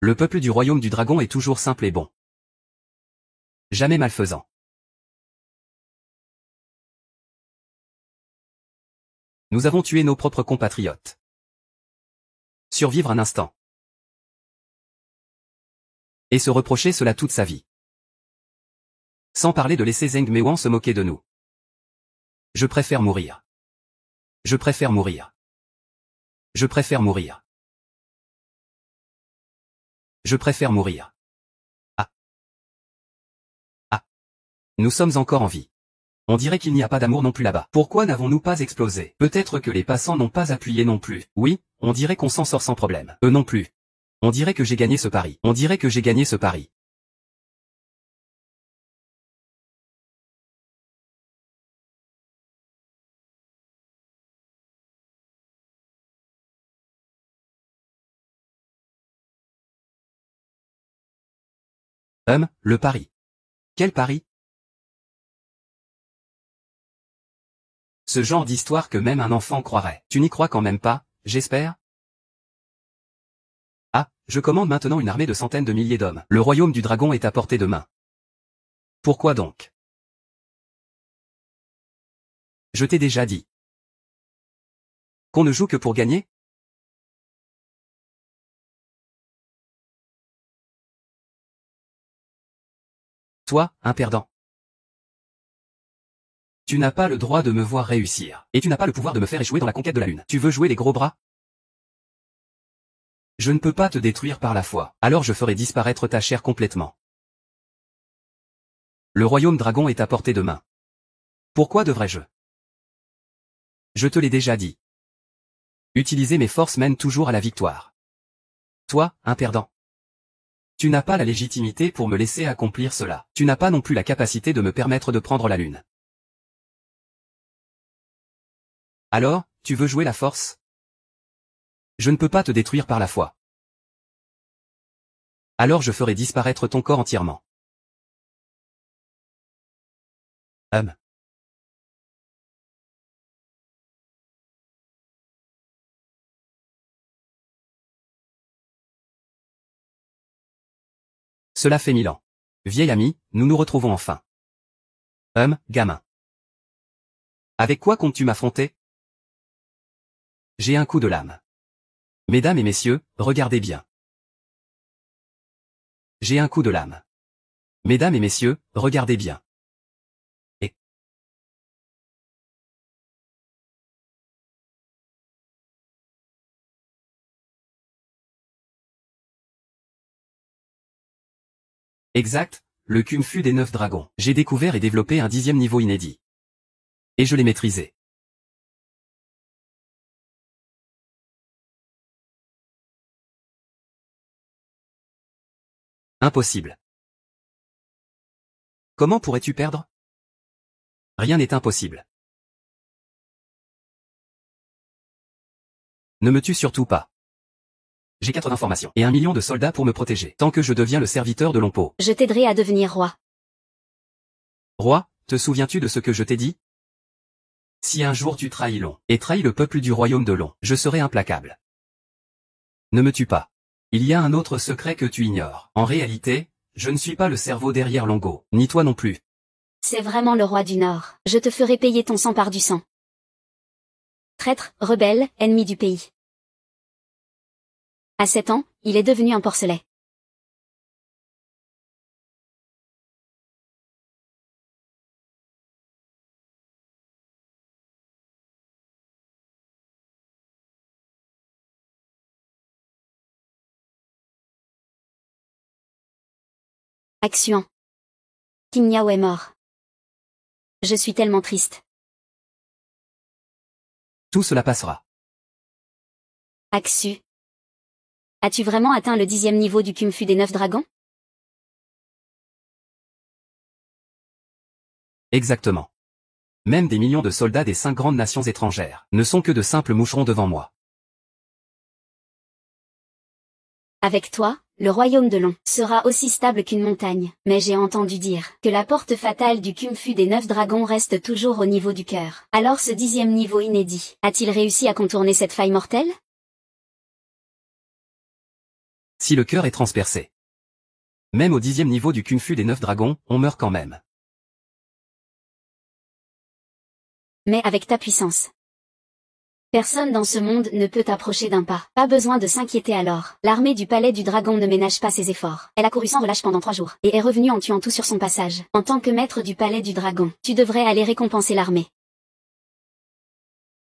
Le peuple du royaume du dragon est toujours simple et bon. Jamais malfaisant. Nous avons tué nos propres compatriotes. Survivre un instant. Et se reprocher cela toute sa vie. Sans parler de laisser Zheng Meiwan se moquer de nous. Je préfère mourir. Je préfère mourir. Je préfère mourir. Je préfère mourir. Ah. Ah. Nous sommes encore en vie. On dirait qu'il n'y a pas d'amour non plus là-bas. Pourquoi n'avons-nous pas explosé? Peut-être que les passants n'ont pas appuyé non plus. Oui, on dirait qu'on s'en sort sans problème. Eux non plus. On dirait que j'ai gagné ce pari. On dirait que j'ai gagné ce pari. Le pari. Quel pari? Ce genre d'histoire que même un enfant croirait. Tu n'y crois quand même pas, j'espère? Ah, je commande maintenant une armée de centaines de milliers d'hommes. Le royaume du dragon est à portée de main. Pourquoi donc? Je t'ai déjà dit qu'on ne joue que pour gagner? Toi, un perdant. Tu n'as pas le droit de me voir réussir. Et tu n'as pas le pouvoir de me faire échouer dans la conquête de la Lune. Tu veux jouer les gros bras? Je ne peux pas te détruire par la foi. Alors je ferai disparaître ta chair complètement. Le royaume dragon est à portée de main. Pourquoi devrais-je? Je te l'ai déjà dit. Utiliser mes forces mène toujours à la victoire. Toi, un perdant. Tu n'as pas la légitimité pour me laisser accomplir cela. Tu n'as pas non plus la capacité de me permettre de prendre la Lune. Alors, tu veux jouer la force? Je ne peux pas te détruire par la foi. Alors je ferai disparaître ton corps entièrement. Cela fait 1000 ans. Vieil ami, nous nous retrouvons enfin. Gamin. Avec quoi comptes-tu m'affronter? J'ai un coup de lame. Mesdames et messieurs, regardez bien. J'ai un coup de lame. Mesdames et messieurs, regardez bien. Et exact, le Kung Fu des 9 dragons. J'ai découvert et développé un 10e niveau inédit. Et je l'ai maîtrisé. Impossible. Comment pourrais-tu perdre? Rien n'est impossible. Ne me tue surtout pas. J'ai 4 informations et 1 million de soldats pour me protéger, tant que je deviens le serviteur de Lompo. Je t'aiderai à devenir roi. Roi, te souviens-tu de ce que je t'ai dit? Si un jour tu trahis Long, et trahis le peuple du royaume de Long, je serai implacable. Ne me tue pas. Il y a un autre secret que tu ignores. En réalité, je ne suis pas le cerveau derrière Longo, ni toi non plus. C'est vraiment le roi du Nord. Je te ferai payer ton sang par du sang. Traître, rebelle, ennemi du pays. À 7 ans, il est devenu un porcelet. Action. King Miao est mort. Je suis tellement triste. Tout cela passera. Axu. As-tu vraiment atteint le 10e niveau du Kung Fu des 9 dragons? Exactement. Même des millions de soldats des 5 grandes nations étrangères ne sont que de simples moucherons devant moi. Avec toi, le royaume de Long sera aussi stable qu'une montagne. Mais j'ai entendu dire que la porte fatale du Kung Fu des 9 dragons reste toujours au niveau du cœur. Alors ce 10e niveau inédit, a-t-il réussi à contourner cette faille mortelle? Si le cœur est transpercé. Même au 10e niveau du Kung Fu des 9 dragons, on meurt quand même. Mais avec ta puissance. Personne dans ce monde ne peut t'approcher d'un pas. Pas besoin de s'inquiéter alors. L'armée du palais du dragon ne ménage pas ses efforts. Elle a couru sans relâche pendant 3 jours, et est revenue en tuant tout sur son passage. En tant que maître du palais du dragon, tu devrais aller récompenser l'armée.